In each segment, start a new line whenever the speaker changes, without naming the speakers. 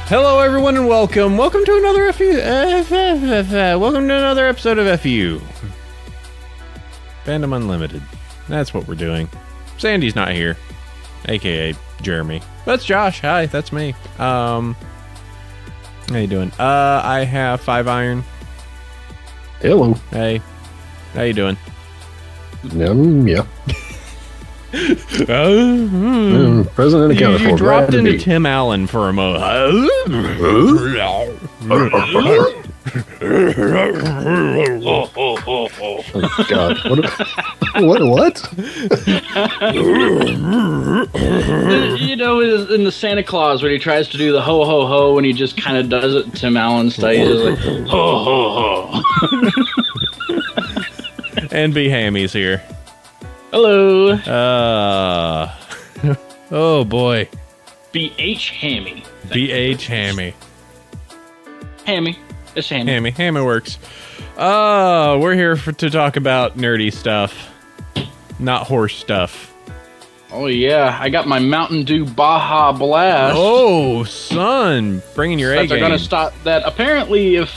Hello, everyone, and welcome. Welcome to another welcome to another episode of FU. Fandom Unlimited. That's what we're doing. Sandy's not here, aka Jeremy. That's Josh. Hi, that's me. How you doing? I have 5 iron.
Hello.
Hey, how you doing?
Yeah. President accounted for.
You dropped into Tim Allen for a moment.
Oh, God. What?
You know, in the Santa Claus when he tries to do the ho ho ho and he just kind of does it Tim Allen style. He's like ho ho ho.
And BHHAMMY's here.
Hello.
Oh boy.
BHHAMMY.
BHHAMMY.
Hammy. It's Hammy.
Hammy works. We're here to talk about nerdy stuff, not horse stuff.
Oh yeah, I got my Mountain Dew Baja Blast.
Oh, son, bringing your A game.
They're going to stop that. Apparently, if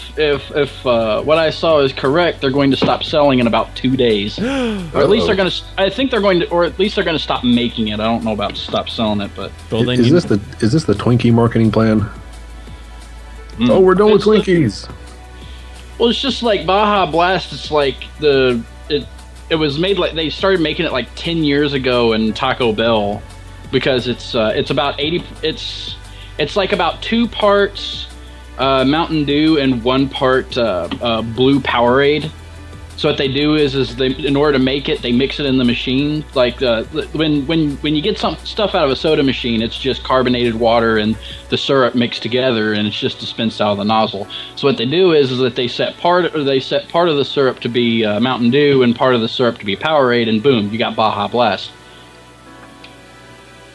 what I saw is correct, they're going to stop selling in about 2 days, or at least they're going to. I think they're going to, or at least they're going to stop making it. I don't know about stop selling it, but
is this the Twinkie marketing plan? Oh, we're done with Twinkies.
Well, it's just like Baja Blast. It's like it was made like they started making it like 10 years ago in Taco Bell, because it's about 80. It's like about 2 parts Mountain Dew and 1 part blue Powerade. So what they do is they, in order to make it, they mix it in the machine. Like when you get some stuff out of a soda machine, it's just carbonated water and the syrup mixed together, and it's just dispensed out of the nozzle. So what they do is that they set part of the syrup to be Mountain Dew and part of the syrup to be Powerade, and boom, you got Baja Blast.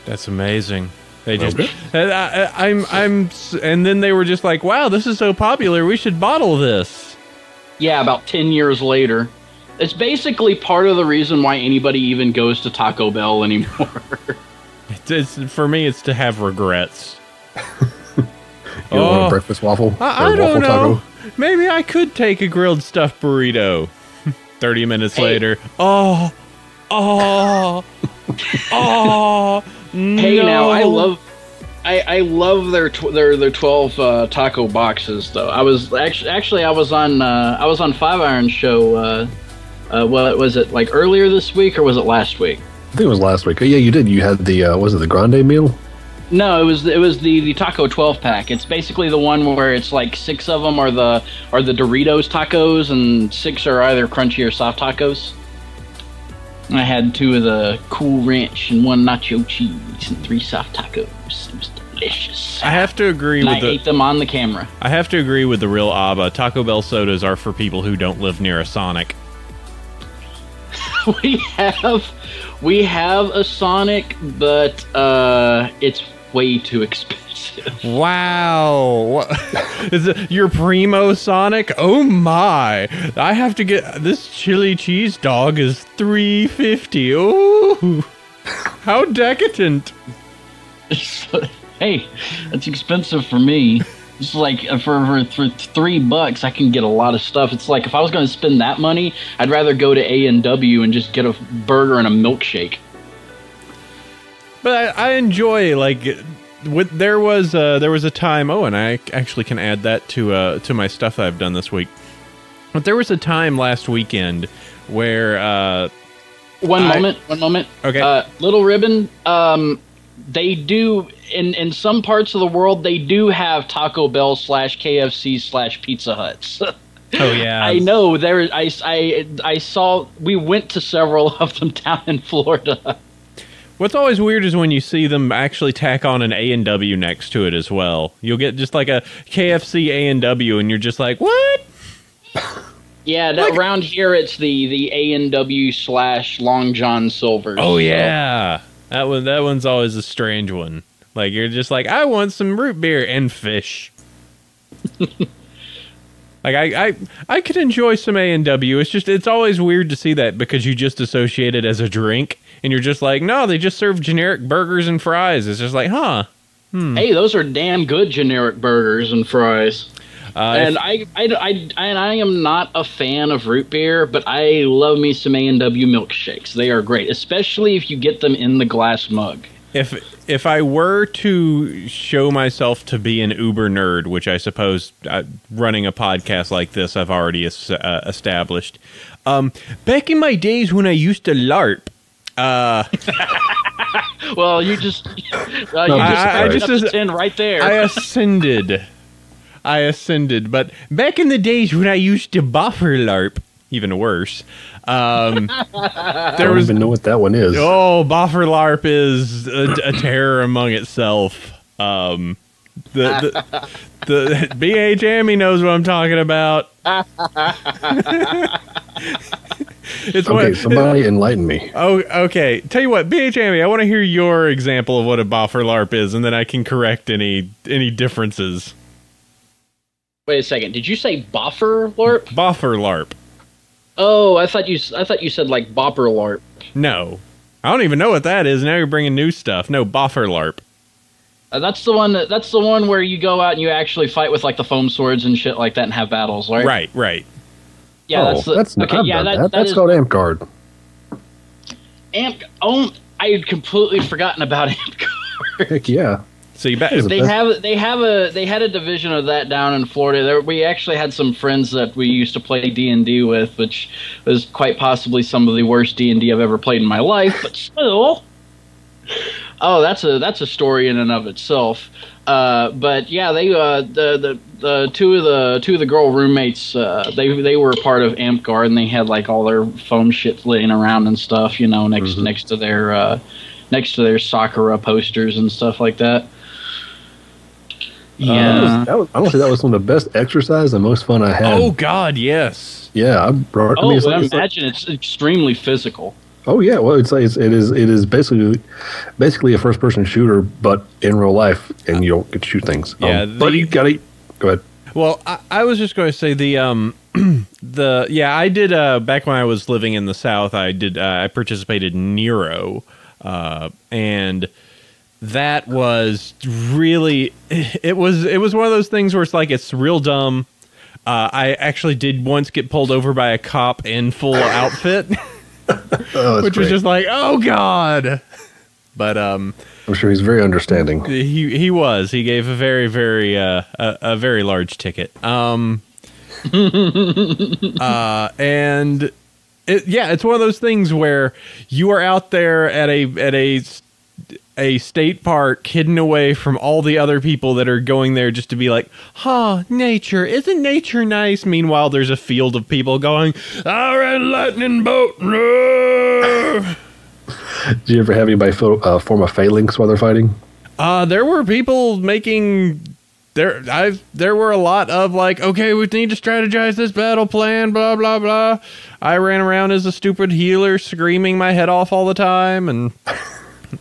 That's amazing. They just, and then they were just like, wow, this is so popular, we should bottle this.
Yeah, about 10 years later. It's basically part of the reason why anybody even goes to Taco Bell anymore.
For me, it's to have regrets.
You don't want a breakfast waffle?
I don't know. Taco? Maybe I could take a grilled stuffed burrito. 30 minutes later. Oh.
Hey,
no.
now, I love their 12 taco boxes though. I was actually I was on 5 Iron show. What was it, like earlier this week or was it last week?
I think it was last week. Oh, yeah, you did. You had the was it the grande meal?
No, it was the taco 12 pack. It's basically the one where it's like 6 of them are the Doritos tacos and 6 are either crunchy or soft tacos. I had 2 of the Cool Ranch and 1 nacho cheese and 3 soft tacos. It was delicious.
I have to agree
I ate them on the camera.
I have to agree with the real Abba. Taco Bell sodas are for people who don't live near a Sonic.
We have a Sonic, but it's way too expensive.
Wow. What? Is it your primo Sonic? Oh my. I have to get this chili cheese dog is $3.50. Oh. How decadent.
Hey, that's expensive for me. It's like for $3 I can get a lot of stuff. It's like if I was going to spend that money, I'd rather go to A&W and just get a burger and a milkshake.
But I enjoy, like, there was a time. Oh, and I actually can add that to my stuff that I've done this week. But there was a time last weekend where
one moment.
Okay.
Little Ribbon. They do in some parts of the world. They do have Taco Bell / KFC / Pizza Huts.
Oh yeah.
I know. I saw. We went to several of them down in Florida.
What's always weird is when you see them actually tack on an A&W next to it as well. You'll get just like a KFC A&W, and you're just like, what?
Yeah, around here it's the A&W / Long John Silver's.
Oh yeah, that one's always a strange one. Like you're just like, I want some root beer and fish. Like I could enjoy some A&W. It's always weird to see that because you just associate it as a drink, and you're just like, no, they just serve generic burgers and fries. It's just like, huh?
Hey, those are damn good generic burgers and fries. And I am not a fan of root beer, but I love me some A&W milkshakes. They are great, especially if you get them in the glass mug.
If I were to show myself to be an uber nerd, which I suppose running a podcast like this I've already established, back in my days when I used to LARP.
Well, you just ascend right there.
I ascended, but back in the days when I used to buffer LARP, even worse.
I don't even know what that one is.
Oh, buffer LARP is a terror among itself. The BHHAMMY knows what I'm talking about.
Somebody enlighten me.
Oh, okay. Tell you what, BHHAMMY, I want to hear your example of what a buffer LARP is, and then I can correct any differences.
Wait a second. Did you say boffer LARP?
Buffer LARP.
Oh, I thought you said like bopper LARP.
No, I don't even know what that is. Now you're bringing new stuff. No, buffer LARP.
That's the one. That's the one where you go out and you actually fight with like the foam swords and shit like that and have battles, right?
Right.
Yeah,
that's called Amp Guard.
I had completely forgotten about Amp Guard.
Heck yeah.
So you bet
they had a division of that down in Florida. We actually had some friends that we used to play D&D with, which was quite possibly some of the worst D&D I've ever played in my life. But still, oh, that's a story in and of itself. But yeah, they the two of the girl roommates they were part of Amp Guard, and they had like all their foam shit laying around and stuff, you know, next to their Sakura posters and stuff like that. Yeah,
honestly, that was one of the best exercise and most fun I had.
Oh God, yes.
Yeah,
I imagine it's extremely physical.
Oh yeah, well, it is basically a first person shooter, but in real life, and you don't get to shoot things.
Yeah,
but you gotta go ahead.
Well, I was just going to say I did back when I was living in the South. I participated in Nero, and that was really it was one of those things where it's like it's real dumb. I actually did once get pulled over by a cop in full outfit. Which was just like, oh God. But I'm
sure he's very understanding.
He was. He gave a very, very a very large ticket. And it's one of those things where you are out there at a state park hidden away from all the other people that are going there just to be like, nature, isn't nature nice? Meanwhile, there's a field of people going, all right, lightning bolt. No.
Did you ever have anybody form a phalanx while they're fighting?
There were people making... There were a lot of like, okay, we need to strategize this battle plan, blah, blah, blah. I ran around as a stupid healer screaming my head off all the time, and...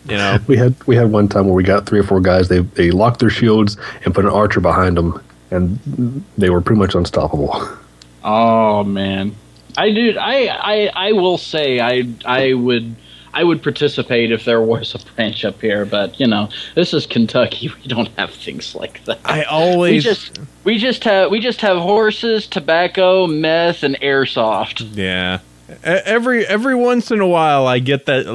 You know,
we had one time where we got 3 or 4 guys. They locked their shields and put an archer behind them, and they were pretty much unstoppable.
Oh man, I will say I would participate if there was a branch up here, but you know, this is Kentucky. We don't have things like that. We just have horses, tobacco, meth, and airsoft.
Yeah. Every once in a while, I get that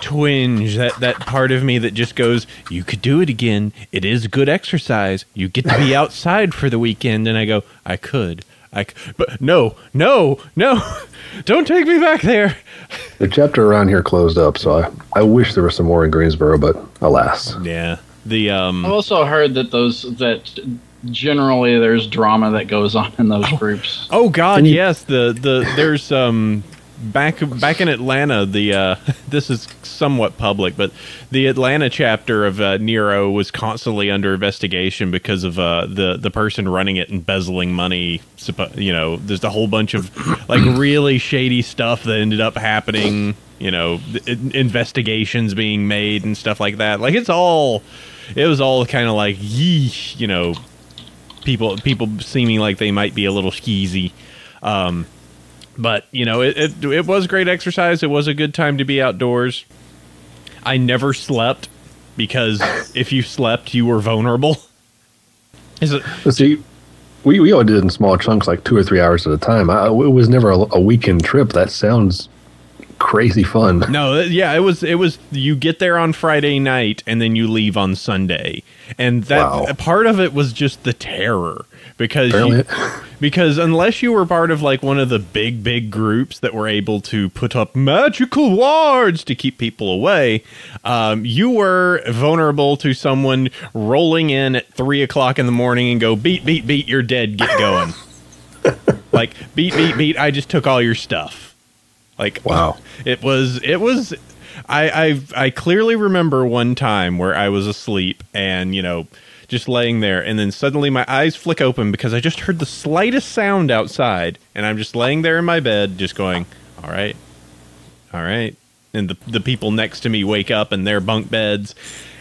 twinge, that part of me that just goes, you could do it again. It is good exercise. You get to be outside for the weekend. And I go, I could, but no, don't take me back there.
The chapter around here closed up, so I wish there was some more in Greensboro, but alas.
Yeah.
I've also heard that generally there's drama that goes on in those groups.
Oh God, yes. There's back in Atlanta, this is somewhat public, but the Atlanta chapter of Nero was constantly under investigation because of the person running it embezzling money. You know, there's a whole bunch of like really shady stuff that ended up happening. You know, investigations being made and stuff like that. Like it was all kind of like, yeesh, you know. People seeming like they might be a little skeezy. But, you know, it was great exercise. It was a good time to be outdoors. I never slept because if you slept, you were vulnerable. Is it?
Let's see. We all did it in small chunks, like 2 or 3 hours at a time. It was never a weekend trip. That sounds crazy fun.
No, yeah, it was. You get there on Friday night and then you leave on Sunday, and that part of it was just the terror because unless you were part of like one of the big groups that were able to put up magical wards to keep people away, you were vulnerable to someone rolling in at 3 o'clock in the morning and go beat, you're dead, get going. Like beat, I just took all your stuff. Like,
wow.
It was. I clearly remember one time where I was asleep and, just laying there, and then suddenly my eyes flick open because I just heard the slightest sound outside, and I'm just laying there in my bed just going, all right. And the people next to me wake up in their bunk beds,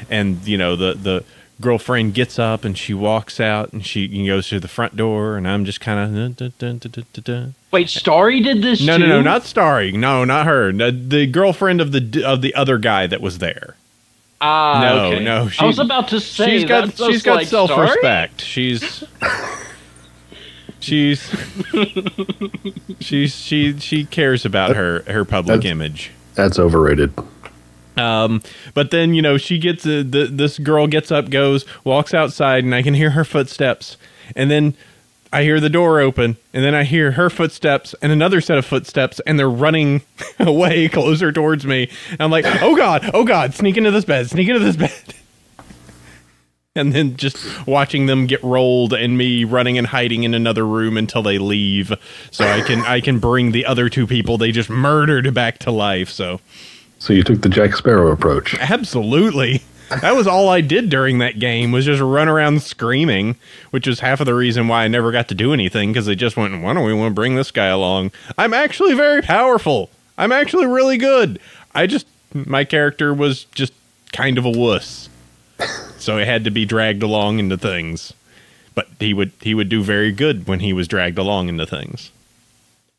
and, the girlfriend gets up and she walks out and she goes to the front door, and I'm just kind of...
Wait, Starry did this too?
No, not Starry. No, not her. The girlfriend of the other guy that was there.
Okay.
No.
I was about to say
she's got self-respect. She cares about her public image.
That's overrated.
But then she gets this girl gets up, goes, walks outside, and I can hear her footsteps, and then I hear the door open, and then I hear her footsteps and another set of footsteps, and they're running away closer towards me. And I'm like, oh God, sneak into this bed. And then just watching them get rolled and me running and hiding in another room until they leave, so I can bring the other two people they just murdered back to life. So
you took the Jack Sparrow approach.
Absolutely. That was all I did during that game, was just run around screaming, which is half of the reason why I never got to do anything, because they just went, why don't we want to bring this guy along? I'm actually very powerful. I'm actually really good. My character was just kind of a wuss. So he had to be dragged along into things. But he would do very good when he was dragged along into things.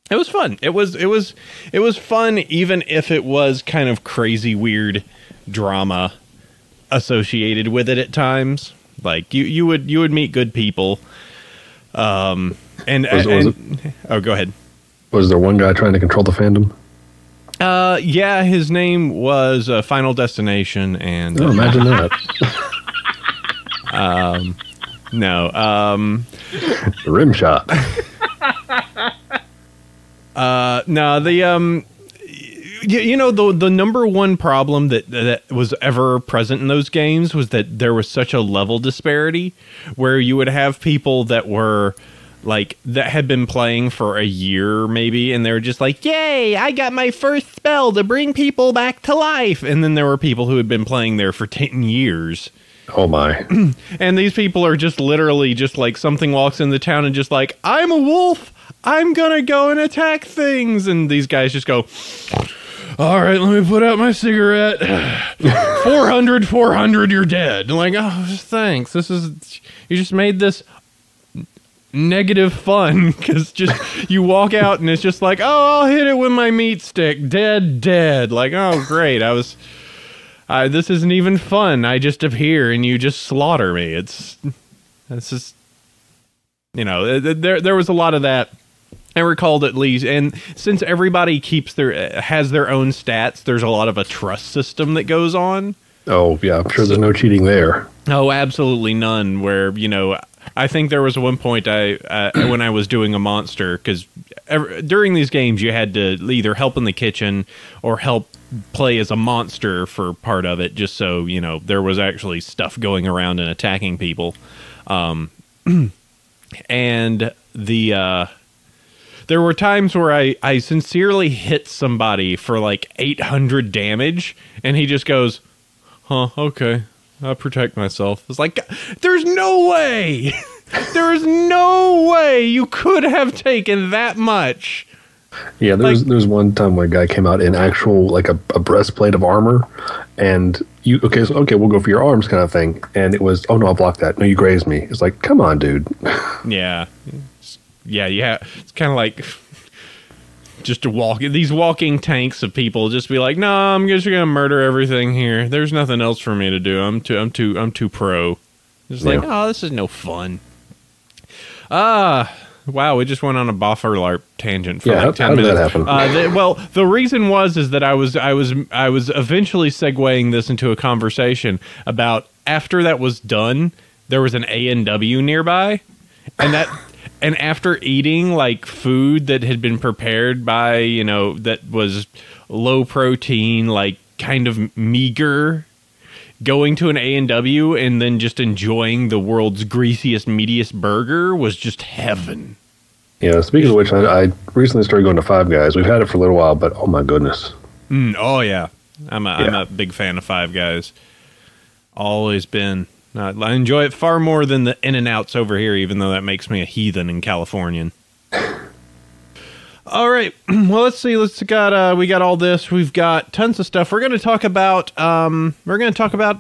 It was fun. It was fun, even if it was kind of crazy, weird drama associated with it at times. Like you would meet good people. Go ahead.
Was there one guy trying to control the fandom?
Yeah, his name was Final Destination, and
imagine that. Rim shot.
The number one problem that was ever present in those games was that there was such a level disparity, where you would have people that were like, that had been playing for a year maybe, and they were just like, yay, I got my first spell to bring people back to life. And then there were people who had been playing there for 10 years.
Oh my.
And these people are just literally just like, something walks in the town and just like, I'm a wolf, I'm gonna go and attack things. And these guys just go, all right, let me put out my cigarette. 400, you're dead. I'm like, oh, thanks. You just made this negative fun, because just you walk out and it's just like, oh, I'll hit it with my meat stick. Dead. Like, oh, great. This isn't even fun. I just appear and you just slaughter me. It's just, there was a lot of that. I recalled, at least, and since everybody has their own stats, there's a lot of a trust system that goes on.
Oh yeah, I'm sure there's no cheating there.
Oh, absolutely none. Where I think there was one point when I was doing a monster, because during these games you had to either help in the kitchen or help play as a monster for part of it, just so there was actually stuff going around and attacking people. And there were times where I sincerely hit somebody for like 800 damage, and he just goes, huh, okay, I'll protect myself. It's like, there's no way! There is no way you could have taken that much.
Yeah, there's one time when a guy came out in actual, like a breastplate of armor, and we'll go for your arms kind of thing. And it was, oh no, I'll block that. No, you grazed me. It's like, come on, dude.
Yeah. It's kind of like, just to walk these walking tanks of people. Just be like, no, I'm just gonna murder everything here. There's nothing else for me to do. I'm too pro. Just like, oh, this is no fun. Wow, we just went on a buffer LARP tangent for like 10 minutes.
How did that happen?
The reason was that I was eventually segueing this into a conversation about after that was done, there was an A&W nearby, and after eating like food that had been prepared by, you know, that was low protein, like kind of meager, going to an A&W and then just enjoying the world's greasiest, meatiest burger was just heaven.
Yeah, speaking of which, I recently started going to Five Guys. We've had it for a little while, but oh my goodness.
Oh, yeah. I'm a big fan of Five Guys. Always been. I enjoy it far more than the In-N-Outs over here, even though that makes me a heathen in Californian. All right. Well, let's see. We got all this. We've got tons of stuff. We're going to talk about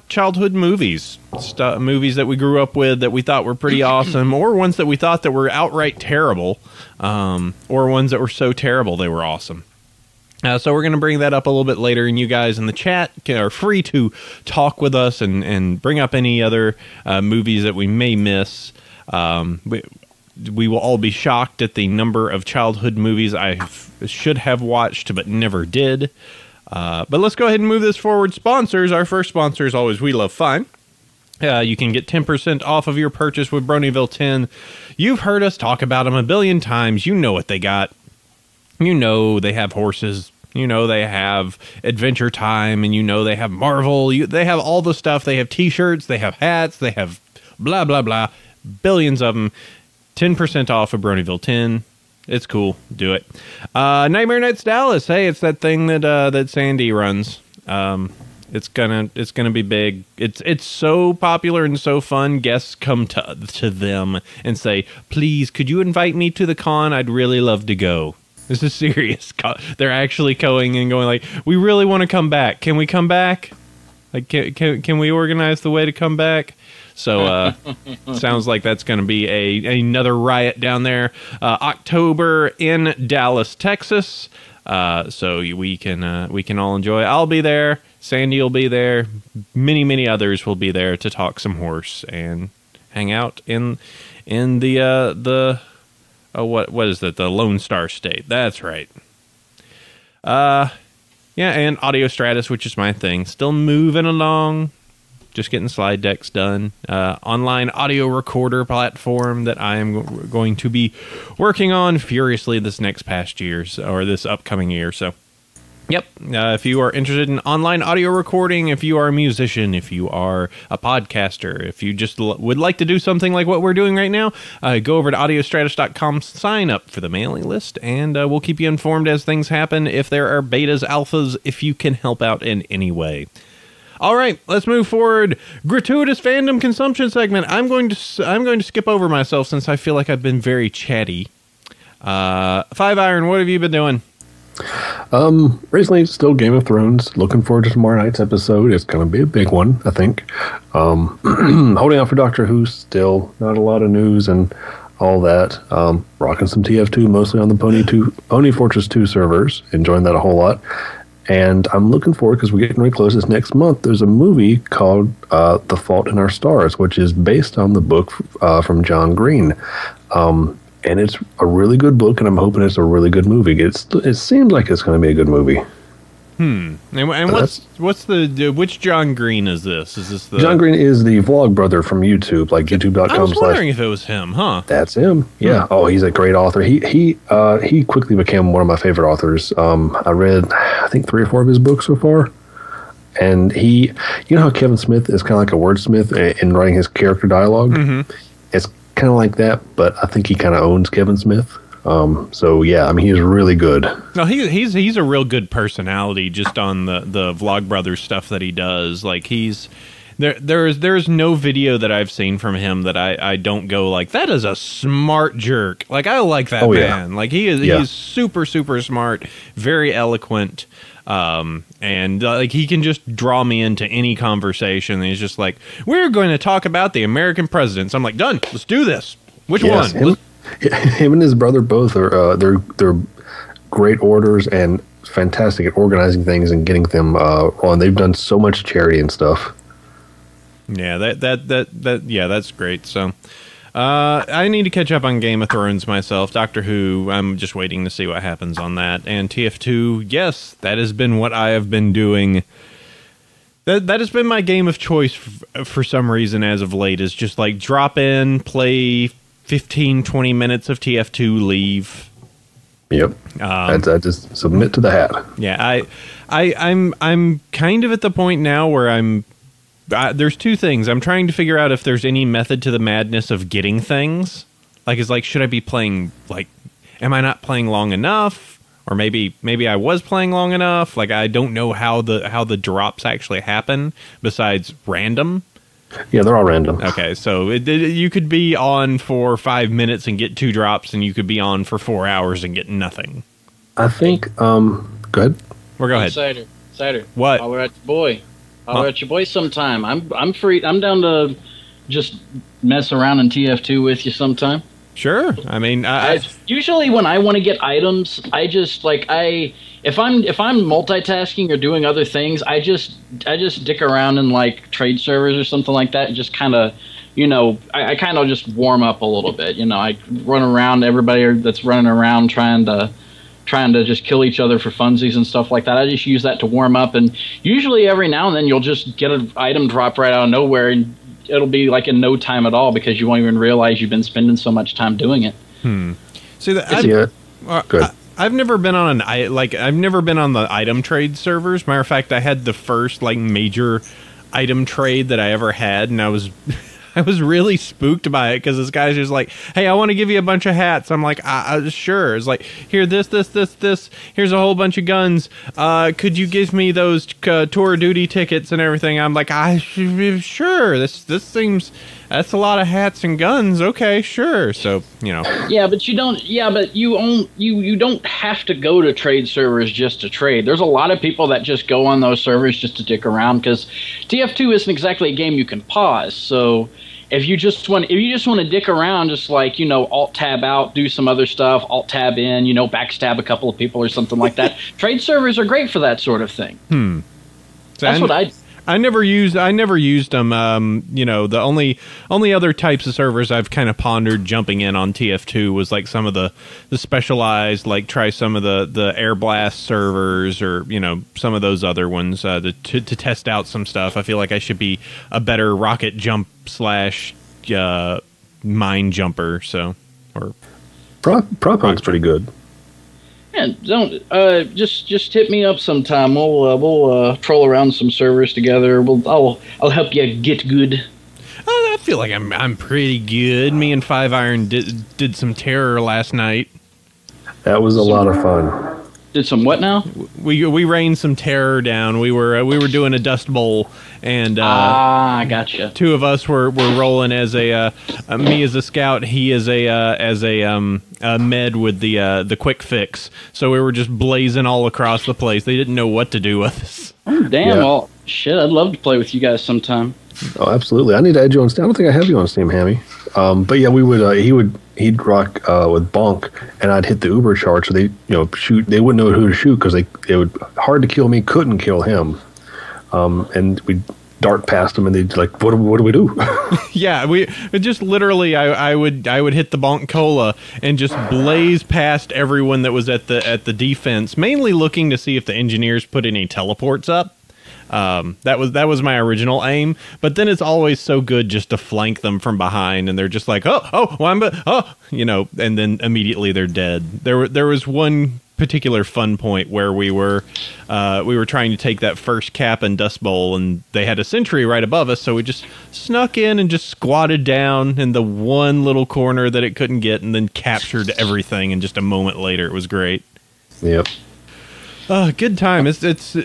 childhood movies, movies that we grew up with that we thought were pretty awesome, or ones that we thought that were outright terrible, or ones that were so terrible they were awesome. So we're going to bring that up a little bit later, and you guys in the chat are free to talk with us and bring up any other movies that we may miss. We will all be shocked at the number of childhood movies I should have watched but never did. But let's go ahead and move this forward. Sponsors. Our first sponsor is always We Love Fun. You can get 10% off of your purchase with Bronyville 10. You've heard us talk about them a billion times. You know what they got. You know they have horses. You know they have Adventure Time. And you know they have Marvel. They have all the stuff. They have T-shirts. They have hats. They have blah, blah, blah. Billions of them. 10% off of Bronyville 10. It's cool. Do it. Nightmare Nights Dallas. Hey, it's that thing that Sandy runs. It's gonna be big. It's so popular and so fun. Guests come to them and say, "Please, could you invite me to the con? I'd really love to go." This is serious. They're actually going and going like, "We really want to come back. Can we come back? Like, can we organize the way to come back?" So sounds like that's going to be another riot down there. October in Dallas, Texas. So we can all enjoy. I'll be there. Sandy will be there. Many others will be there to talk some horse and hang out in the what is that? The Lone Star State. That's right. Yeah, and Audio Stratus, which is my thing. Still moving along. Just getting slide decks done. Online audio recorder platform that I am going to be working on furiously this upcoming year. So, yep. If you are interested in online audio recording, if you are a musician, if you are a podcaster, if you just would like to do something like what we're doing right now, go over to audiostratus.com, sign up for the mailing list, and we'll keep you informed as things happen. If there are betas, alphas, if you can help out in any way. All right, let's move forward. Gratuitous fandom consumption segment. I'm going to skip over myself since I feel like I've been very chatty. 5-Iron, what have you been doing?
Recently, still Game of Thrones. Looking forward to tomorrow night's episode. It's going to be a big one, I think. Holding out for Doctor Who. Still not a lot of news and all that. Rocking some TF2, mostly on the Pony Fortress 2 servers. Enjoying that a whole lot. And I'm looking forward, because we're getting really close. This next month, there's a movie called The Fault in Our Stars, which is based on the book from John Green. And it's a really good book, and I'm hoping it's a really good movie. It seems like it's going to be a good movie.
And which John Green is this? Is this the
John Green is the vlog brother from YouTube, like YouTube.com/.
I was wondering if it was him, huh?
That's him. Yeah. Oh, he's a great author. He quickly became one of my favorite authors. I read, I think, 3 or 4 of his books so far. And you know how Kevin Smith is kind of like a wordsmith in writing his character dialogue? Mm-hmm. It's kind of like that, but I think he kind of owns Kevin Smith. So yeah, I mean, he's really good.
No, he's a real good personality just on the Vlog Brothers stuff that he does. Like there's no video that I've seen from him that I don't go like, that is a smart jerk. Like, I like that man. Yeah. Like he is super smart, very eloquent. And like he can just draw me into any conversation. And he's just like, we're going to talk about the American presidents. I'm like, done. Let's do this. Which one?
Him and his brother both are they're great orders and fantastic at organizing things and getting them on. They've done so much charity and stuff.
Yeah, that's great. So, I need to catch up on Game of Thrones myself. Doctor Who, I'm just waiting to see what happens on that. And TF2, yes, that has been what I have been doing. That has been my game of choice for some reason as of late, is just like drop in, play 15, 20 minutes of TF2, leave.
Yep. I just submit to the hat.
Yeah, I'm kind of at the point now where there's two things. I'm trying to figure out if there's any method to the madness of getting things. Should I be playing, am I not playing long enough? Or maybe I was playing long enough. I don't know how the drops actually happen besides random.
Yeah, they're all random.
Okay, so you could be on for 5 minutes and get 2 drops, and you could be on for 4 hours and get nothing.
I think, go ahead.
Go ahead.
Cider.
What?
Holler at your boy. Holler at your boy sometime. I'm free. I'm down to just mess around in TF2 with you sometime.
Sure. I mean,
usually when I want to get items, I just if I'm multitasking or doing other things, I just dick around in trade servers or something like that, and just kind of, I kind of just warm up a little bit. I run around everybody that's running around trying to just kill each other for funsies and stuff like that. I just use that to warm up, and usually every now and then you'll just get an item drop right out of nowhere, and it'll be in no time at all because you won't even realize you've been spending so much time doing it.
See, I've never been on I've never been on the item trade servers. Matter of fact, I had the first major item trade that I ever had, and I was really spooked by it because this guy's just like, "Hey, I want to give you a bunch of hats." I'm like, "Sure." It's like, "Here, this. Here's a whole bunch of guns. Could you give me those tour duty tickets and everything?" I'm like, "Sure. This seems that's a lot of hats and guns. Okay, sure." So
Yeah, but you don't. Yeah, but you don't have to go to trade servers just to trade. There's a lot of people that just go on those servers just to dick around because TF2 isn't exactly a game you can pause. So if you just want to dick around, just alt tab out, do some other stuff, alt tab in, backstab a couple of people or something like that. Trade servers are great for that sort of thing.
So
That's what
I never used them. The only other types of servers I've kind of pondered jumping in on TF2 was some of the specialized, try some of the Air Blast servers or some of those other ones to test out some stuff. I feel like I should be a better rocket jump / mine jumper. So
Prop Punk's pretty good.
Yeah, don't just hit me up sometime. We'll troll around some servers together. I'll help you get good.
I feel like I'm pretty good. Me and Five Iron did some terror last night.
That was a lot of fun.
Did some what now?
We rained some terror down. We were doing a dust bowl, and
I gotcha.
2 of us were rolling as me as a scout, he as a med with the quick fix. So we were just blazing all across the place. They didn't know what to do with us.
Oh, damn! Yeah. Well, shit, I'd love to play with you guys sometime.
Oh, absolutely. I need to add you on Steam. I don't think I have you on Steam, Hammy. But yeah, we would he'd rock with Bonk, and I'd hit the Uber charge, so they shoot. They wouldn't know who to shoot because they would hard to kill me, couldn't kill him, and we'd dart past them, and they'd like, what do we do?
Yeah, we just literally, I would hit the Bonk Cola and just blaze past everyone that was at the defense, mainly looking to see if the engineers put any teleports up. That was my original aim, but then it's always so good just to flank them from behind, and they're just like, and then immediately they're dead. There was one particular fun point where we were trying to take that first cap and dust bowl, and they had a sentry right above us, so we just snuck in and just squatted down in the one little corner that it couldn't get, and then captured everything. And just a moment later, it was great.
Yep.
Good time. It's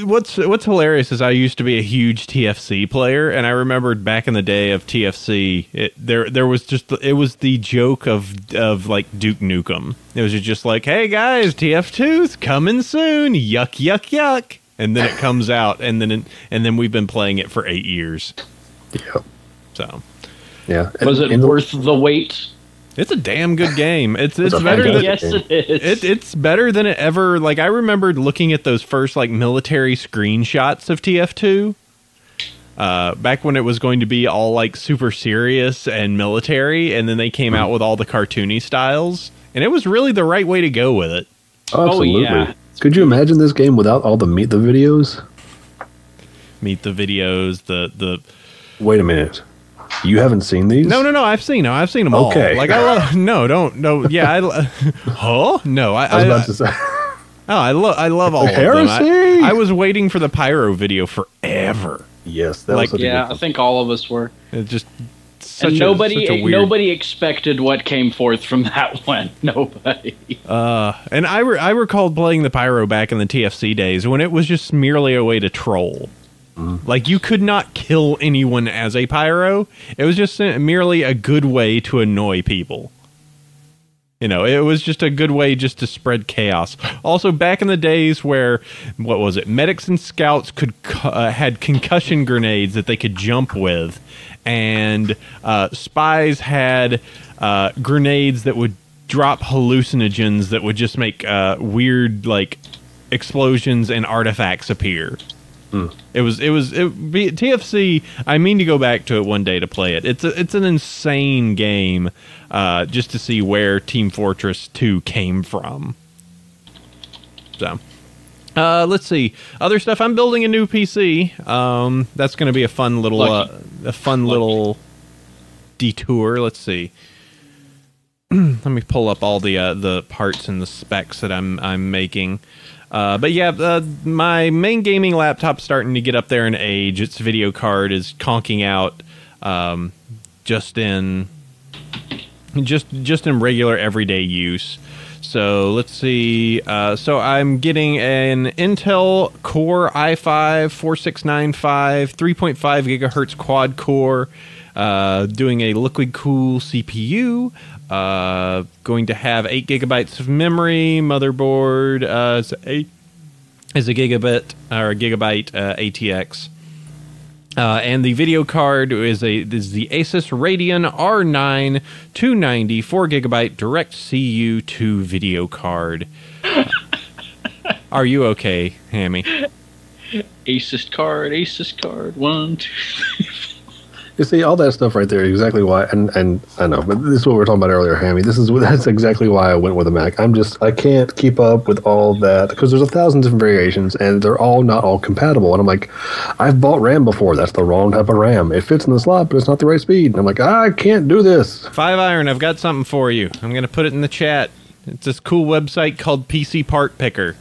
what's hilarious is I used to be a huge TFC player, and I remembered back in the day of TFC, it was the joke of like Duke Nukem. It was just like, hey guys, TF2's coming soon, yuck yuck yuck, and then it comes out, and then we've been playing it for 8 years.
Yep.
So
yeah, was it worth the wait?
It's a damn good game. It's
a
better than
Yes, it is.
it's better than it ever. Like I remembered looking at those first like military screenshots of TF2. Back when it was going to be all like super serious and military, and then they came out with all the cartoony styles, and it was really the right way to go with it.
Oh, absolutely.
yeah.
Could you imagine this game without all the Meet the videos?
Meet the videos, the
Wait a minute. You haven't seen these?
No, I've seen them all.
Okay.
Like I love no. Yeah, huh? No,
I was about to say.
Oh, I love all of them.
Heresy!
I was waiting for the pyro video forever.
Yes, that
Like,
was such a
Yeah,
good
I think all of us were.
It just
And
such a weird.
nobody expected what came forth from that one. Nobody.
And I recalled playing the pyro back in the TFC days when it was just merely a way to troll. Like you could not kill anyone as a pyro. It was just merely a good way to annoy people. You know, it was just a good way just to spread chaos. Also, back in the days where, what was it, medics and scouts could had concussion grenades that they could jump with, and spies had grenades that would drop hallucinogens that would just make weird like explosions and artifacts appear. TFC. I mean to go back to it one day to play it. It's an insane game, just to see where Team Fortress 2 came from. So, let's see other stuff. I'm building a new PC. That's going to be a fun little detour. Let's see. Let me pull up all the parts and the specs that I'm making. But yeah, my main gaming laptop's starting to get up there in age. Its video card is conking out, just in regular everyday use. So let's see. So I'm getting an Intel Core i5 4695 3.5 gigahertz quad core, doing a liquid cool CPU. Going to have 8 gigabytes of memory. Motherboard is a gigabyte ATX. And the video card is the Asus Radeon R9 290 4 gigabyte direct CU2 video card. Are you okay, Hammy?
Asus card, 1, 2, 3.
You see, all that stuff right there, exactly why, and I know, but this is what we were talking about earlier, Hammy. That's exactly why I went with a Mac. I can't keep up with all that, because there's 1,000 different variations, and they're all not all compatible. And I'm like, I've bought RAM before. That's the wrong type of RAM. It fits in the slot, but it's not the right speed. And I'm like, I can't do this.
5iron, I've got something for you. I'm going to put it in the chat. It's this cool website called PC Part Picker.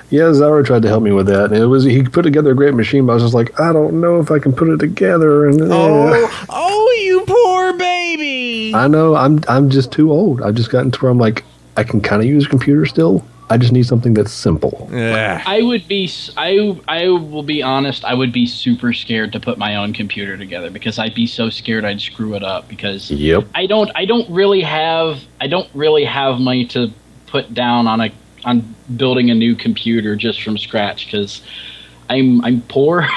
Yeah, Zara tried to help me with that. And he put together a great machine, but I was just like, I don't know if I can put it together. And
you poor baby!
I know, I'm just too old. I've just gotten to where I'm like, I can kind of use a computer still. I just need something that's simple.
Yeah.
I will be honest, I would be super scared to put my own computer together because I'd be so scared I'd screw it up because I don't really have money to put down on building a new computer just from scratch because I'm poor.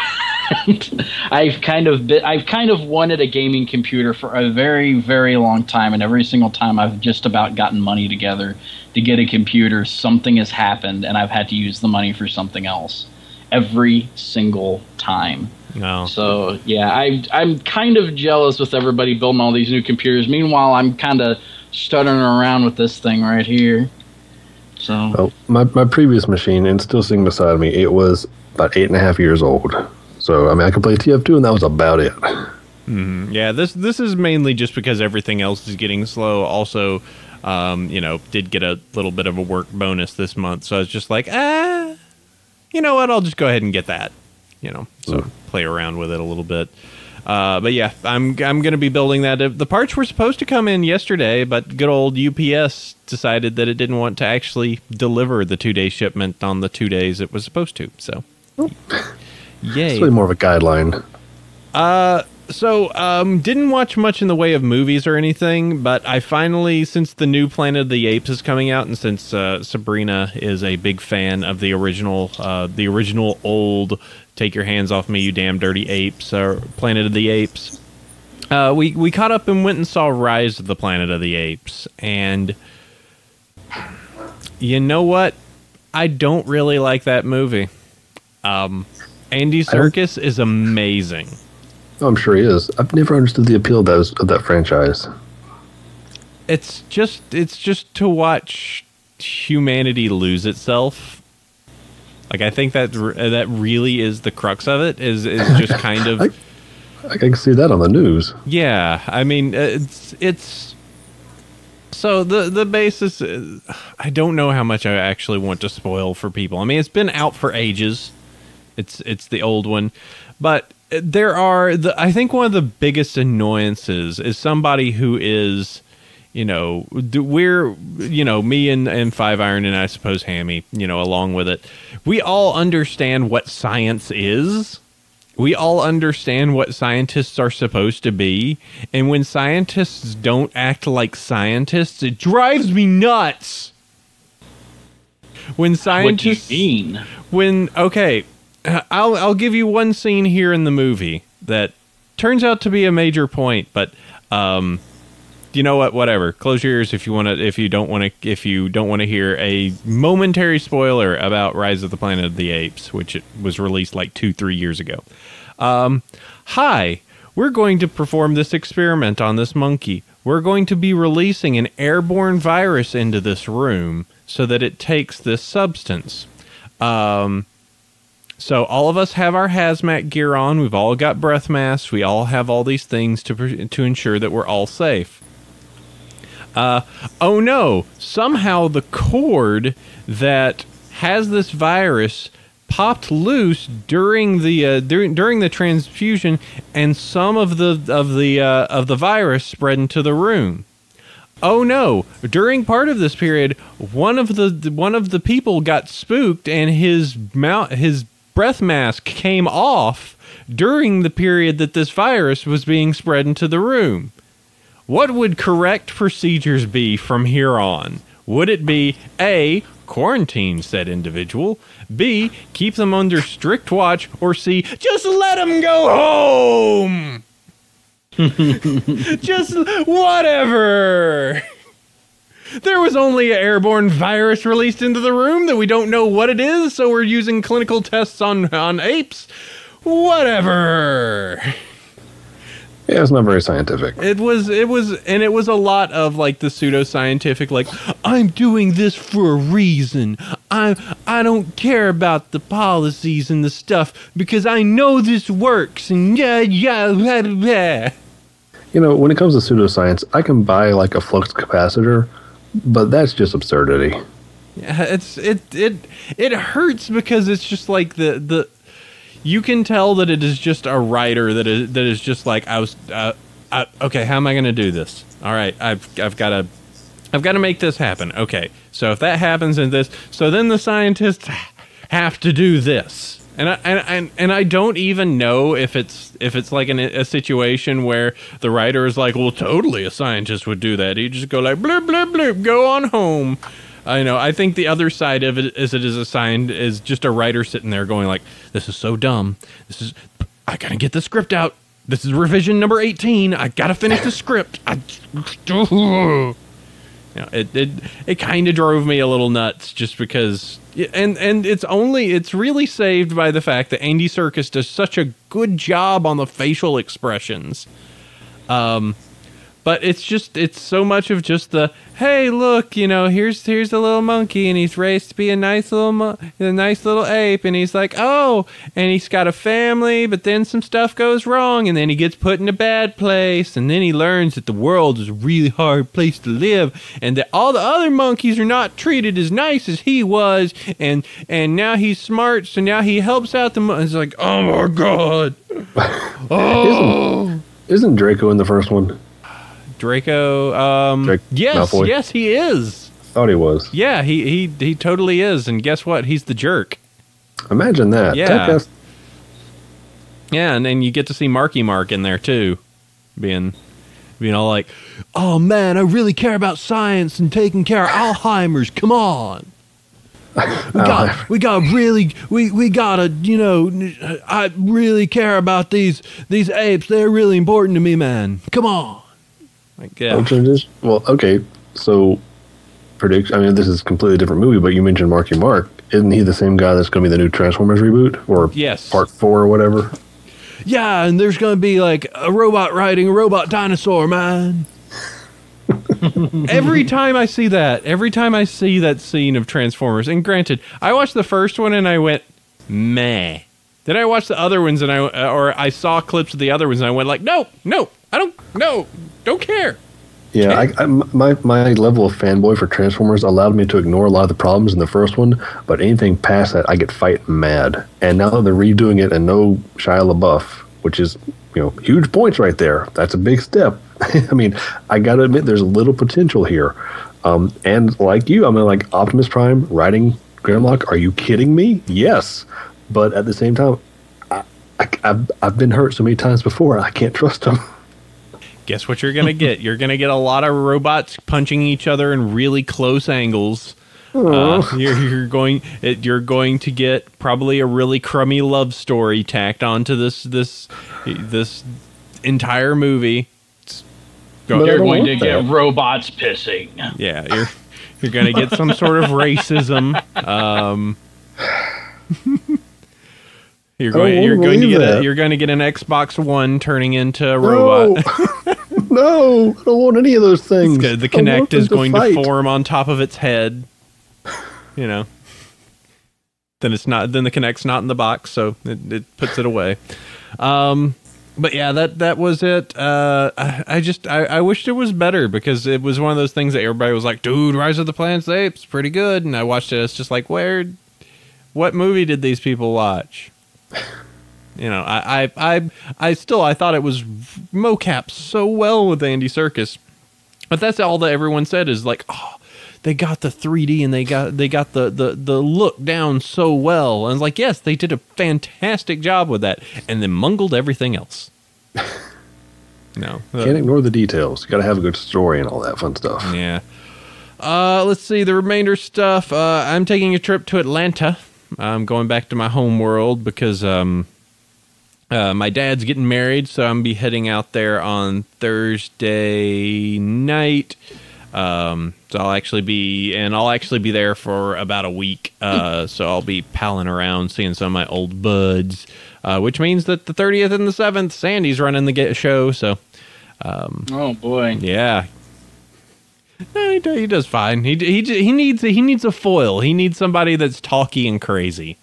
And I've kind of wanted a gaming computer for a very, very long time, and every single time I've just about gotten money together to get a computer, something has happened, and I've had to use the money for something else every single time.
No.
So yeah, I'm kind of jealous with everybody building all these new computers. Meanwhile, I'm kind of stuttering around with this thing right here. So
my previous machine, and still sitting beside me, it was about 8.5 years old. So I mean, I could play TF2, and that was about it.
Yeah, this is mainly just because everything else is getting slow. Also, did get a little bit of a work bonus this month, so I was just like, you know what? I'll just go ahead and get that. Play around with it a little bit. But yeah, I'm going to be building that. The parts were supposed to come in yesterday, but good old UPS decided that it didn't want to actually deliver the 2-day shipment on the 2 days it was supposed to. So, yay.
It's really more of a guideline.
Didn't watch much in the way of movies or anything, but I finally, since the new Planet of the Apes is coming out, and since Sabrina is a big fan of the original old "Take Your Hands Off Me, You Damn Dirty Apes" or Planet of the Apes, we caught up and went and saw Rise of the Planet of the Apes, and you know what? I don't really like that movie. Andy Serkis is amazing.
Oh, I'm sure he is. I've never understood the appeal of that franchise.
It's just to watch humanity lose itself. Like, I think that really is the crux of it. Is just kind of.
I can see that on the news.
Yeah, I mean, it's. So the basis is, I don't know how much I actually want to spoil for people. I mean, it's been out for ages. It's the old one, but there are I think one of the biggest annoyances is somebody who is, me and Five Iron and I suppose Hammy, along with it. We all understand what science is. We all understand what scientists are supposed to be. And when scientists don't act like scientists, it drives me nuts. When scientists...
What do you mean?
Okay, I'll give you one scene here in the movie that turns out to be a major point, but you know what? Whatever. Close your ears if you don't want to hear a momentary spoiler about Rise of the Planet of the Apes, which it was released like 2-3 years ago. Hi, we're going to perform this experiment on this monkey. We're going to be releasing an airborne virus into this room so that it takes this substance. So all of us have our hazmat gear on. We've all got breath masks. We all have all these things to ensure that we're all safe. Oh no! Somehow the cord that has this virus popped loose during the transfusion, and some of the virus spread into the room. Oh no! During part of this period, one of the people got spooked, and his breath mask came off during the period that this virus was being spread into the room. What would correct procedures be from here on? Would it be A, quarantine said individual, B, keep them under strict watch, or C, just let them go home? Just whatever. There was only an airborne virus released into the room that we don't know what it is, so we're using clinical tests on apes. Whatever.
Yeah, it's not very scientific.
It was a lot of like the pseudoscientific, like, I'm doing this for a reason. I don't care about the policies and the stuff because I know this works. And yeah.
When it comes to pseudoscience, I can buy like a flux capacitor, but that's just absurdity.
Yeah, it hurts because it's just like the you can tell that it is just a writer that is just like, okay, how am I going to do this? All right, I've got to make this happen. Okay, so if that happens in this, so then the scientists have to do this, and I don't even know if it's like a situation where the writer is like, well, totally, a scientist would do that. He'd just go like, blip blip blip, go on home. I think the other side of it is just a writer sitting there going like, this is so dumb. I gotta get the script out. This is revision number 18. I gotta finish the script. It kind of drove me a little nuts just because, and it's really saved by the fact that Andy Serkis does such a good job on the facial expressions. But it's so much of just the, hey, look, here's a little monkey, and he's raised to be a nice little ape, and he's like, oh, and he's got a family, but then some stuff goes wrong, and then he gets put in a bad place, and then he learns that the world is a really hard place to live, and that all the other monkeys are not treated as nice as he was, and now he's smart, so now he helps out the monkeys. It's like, oh my god. Oh.
Isn't Draco in the first one?
Draco, yes,
Malfoy.
Yes, he is.
Thought he was.
Yeah, he totally is, and guess what? He's the jerk.
Imagine that.
Yeah. Yeah, and then you get to see Marky Mark in there too, being all like, "Oh man, I really care about science and taking care of Alzheimer's. Come on." We gotta, I really care about these apes. They're really important to me, man. Come on. Like, yeah.
Well, okay. So, prediction. I mean, this is a completely different movie, but you mentioned Marky Mark. Isn't he the same guy that's going to be the new Transformers reboot, or
yes,
Part 4 or whatever?
Yeah, and there's going to be like a robot riding a robot dinosaur, man. Every time I see that scene of Transformers, and granted, I watched the first one and I went, meh. Then I watched the other ones and I saw clips of the other ones and I went like, no, don't care.
Yeah, my level of fanboy for Transformers allowed me to ignore a lot of the problems in the first one, but anything past that, I get fight mad. And now that they're redoing it and no Shia LaBeouf, which is, huge points right there. That's a big step. I mean, I got to admit, there's a little potential here. And like you, I'm like Optimus Prime riding Grimlock. Are you kidding me? Yes. But at the same time, I've been hurt so many times before, I can't trust him.
Guess what you're going to get? You're going to get a lot of robots punching each other in really close angles. You're going to get probably a really crummy love story tacked onto this entire movie.
You're going to get robots pissing.
Yeah, you're going to get some sort of racism. You're going to get an Xbox One turning into a robot.
No, I don't want any of those things.
The Kinect is going to form on top of its head. Then it's not. Then the Kinect's not in the box, so it puts it away. But yeah, that was it. I wished it was better because it was one of those things that everybody was like, "Dude, Rise of the Planet of the Apes, pretty good." And I watched it. It's just like, what movie did these people watch? I thought it was mocap so well with Andy Serkis, but that's all that everyone said is like, oh, they got the 3D and they got the look down so well. And I was like, yes, they did a fantastic job with that, and then mungled everything else. No,
can't ignore the details. You got to have a good story and all that fun stuff.
Yeah. Let's see the remainder stuff. I'm taking a trip to Atlanta. I'm going back to my home world because my dad's getting married, so I'm be heading out there on Thursday night. So I'll actually be there for about a week. So I'll be palling around, seeing some of my old buds, which means that the 30th and the 7th, Sandy's running the show. So,
oh boy,
yeah. No, he does fine. He needs a foil. He needs somebody that's talky and crazy.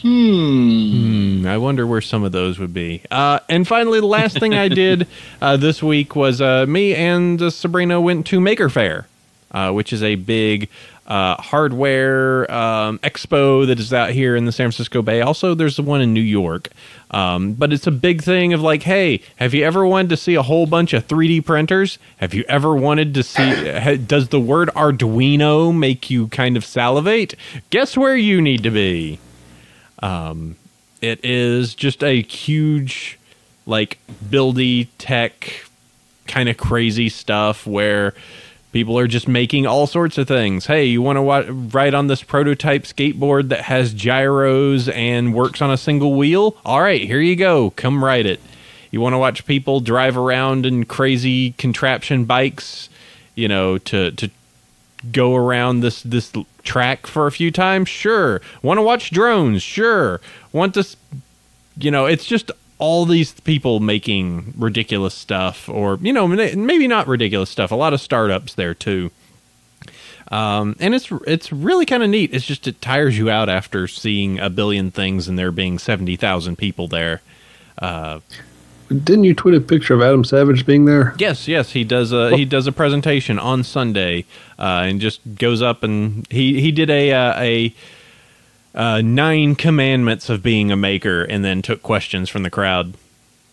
I wonder where some of those would be. And finally, the last thing I did this week was me and Sabrina went to Maker Faire, which is a big hardware expo that is out here in the San Francisco Bay. Also, there's the one in New York. But it's a big thing of like, hey, have you ever wanted to see a whole bunch of 3D printers? Have you ever wanted to see, does the word Arduino make you kind of salivate? Guess where you need to be. It is just a huge, like, buildy tech kind of crazy stuff where people are just making all sorts of things. Hey, you want to ride on this prototype skateboard that has gyros and works on a single wheel? All right, here you go. Come ride it. You want to watch people drive around in crazy contraption bikes, to go around this track for a few times? Sure. Want to watch drones? Sure. Want to, it's just all these people making ridiculous stuff, or, maybe not ridiculous stuff. A lot of startups there too. And it's really kind of neat. It's just, it tires you out after seeing a billion things and there being 70,000 people there.
Didn't you tweet a picture of Adam Savage being there?
Yes, he does a presentation on Sunday, and just goes up and he did a 9 commandments of being a maker, and then took questions from the crowd.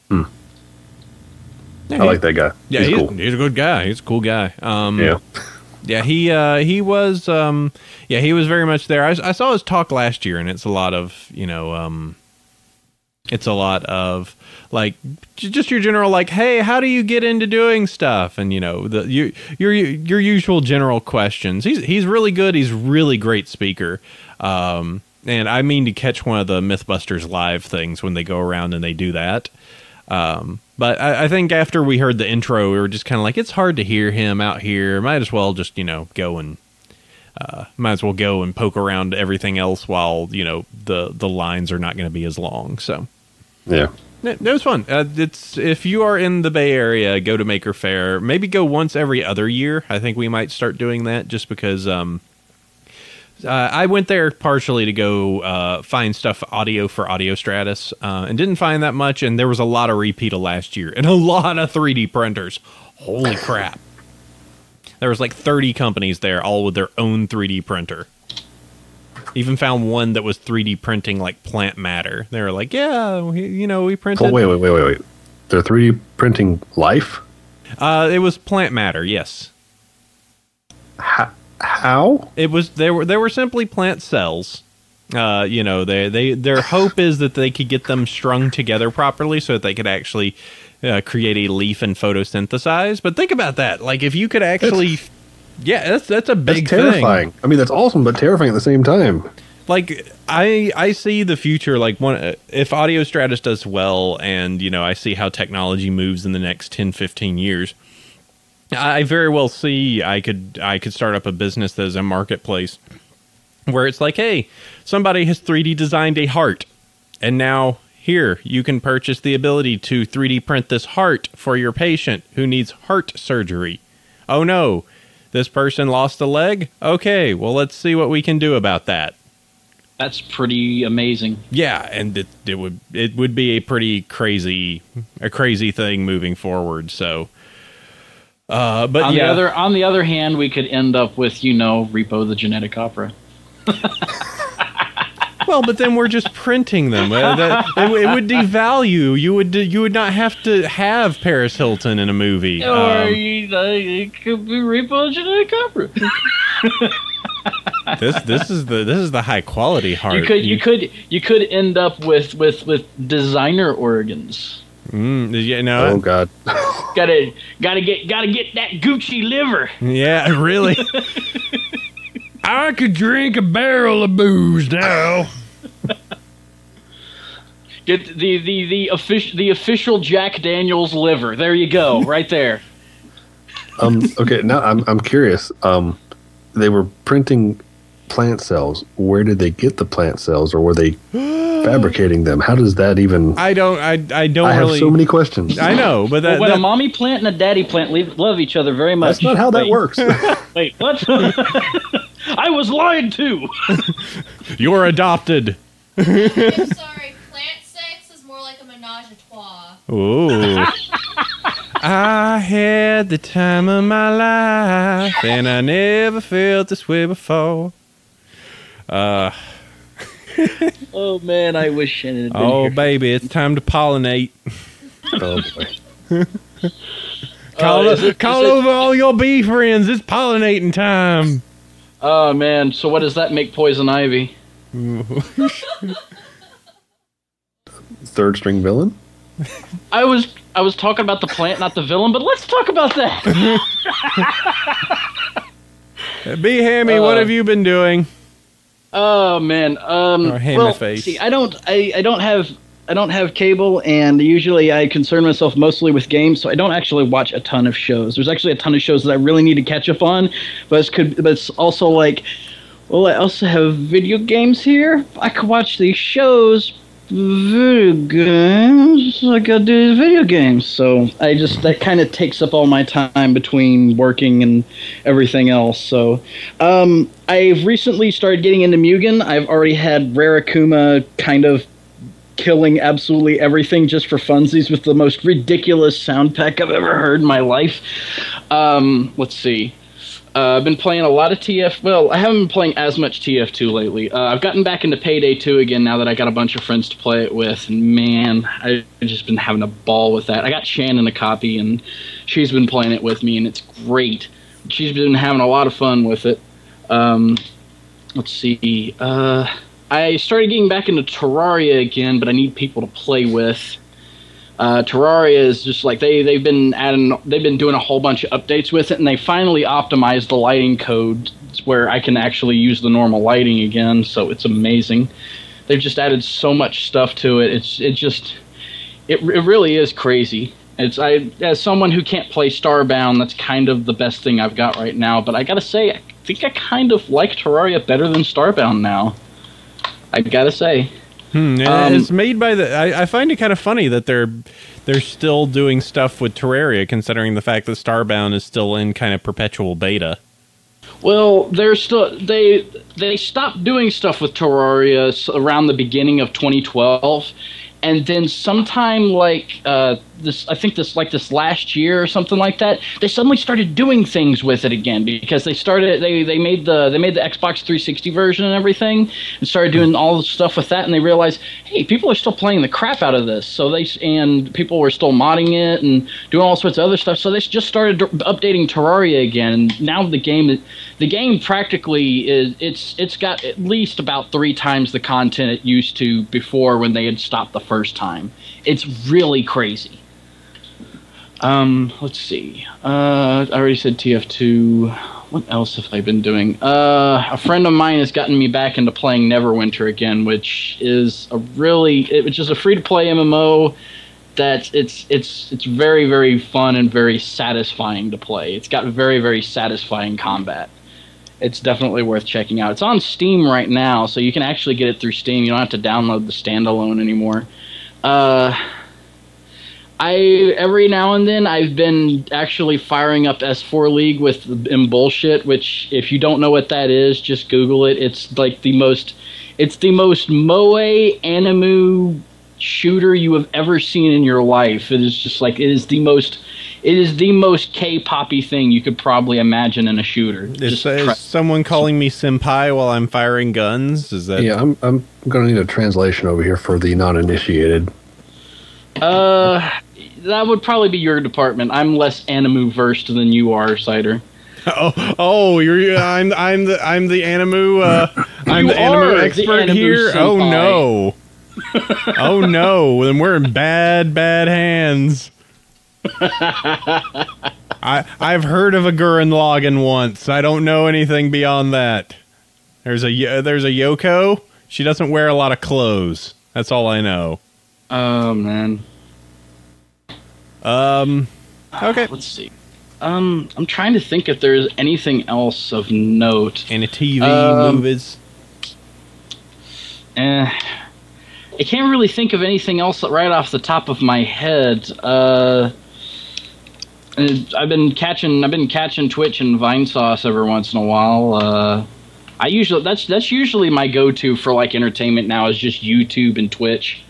Yeah, I like that guy.
Yeah, he's cool. He's a good guy. He's a cool guy. Yeah, he was very much there. I saw his talk last year, and it's a lot of It's a lot of like just your general like, hey, how do you get into doing stuff? And your usual general questions. He's really good. He's really great speaker. And I mean to catch one of the Mythbusters live things when they go around and they do that. But I think after we heard the intro, we were just kind of like, it's hard to hear him out here. Might as well just go and poke around everything else while the lines are not going to be as long. So.
Yeah,
it was fun. It's if you are in the Bay Area, go to Maker Faire. Maybe go once every other year. I think we might start doing that just because I went there partially to go find stuff audio for Audio Stratus and didn't find that much. And there was a lot of repeat of last year and a lot of 3D printers. Holy crap. There was like 30 companies there, all with their own 3D printer. Even found one that was 3D printing like plant matter. They were like, yeah, we printed.
Oh, wait. They're 3D printing life?
It was plant matter, yes.
How?
They were simply plant cells. Their hope is that they could get them strung together properly so that they could actually create a leaf and photosynthesize. But think about that. Like if you could actually... that's a big thing.
That's terrifying. I mean, that's awesome, but terrifying at the same time.
Like, I see the future, like, if Audio Stratus does well, and, I see how technology moves in the next 10, 15 years, I very well see I could start up a business that is a marketplace where it's like, hey, somebody has 3D designed a heart, and now here, you can purchase the ability to 3D print this heart for your patient who needs heart surgery. Oh, no. This person lost a leg? Okay, well, let's see what we can do about that.
That's pretty amazing.
Yeah, and it would be a pretty crazy thing moving forward. So, but
on the other hand, we could end up with Repo the Genetic Opera.
Well, but then we're just printing them. It would devalue. You would not have to have Paris Hilton in a movie.
Or it could be Repo Genetic Opera.
This is the high quality heart.
You could end up with designer organs.
Oh God.
gotta get that Gucci liver.
Yeah, really. I could drink a barrel of booze now.
Get the official Jack Daniels liver. There you go, right there.
Okay, now I'm curious. They were printing plant cells. Where did they get the plant cells, or were they fabricating them? How does that even?
I don't. I
have so many questions.
I know, but
when a mommy plant and a daddy plant love each other very much.
That's not how that works.
Wait, what? I was lied to.
You're adopted.
I'm sorry. Plant sex is more like a menage a trois.
Ooh. I had the time of my life, and I never felt this way before.
Oh man, I wish Shannon had been
Oh
here.
baby, it's time to pollinate.
Oh boy.
Call over all your bee friends. It's pollinating time.
Oh man, so what does that make poison ivy?
Third string villain?
I was talking about the plant, not the villain, but let's talk about that.
BHHAMMY, what have you been doing?
Oh man,
Or Hammy face.
see, I don't have cable, and usually I concern myself mostly with games, so I don't actually watch a ton of shows. There's actually a ton of shows that I really need to catch up on, but it's also like, well, I also have video games here. I could watch these shows, video games. I gotta do these video games, so that kind of takes up all my time between working and everything else. So, I've recently started getting into Mugen. I've already had Rare Akuma kind of killing absolutely everything just for funsies with the most ridiculous sound pack I've ever heard in my life. Let's see. I've been playing a lot of TF. Well, I haven't been playing as much TF2 lately. I've gotten back into Payday 2 again now that I got a bunch of friends to play it with. And man, I've just been having a ball with that. I got Shannon a copy, and she's been playing it with me, and it's great. She's been having a lot of fun with it. Let's see. I started getting back into Terraria again, but I need people to play with. Terraria is just like they've been doing a whole bunch of updates with it, and they finally optimized the lighting code where I can actually use the normal lighting again. So it's amazing. They've just added so much stuff to it. It really is crazy. As someone who can't play Starbound, that's kind of the best thing I've got right now. But I gotta say, I think I kind of like Terraria better than Starbound now. I gotta say.
It's made by I find it kind of funny that they're still doing stuff with Terraria, considering the fact that Starbound is still in kind of perpetual beta.
Well, they stopped doing stuff with Terraria around the beginning of 2012, and then sometime like this last year or something like that, they suddenly started doing things with it again because they made the Xbox 360 version and everything, and started doing all the stuff with that, and they realized, hey, people are still playing the crap out of this, and people were still modding it and doing all sorts of other stuff, so they just started updating Terraria again, and now the game practically it's got at least about 3 times the content it used to before when they had stopped the first time. It's really crazy. Let's see. I already said TF2. What else have I been doing? A friend of mine has gotten me back into playing Neverwinter again, which is it's just a free-to-play MMO that it's very, very fun and very satisfying to play. It's got very, very satisfying combat. It's definitely worth checking out. It's on Steam right now, so you can actually get it through Steam. You don't have to download the standalone anymore. Every now and then I've been actually firing up S4 League with bullshit, which if you don't know what that is, just Google it. It's like the most moe anime shooter you have ever seen in your life. It is just like it is the most K-poppy thing you could probably imagine in a shooter.
Is someone calling me senpai while I'm firing guns? Is that?
Yeah, I'm gonna need a translation over here for the non-initiated.
That would probably be your department. I'm less anime versed than you are, Cider.
I'm the anime I'm the anime expert here.
Senpai.
Oh no. Oh no, then we're in bad Hands. I've heard of a Gurren Lagann once. I don't know anything beyond that. There's a Yoko. She doesn't wear a lot of clothes. That's all I know.
Oh man.
Okay.
Let's see. I'm trying to think if there's anything else of note.
Any TV movies?
I can't really think of anything else right off the top of my head. I've been catching Twitch and Vinesauce every once in a while. That's usually my go-to for like entertainment now is just YouTube and Twitch.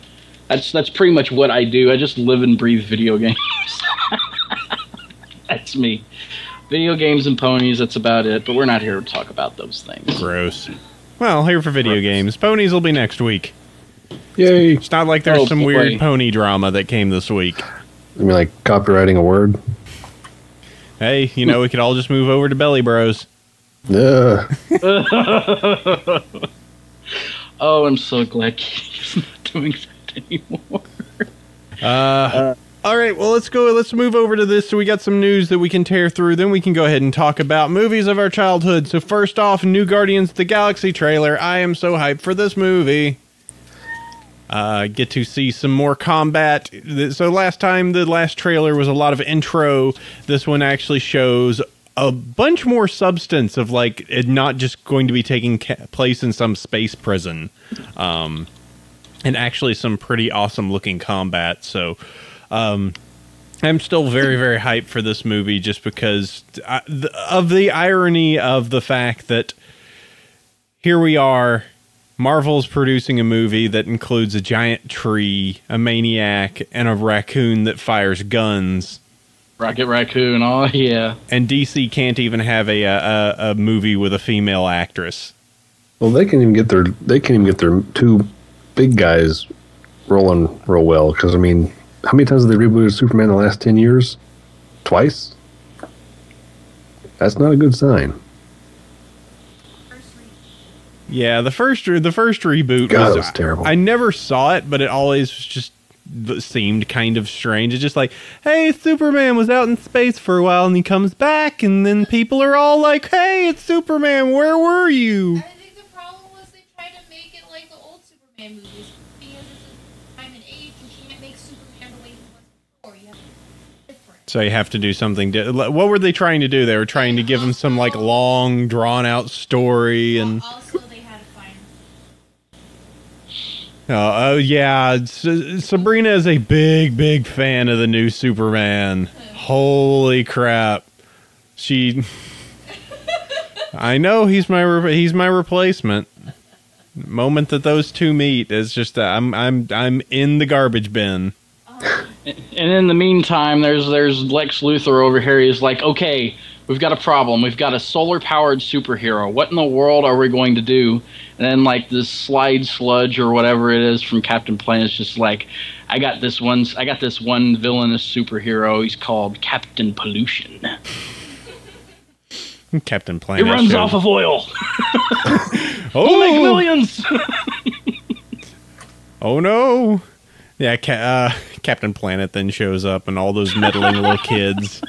That's pretty much what I do. I just live and breathe video games. That's me. Video games and ponies, that's about it. But we're not here to talk about those things.
Gross. Well, here for video games. Ponies will be next week.
Yay.
It's not like there's some weird pony drama that came this week.
I mean, like copywriting a word?
Hey, we could all just move over to Belly Bros.
Yeah.
Oh, I'm so glad Katie's not doing that anymore.
All right, well, let's move over to this. So we got some news that we can tear through. Then we can go ahead and talk about movies of our childhood. So first off, new Guardians of the Galaxy trailer. I am so hyped for this movie. Get to see some more combat. So last time, the last trailer was a lot of intro. This one actually shows a bunch more substance of like it not just going to be taking place in some space prison. And actually some pretty awesome looking combat. So I'm still very, very hyped for this movie just because of the irony of the fact that here we are, Marvel's producing a movie that includes a giant tree, a maniac, and a raccoon that fires guns.
Rocket Raccoon, oh yeah.
And DC can't even have a movie with a female actress.
Well, they can't even get their two big guys rolling real well. Because I mean, how many times have they rebooted Superman in the last 10 years? Twice. That's not a good sign.
Yeah, the first reboot
God, was terrible.
I never saw it, but it always just seemed kind of strange. It's just like, hey, Superman was out in space for a while and he comes back and then people are all like, hey, it's Superman, where were you?
I think the problem was they tried to make it like the old Superman movies. Because it's a time and age, you can't make Superman the way he was before. You have to be different.
So you have to do something. What were they trying to do? They were trying to give him some like long, drawn out story and.
Also, they had to find.
Oh yeah, Sabrina is a big fan of the new Superman. Holy crap, she. I know he's my replacement. The moment that those two meet is just I'm in the garbage bin.
And in the meantime, there's Lex Luthor over here. He's like, okay, we've got a problem. We've got a solar-powered superhero. What in the world are we going to do? And then, like, this Slide Sludge or whatever it is from Captain Planet's just like, I got this one villainous superhero. He's called Captain Pollution.
Captain Planet.
He runs off of oil.
Oh,
we'll make millions.
Oh no. Yeah, Captain Planet then shows up and all those meddling little kids.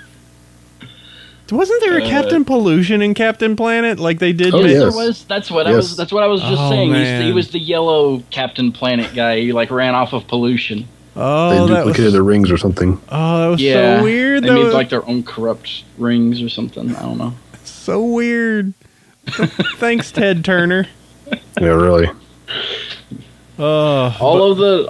Wasn't there a Captain Pollution in Captain Planet? Like they did.
Oh, yes.
There was. That's what I was just saying. He was the yellow Captain Planet guy. He like ran off of pollution.
Oh,
they duplicated the rings or something.
Oh, that was so weird.
They made like their own corrupt rings or something. I don't know.
So weird. Thanks, Ted Turner.
Yeah, really.
All of the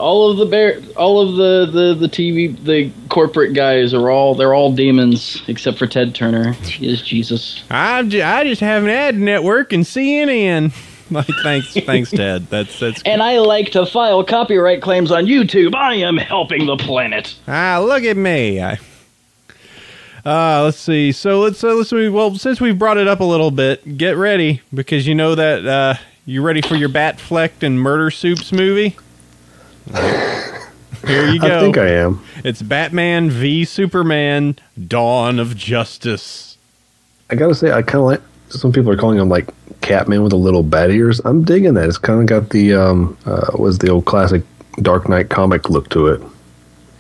TV, the corporate guys they're all demons except for Ted Turner. He is Jesus.
I just have an ad network and CNN. Like thanks Ted. That's
And I like to file copyright claims on YouTube. I am helping the planet.
Look at me. Let's see. So let's move. Well, since we've brought it up a little bit, get ready because you know that you ready for your Batfleck and Murder Soups movie? Here you go.
I think I am.
It's Batman v Superman: Dawn of Justice.
I gotta say, I kind of like. Some people are calling him like Catman with the little bat ears. I'm digging that. It's kind of got the was the old classic Dark Knight comic look to it,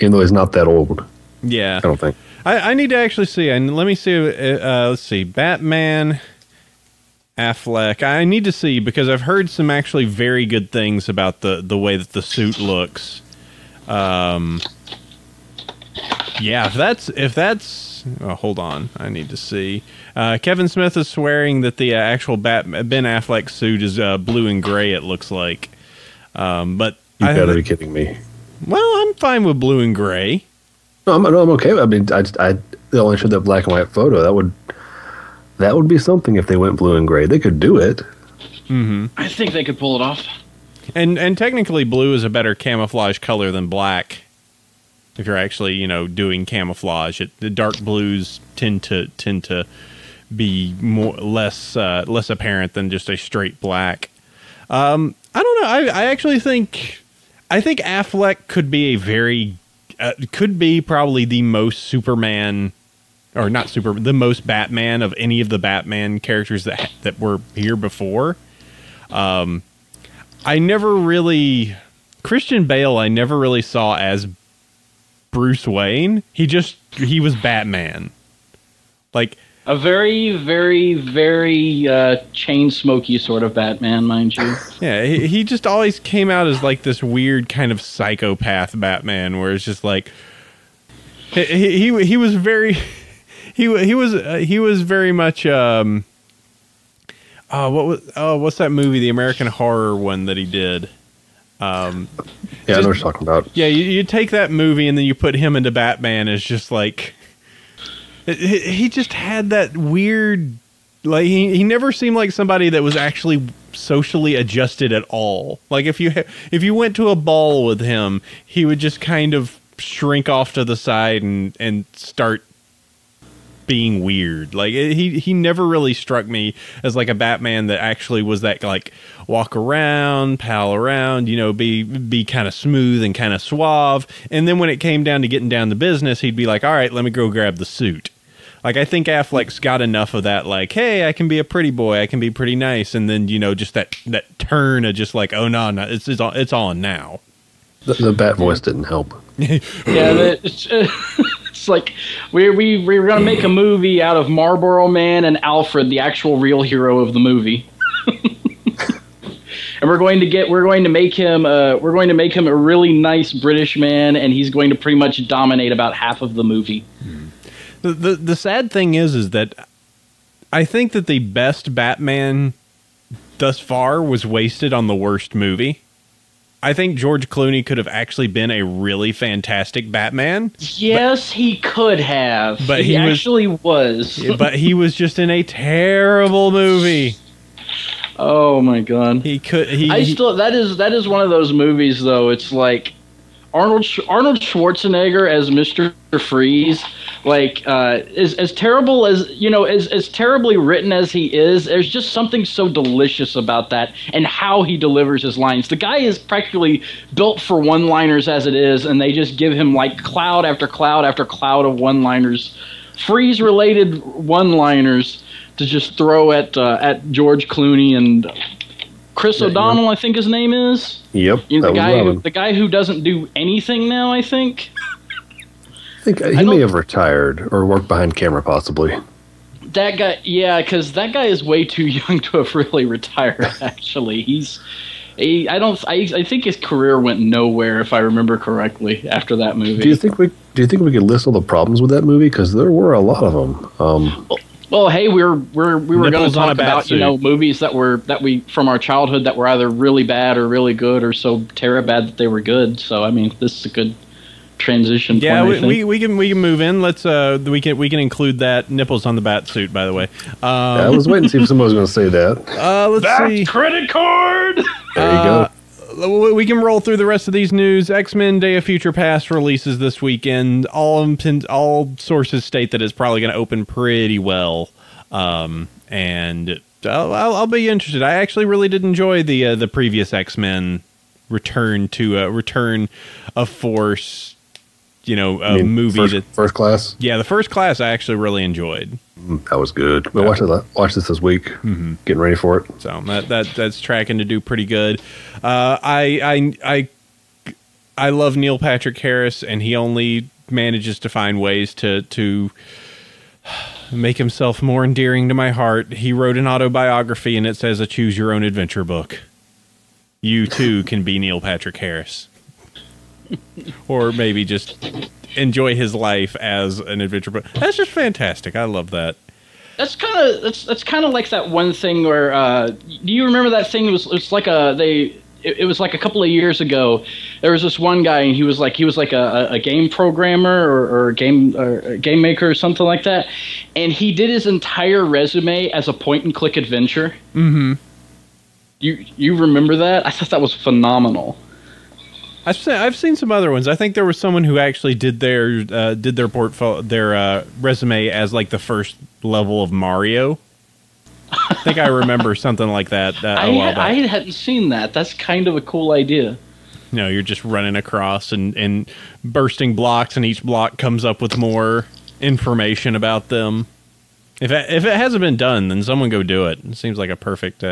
even though he's not that old.
Yeah,
I don't think.
I need to actually see. And let me see. Let's see. Batman, Affleck. I need to see because I've heard some actually very good things about the way that the suit looks. Yeah, if that's. Oh, hold on. I need to see. Kevin Smith is swearing that the actual Ben Affleck suit is blue and gray. It looks like. But
you better be kidding me.
Well, I'm fine with blue and gray.
No, I'm okay. I mean, they only showed that black and white photo. That would be something if they went blue and gray. They could do it.
Mm-hmm.
I think they could pull it off.
And technically, blue is a better camouflage color than black. If you're actually, doing camouflage, the dark blues tend to be less apparent than just a straight black. I don't know. I actually think Affleck could be probably the most Superman, or not the most Batman of any of the Batman characters that were here before. Christian Bale I never really saw as Bruce Wayne. He was Batman. Like
a very, very, very chain smoky sort of Batman, mind you.
Yeah, he just always came out as like this weird kind of psychopath Batman, where it's just like he was very he was very much what's that movie, the American Horror one that he did?
Yeah, I know what you're talking about.
Yeah, you take that movie and then you put him into Batman as just like he just had that weird, like he never seemed like somebody that was actually socially adjusted at all. Like if you went to a ball with him, he would just kind of shrink off to the side and start being weird. Like he never really struck me as like a Batman that actually was that like walk around, pal around, be kind of smooth and kind of suave. And then when it came down to getting down to business, he'd be like, all right, let me go grab the suit. Like, I think Affleck's got enough of that, like, hey, I can be a pretty boy, I can be pretty nice, and then, you know, just that turn of just like, oh, no, it's on now.
The bat voice didn't help.
Yeah, it's like we're going to make a movie out of Marlboro Man and Alfred, the actual real hero of the movie. And we're going to make him a really nice British man, and he's going to pretty much dominate about half of the movie.
The sad thing is that I think that the best Batman thus far was wasted on the worst movie. I think George Clooney could have actually been a really fantastic Batman.
Yes, he could have.
But
he actually was.
But he was just in a terrible movie.
Oh my god. That is one of those movies though. It's like Arnold Schwarzenegger as Mr. Freeze, like as terrible as, you know, as terribly written as he is, there's just something so delicious about that and how he delivers his lines. The guy is practically built for one-liners as it is, and they just give him like cloud after cloud after cloud of one-liners, Freeze-related one-liners to just throw at George Clooney and Chris O'Donnell, I think his name is.
Yep.
You know, the guy who doesn't do anything now, I think.
I think he may have retired or worked behind camera, possibly.
That guy, yeah, because that guy is way too young to have really retired. Actually, I think his career went nowhere, if I remember correctly, after that movie.
Do you think we could list all the problems with that movie? Because there were a lot of them.
Well, hey, we were going to talk about, you know, movies that we from our childhood that were either really bad or really good, or so terrible bad that they were good. So I mean, this is a good transition point.
Yeah, we can move in. Let's we can include that nipples on the bat suit. By the way,
I was waiting to see if someone was going to say that.
Let's see.
Credit card.
There you go.
We can roll through the rest of these news. X-Men Day of Future Past releases this weekend. All sources state that it's probably going to open pretty well, and I'll be interested. I actually really did enjoy the previous X-Men return of Force. You know, movie
First Class.
Yeah, the First Class I actually really enjoyed.
That was good. We watched this week, getting ready for it.
So that's tracking to do pretty good. I love Neil Patrick Harris, and he only manages to find ways to make himself more endearing to my heart. He wrote an autobiography, and it says a choose your own adventure book. You too can be Neil Patrick Harris. Or maybe just enjoy his life as an adventure book. That's just fantastic. I love that.
That's kind of like that one thing where do you remember that thing? It was like it was like a couple of years ago. There was this one guy, and he was like a game programmer or a game maker or something like that, and he did his entire resume as a point and click adventure. Mm-hmm. You remember that? I thought that was phenomenal.
I've seen some other ones. I think there was someone who actually did their portfolio, their resume as like the first level of Mario. I think I remember something like that a while back.
I hadn't seen that. That's kind of a cool idea.
You know, you're just running across and bursting blocks, and each block comes up with more information about them. If it hasn't been done, then someone go do it. It seems like a perfect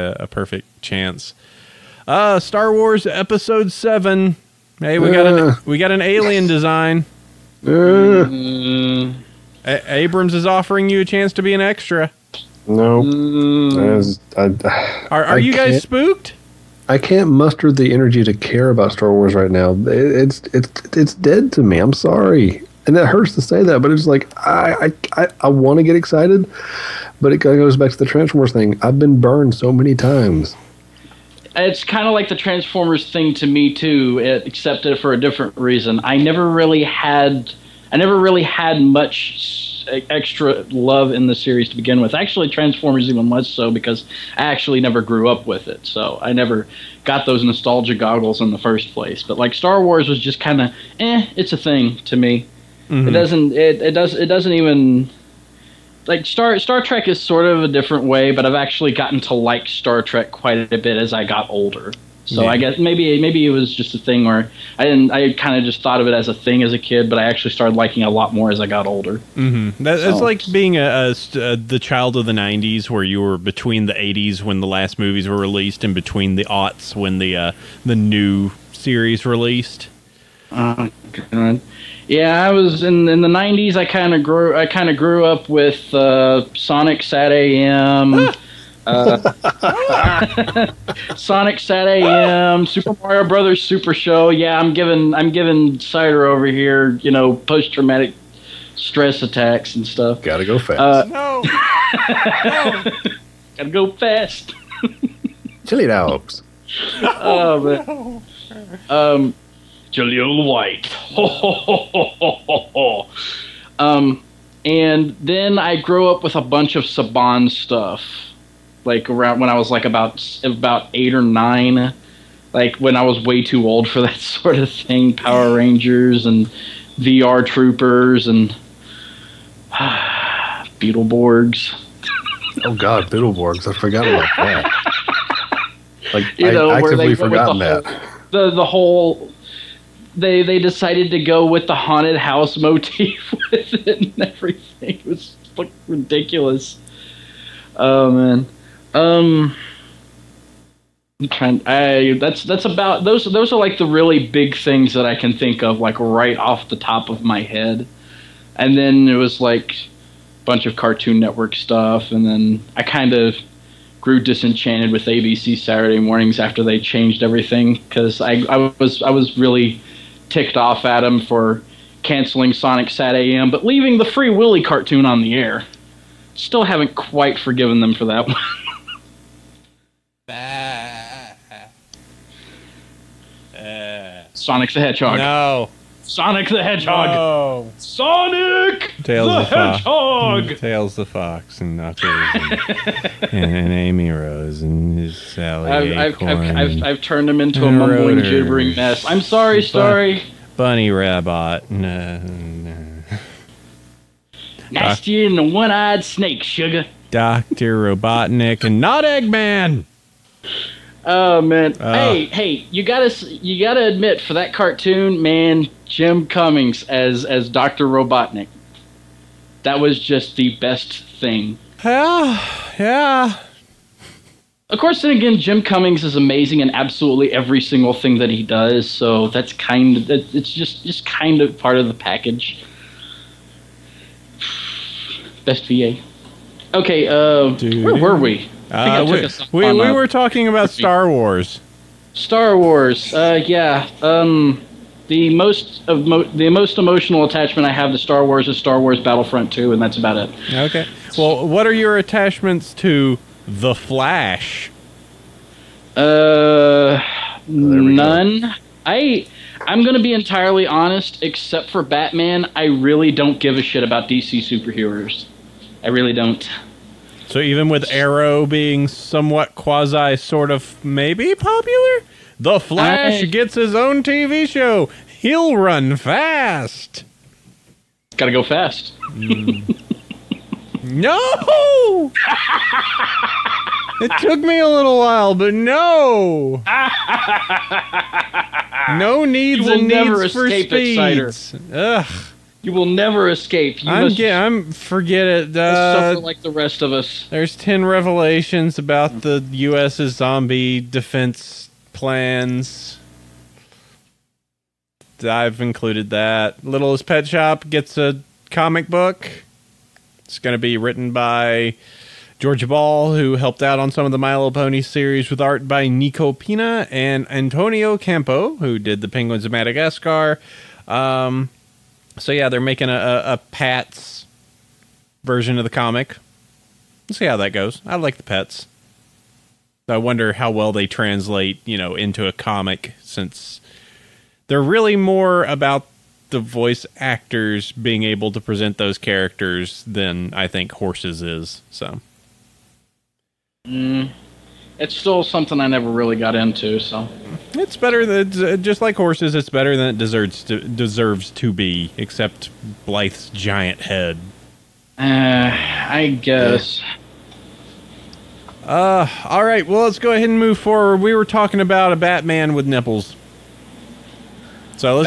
chance. Star Wars Episode 7. Hey, we got an alien design. Abrams is offering you a chance to be an extra.
No.
Are you guys spooked?
I can't muster the energy to care about Star Wars right now. It's dead to me. I'm sorry. And that hurts to say that, but it's like I want to get excited, but it goes back to the Transformers thing. I've been burned so many times.
It's kind of like the Transformers thing to me too, except for a different reason. I never really had much extra love in the series to begin with. Actually, Transformers even less so, because I actually never grew up with it, so I never got those nostalgia goggles in the first place. But like Star Wars was just kind of it's a thing to me. Mm-hmm. It doesn't even. Like Star Trek is sort of a different way, but I've actually gotten to like Star Trek quite a bit as I got older. So I guess maybe it was just a thing where I kind of just thought of it as a thing as a kid, but I actually started liking it a lot more as I got older.
Mm-hmm. That's like being the child of the 90s, where you were between the 80s when the last movies were released and between the aughts when the new series released.
Oh God. Yeah, I was in the 90s. I kind of grew up with Sonic Sat AM. Sonic Sat AM, Super Mario Brothers Super Show. Yeah, I'm giving Cider over here, post traumatic stress attacks and stuff.
Gotta go fast.
No.
Gotta go fast.
Chili dogs.
Oh man. Chili old white. And then I grew up with a bunch of Saban stuff. Like around when I was like about 8 or 9, like when I was way too old for that sort of thing. Power Rangers and VR Troopers and Beetleborgs.
Oh God, Beetleborgs! I forgot about that. Like
I
actively forgotten that.
The whole they decided to go with the haunted house motif with it and everything. It was fucking ridiculous. Oh man. I'm trying. That's about those are like the really big things that I can think of, like right off the top of my head. And then it was like a bunch of Cartoon Network stuff, and then I kind of grew disenchanted with ABC Saturday mornings after they changed everything, because I was really ticked off at them for canceling Sonic Sat AM but leaving the Free Willy cartoon on the air. Still haven't quite forgiven them for that one. Sonic the Hedgehog.
No.
Sonic the Hedgehog.
No.
Sonic the Hedgehog.
Tails the Fox and Knuckles and Amy Rose and Sally Acorn.
I've turned him into a mumbling,
Rotor.
gibbering mess. I'm sorry, Story.
Bunny Rabbit. No.
Nasty and the one-eyed snake, sugar.
Dr. Robotnik and not Eggman.
Oh man! Hey! You gotta admit, for that cartoon, man, Jim Cummings as Dr. Robotnik, that was just the best thing.
Yeah.
Of course, then again, Jim Cummings is amazing in absolutely every single thing that he does. So that's it's just kind of part of the package. Best VA. Okay, where were we?
We were talking about Star Wars.
Star Wars, yeah. The most emotional attachment I have to Star Wars is Star Wars Battlefront 2, and that's about it.
Okay. Well, what are your attachments to The Flash?
None. I'm going to be entirely honest, except for Batman, I really don't give a shit about DC superheroes. I really don't.
So even with Arrow being somewhat quasi sort of maybe popular, The Flash gets his own TV show. He'll run fast.
Gotta go fast.
No! It took me a little while, but no. No needs and needs for speeds. Ugh.
You will never escape.
Forget it.
Suffer like the rest of us.
There's 10 revelations about the U.S.'s zombie defense plans. I've included that. Littlest Pet Shop gets a comic book. It's going to be written by Georgia Ball, who helped out on some of the My Little Pony series with art by Nico Pina, and Antonio Campo, who did the Penguins of Madagascar. So yeah, they're making a Pats version of the comic. Let's see how that goes. I like the pets. I wonder how well they translate, into a comic, since they're really more about the voice actors being able to present those characters than I think Horses is. So.
It's still something I never really got into, so.
It's better than, just like Horses, it's better than it deserves to be, except Blythe's giant head.
I guess.
All right, well, let's go ahead and move forward. We were talking about a Batman with nipples. So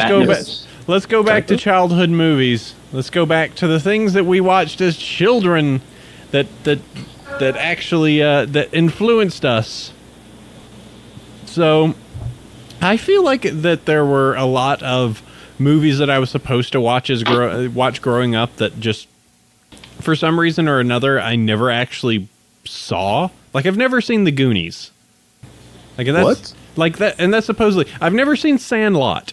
let's go back to childhood movies. Let's go back to the things that we watched as children that actually that influenced us. So I feel like that there were a lot of movies that I was supposed to watch watch growing up that just for some reason or another I never actually saw. Like I've never seen The Goonies. Like that's, what? Like that, and that's supposedly I've never seen Sandlot.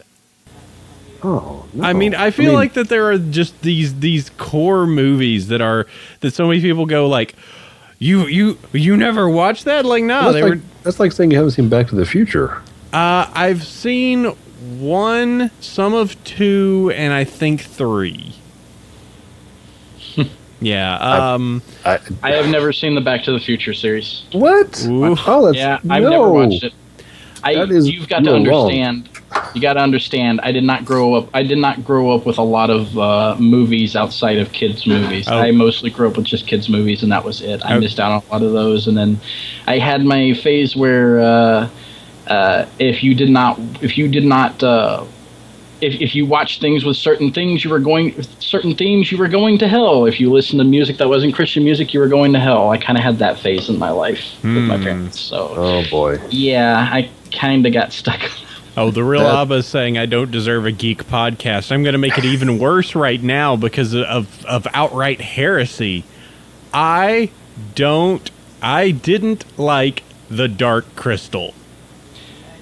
Oh, no.
I mean, I feel like that there are just these core movies that so many people go like, you never watched that? Like, no,
that's like saying you haven't seen Back to the Future.
I've seen 1, some of 2, and I think 3. Yeah.
I have never seen the Back to the Future series.
What?
Ooh.
Oh,
yeah, I've never watched it. You've got to understand. You got to understand. I did not grow up with a lot of movies outside of kids' movies.
Oh.
I mostly grew up with just kids' movies, and that was it. I missed out on a lot of those, and then I had my phase where if you watched things with certain themes, you were going to hell. If you listened to music that wasn't Christian music, you were going to hell. I kind of had that phase in my life with my parents. So,
oh boy,
yeah, I kind of got stuck.
Oh, the real Abba is saying I don't deserve a geek podcast. I'm going to make it even worse right now because of outright heresy. I didn't like The Dark Crystal.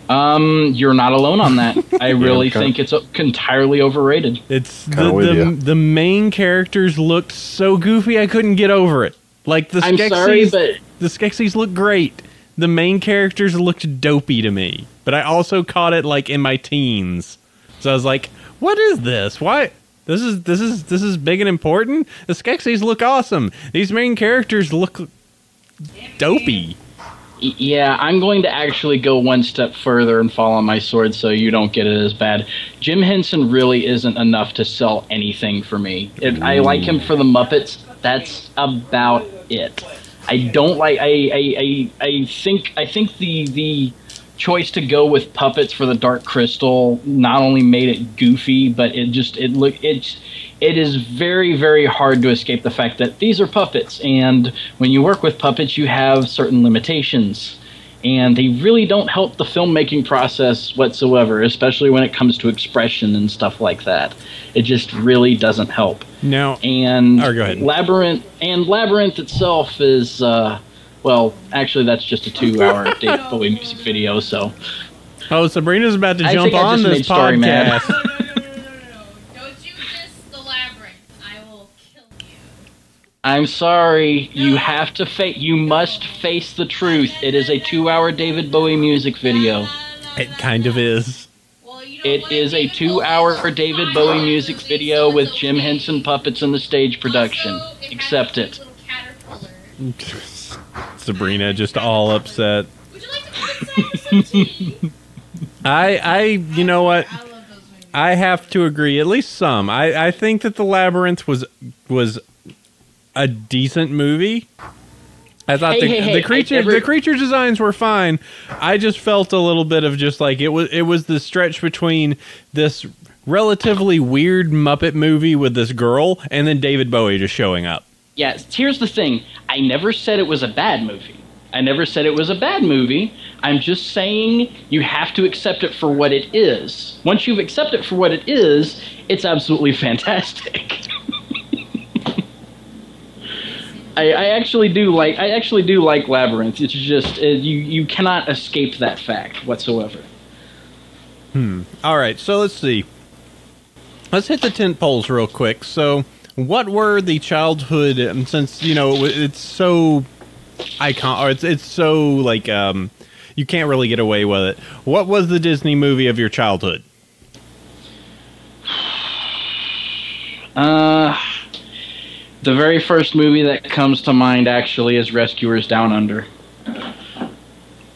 You're not alone on that. I really think it's entirely overrated.
It's the main characters looked so goofy I couldn't get over it. Like the Skeksis look great. The main characters looked dopey to me. But I also caught it like in my teens. So I was like, what is this? Why this is big and important? The Skeksis look awesome. These main characters look dopey.
Yeah, I'm going to actually go one step further and fall on my sword so you don't get it as bad. Jim Henson really isn't enough to sell anything for me. I like him for the Muppets. That's about it. I don't like. I think the choice to go with puppets for the Dark Crystal not only made it goofy, but it is very, very hard to escape the fact that these are puppets, and when you work with puppets, you have certain limitations, and they really don't help the filmmaking process whatsoever, especially when it comes to expression and stuff like that. It just really doesn't help.
No.
And
go ahead.
Labyrinth itself is well, actually, that's just a 2-hour David Bowie music video. So.
Oh, Sabrina's about to jump on this podcast.
No. Don't you diss the Labyrinth. I will kill you.
I'm sorry. You have to You must face the truth. It is a 2-hour David Bowie music video.
It kind of is.
Well,
it is a 2-hour David Bowie music video with Jim Henson puppets in the stage production. Accept it.
Sabrina just all upset.
Would you like to put it
you know what? I have to agree, at least some. I think that The Labyrinth was a decent movie. I thought the creature designs were fine. I just felt a little bit of just like it was the stretch between this relatively weird Muppet movie with this girl and then David Bowie just showing up.
Yeah, here's the thing. I never said it was a bad movie. I'm just saying you have to accept it for what it is. Once you've accepted it for what it is, it's absolutely fantastic. I actually do like Labyrinth. It's just you cannot escape that fact whatsoever.
All right, so let's see. Let's hit the tent poles real quick. So, what were the childhood? Since it's so icon, or it's so like you can't really get away with it. What was the Disney movie of your childhood?
The very first movie that comes to mind actually is Rescuers Down Under.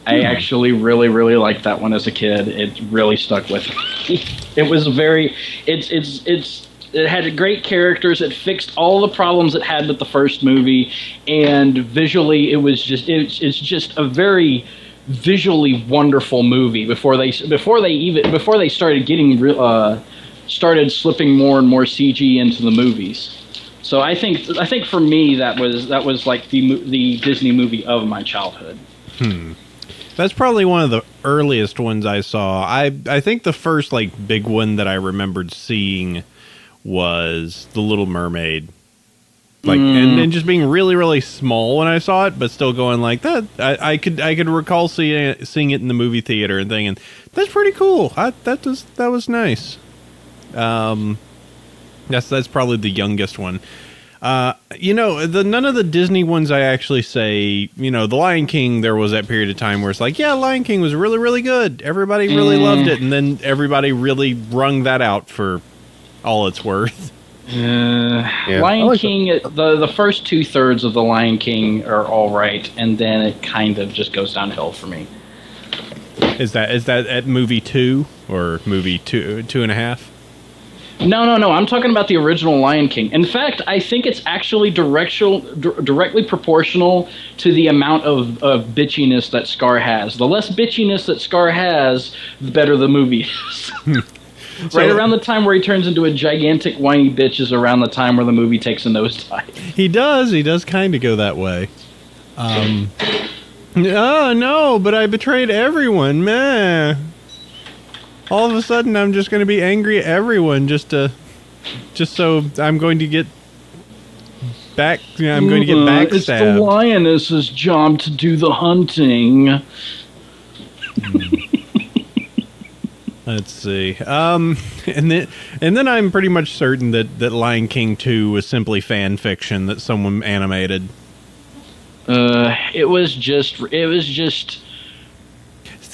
I actually really, really liked that one as a kid. It really stuck with me. It was very. It's It had great characters. It fixed all the problems it had with the first movie, and visually, it's just a very visually wonderful movie. Before they started getting started slipping more and more CG into the movies. So I think for me that was like the Disney movie of my childhood.
That's probably one of the earliest ones I saw. I think the first like big one that I remembered seeing was The Little Mermaid. Like and just being really, really small when I saw it, but still going like that. I could recall seeing it in the movie theater and thinking, that's pretty cool. That was nice. That's probably the youngest one. None of the Disney ones I actually say, The Lion King, there was that period of time where it's like, yeah, Lion King was really, really good. Everybody really loved it. And then everybody really wrung that out for all it's worth.
Lion King, the first 2/3 of The Lion King are all right. And then it kind of just goes downhill for me.
Is that at movie 2 or movie 2.5?
No. I'm talking about the original Lion King. In fact, I think it's actually directly proportional to the amount of bitchiness that Scar has. The less bitchiness that Scar has, the better the movie is. Right around the time where he turns into a gigantic whiny bitch is around the time where the movie takes a nosedive. He
does kind of go that way. Oh, no, but I betrayed everyone, meh. All of a sudden, I'm just going to be angry at everyone just so I'm going to get back. I'm going to get backstabbed.
It's the lioness's job to do the hunting.
Let's see. And then I'm pretty much certain that Lion King 2 was simply fan fiction that someone animated.
It was just.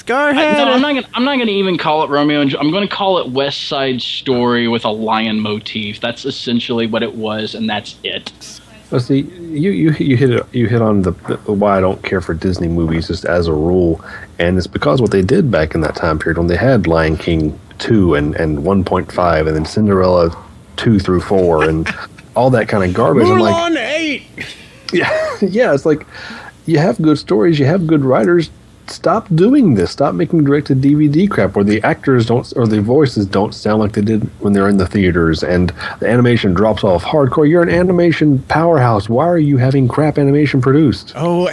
Scarhead.
No, I'm not gonna even call it Romeo and I'm gonna call it West Side Story with a lion motif. That's essentially what it was, and that's it.
Well, see, you hit on the why I don't care for Disney movies just as a rule, and it's because what they did back in that time period when they had Lion King 2 and 1.5, and then Cinderella 2 through 4, and all that kind of garbage.
Mulan 8.
Yeah, it's like you have good stories, you have good writers. Stop doing this. Stop making direct-to-DVD crap where the actors don't, or the voices don't sound like they did when they're in the theaters, and the animation drops off hardcore. You're an animation powerhouse. Why are you having crap animation produced?
Oh,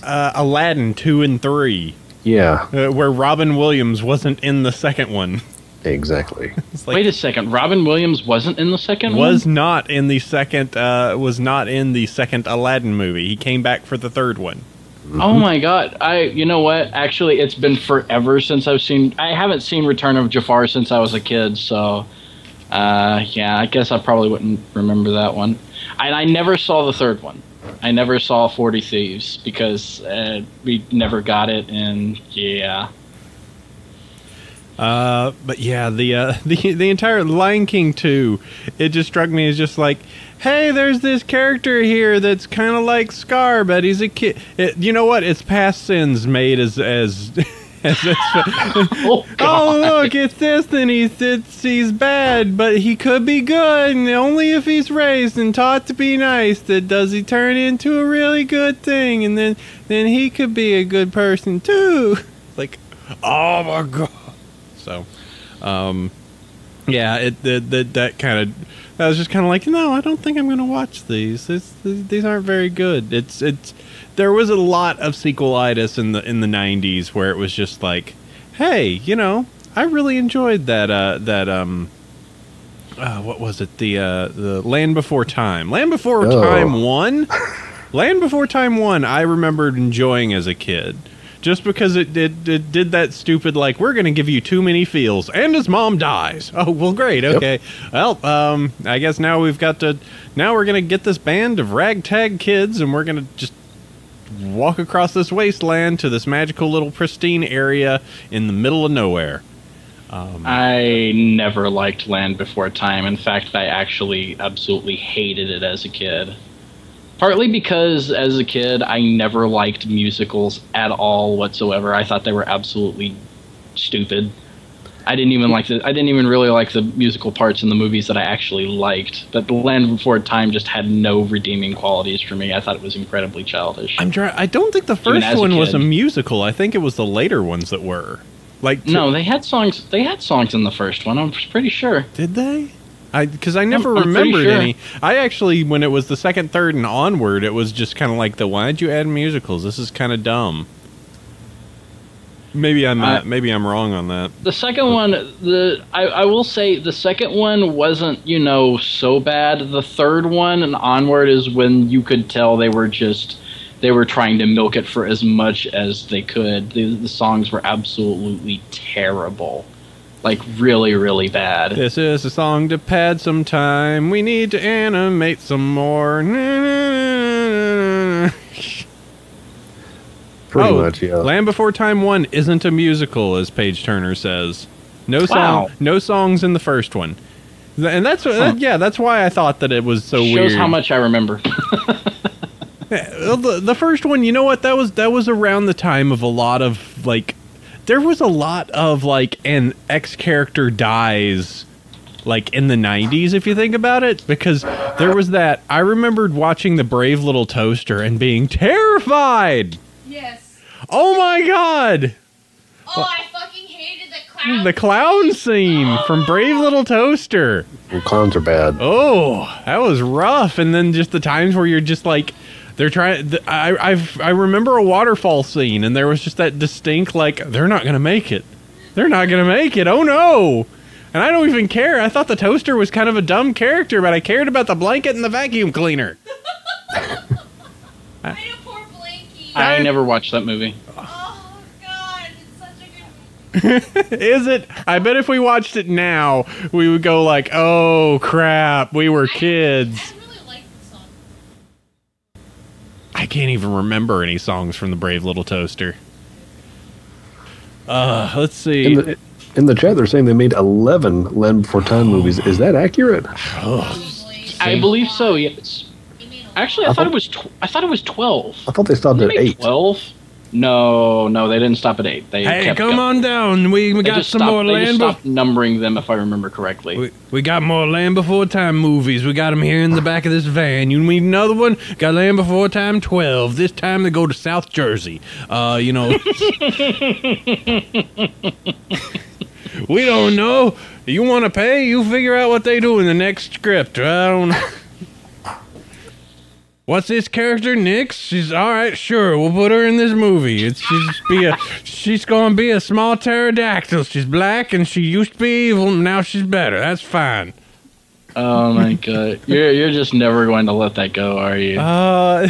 Aladdin 2 and 3.
Yeah.
Where Robin Williams wasn't in the second one.
Exactly.
Wait a second. Robin Williams wasn't in the second one?
Was not in the second Aladdin movie. He came back for the third one.
Mm-hmm. Oh my God! You know what? Actually, it's been forever since I haven't seen Return of Jafar since I was a kid. So, yeah, I guess I probably wouldn't remember that one. And I never saw the third one. I never saw 40 Thieves because we never got it. And yeah.
But yeah, the entire Lion King 2, it just struck me as just like, hey, there's this character here that's kind of like Scar, but he's a kid. You know what? It's past sins made as oh, look, it's this, and he's bad, but he could be good, and only if he's raised and taught to be nice does he turn into a really good thing, and then he could be a good person too. Like, oh my God. So, yeah, that kind of, I was just kind of like, no, I don't think I'm going to watch these. These aren't very good. There was a lot of sequelitis in the 90s where it was just like, hey, I really enjoyed that what was it? The Land Before Time. Land Before Time 1? Land Before Time 1 I remembered enjoying as a kid. Just because it did that stupid, like, we're going to give you too many feels, and his mom dies. Oh, well, great, okay. Yep. Well, I guess now we're going to get this band of ragtag kids, and we're going to just walk across this wasteland to this magical little pristine area in the middle of nowhere.
I never liked Land Before Time. In fact, I actually absolutely hated it as a kid. Partly because, as a kid, I never liked musicals at all whatsoever. I thought they were absolutely stupid. I didn't even really like the musical parts in the movies that I actually liked. But The Land Before Time just had no redeeming qualities for me. I thought it was incredibly childish.
I don't think the first one was a musical. I think it was the later ones that were.
No, they had songs. They had songs in the first one. I'm pretty sure.
Did they? Because I never remembered any. I actually, when it was the second, third, and onward, it was just kind of like why'd you add musicals? This is kind of dumb. Maybe I'm wrong on that.
The second one, I will say the second one wasn't so bad. The third one and onward is when you could tell they were trying to milk it for as much as they could. The songs were absolutely terrible. Like, really, really bad.
This is a song to pad some time. We need to animate some more.
Pretty much, yeah.
Land Before Time 1 isn't a musical, as Paige Turner says. No songs in the first one. And that's why I thought that it was so weird.
Shows how much I remember.
The first one, you know what? That was around the time of a lot of, there was a lot of, an X character dies, in the 90s, if you think about it. Because there was that, I remembered watching The Brave Little Toaster and being terrified.
Yes.
Oh my god!
Oh, I fucking hated the clown.
The clown scene from Brave Little Toaster.
Well, clowns are bad.
Oh, that was rough. And then just the times where you're just they're trying. I remember a waterfall scene, and there was just that distinct they're not gonna make it. They're not gonna make it. Oh no! And I don't even care. I thought the toaster was kind of a dumb character, but I cared about the blanket and the vacuum cleaner.
I know, poor Blanky.
I never watched that movie.
Oh god, it's such a good movie.
Is it? I bet if we watched it now, we would go oh crap, we were kids.
I really like the song.
I can't even remember any songs from the Brave Little Toaster. Let's see.
In the chat, they're saying they made 11 Land Before Time movies. Is that accurate?
I believe so. Yes. Actually, I thought it was 12.
I thought they stopped at 8.
12? No, they didn't stop at 8. They kept
come
going.
on down. We got some more
They just
Land.
stopped numbering them, if I remember correctly.
We got more Land Before Time movies. We got them here in the back of this van. You need another one? Got Land Before Time 12. This time they go to South Jersey. We don't know. You want to pay? You figure out what they do in the next script. I don't know. What's this character, Nix? She's all right. Sure, we'll put her in this movie. She's gonna be a small pterodactyl. She's black and she used to be evil. And now she's better. That's fine.
Oh my god, you're just never going to let that go, are you?
The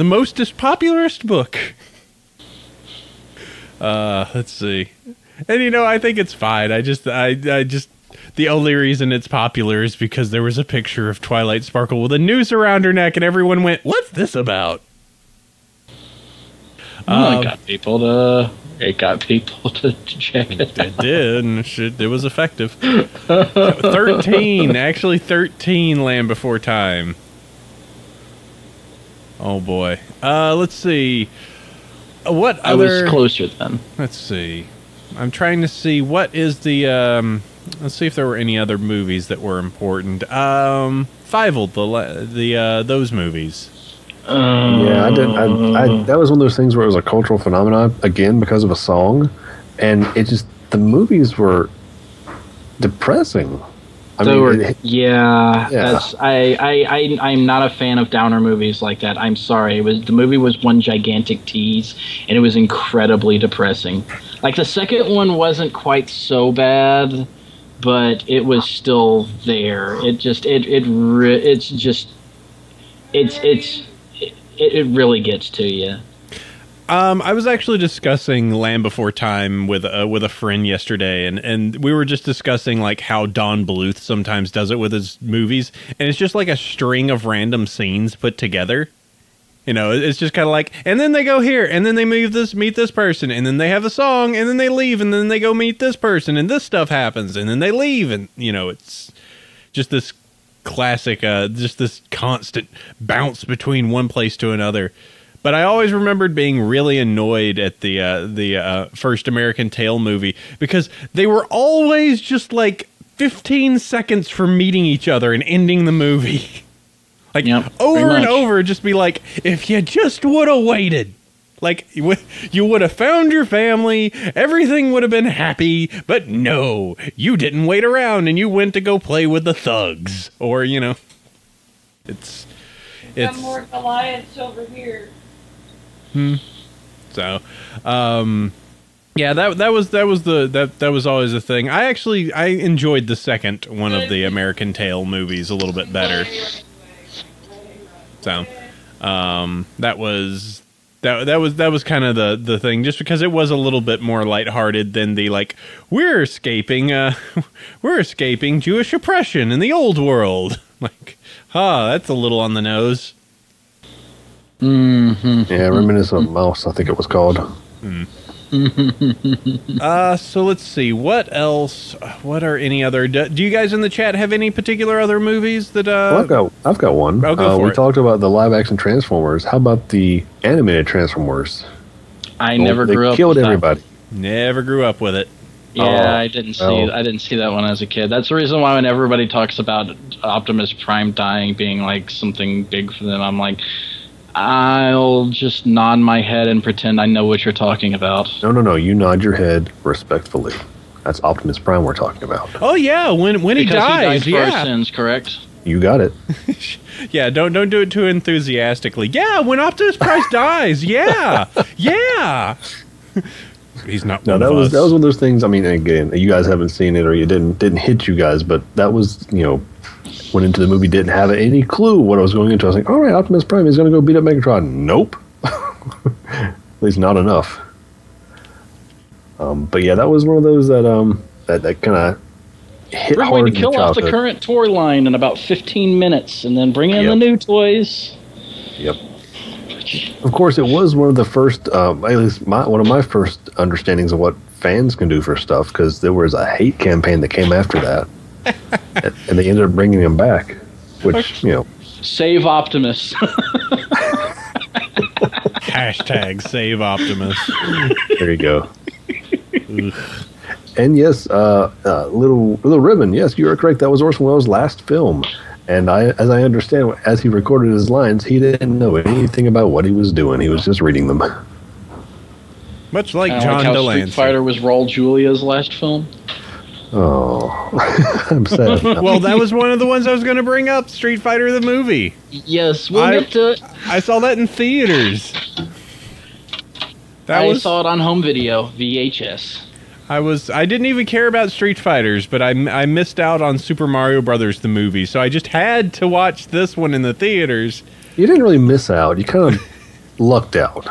most popularest book. Let's see. And I think it's fine. I just the only reason it's popular is because there was a picture of Twilight Sparkle with a noose around her neck, and everyone went, "What's this about?"
It got people to check it out.
It did, and it was effective. 13 Land Before Time. Oh boy. Let's see. I
was closer then.
Let's see. I'm trying to see what is the let's see if there were any other movies that were important. Fievel, those movies.
Yeah, I didn't. That was one of those things where it was a cultural phenomenon again because of a song, and the movies were depressing.
I'm not a fan of downer movies like that. I'm sorry. The movie was one gigantic tease, and it was incredibly depressing. The second one wasn't quite so bad, but it was still there. It really gets to you.
I was actually discussing Land Before Time with a friend yesterday, and we were just discussing how Don Bluth sometimes does it with his movies, and it's just a string of random scenes put together. It's just kind of and then they go here, and then they meet this person, and then they have a song, and then they leave, and then they go meet this person, and this stuff happens, and then they leave, and it's just this classic, just this constant bounce between one place to another. But I always remembered being really annoyed at the first American Tail movie because they were always just like 15 seconds from meeting each other and ending the movie. Like, over and over, just be like, if you just would have waited. Like, you would have found your family, everything would have been happy, but no, you didn't wait around and you went to go play with the thugs. Or, you know, it's
Got more Goliaths over here.
So, yeah, that was always a thing. I enjoyed the second one of the American Tail movies a little bit better. So, that was kind of the thing, just because it was a little bit more lighthearted than the like we're escaping Jewish oppression in the old world. Like, that's a little on the nose.
Yeah, Reminiscent of Mouse, I think it was called.
So let's see. What else? What are any other? Do you guys in the chat have any particular other movies that?
Well, I've got one.
Oh, go for
we
it.
talked about the live action Transformers. How about the animated Transformers?
I never grew up.
They killed
with
everybody.
Never grew up with it.
Yeah, I didn't see that one as a kid. That's the reason why when everybody talks about Optimus Prime dying being like something big for them, I'm like, I'll just nod my head and pretend I know what you're talking about.
No. You nod your head respectfully. That's Optimus Prime we're talking about.
Oh yeah, when he dies,
for our sins, correct?
You got it.
Yeah, don't do it too enthusiastically. Yeah, when Optimus Prime dies, yeah. He's not.
No, that was one of those things. I mean, again, you guys haven't seen it, or you didn't hit you guys, but that was, went into the movie, didn't have any clue what I was going into. I was like, all right, Optimus Prime is going to go beat up Megatron. Nope. At least not enough. But yeah, that was one of those that kind of hit
We're
hard.
going to kill off the current toy line in about 15 minutes, and then bring in the new toys.
Yep. Of course, it was one of the first, at least one of my first understandings of what fans can do for stuff, because there was a hate campaign that came after that. And they ended up bringing him back, which,
Save Optimus.
Hashtag save Optimus.
There you go. And yes, Little Ribbon, yes, you are correct. That was Orson Welles' last film. And as I understand, as he recorded his lines, he didn't know anything about what he was doing. He was just reading them.
Much like
John
John Delancey.
Street Fighter was Raul Julia's last film.
Oh, I'm sad.
Well, that was one of the ones I was going to bring up, Street Fighter the movie.
Yes, we'll get to it.
I saw that in theaters.
I saw it on home video, VHS.
I didn't even care about Street Fighters, but I missed out on Super Mario Brothers the movie, so I just had to watch this one in the theaters.
You didn't really miss out. You kind of lucked out.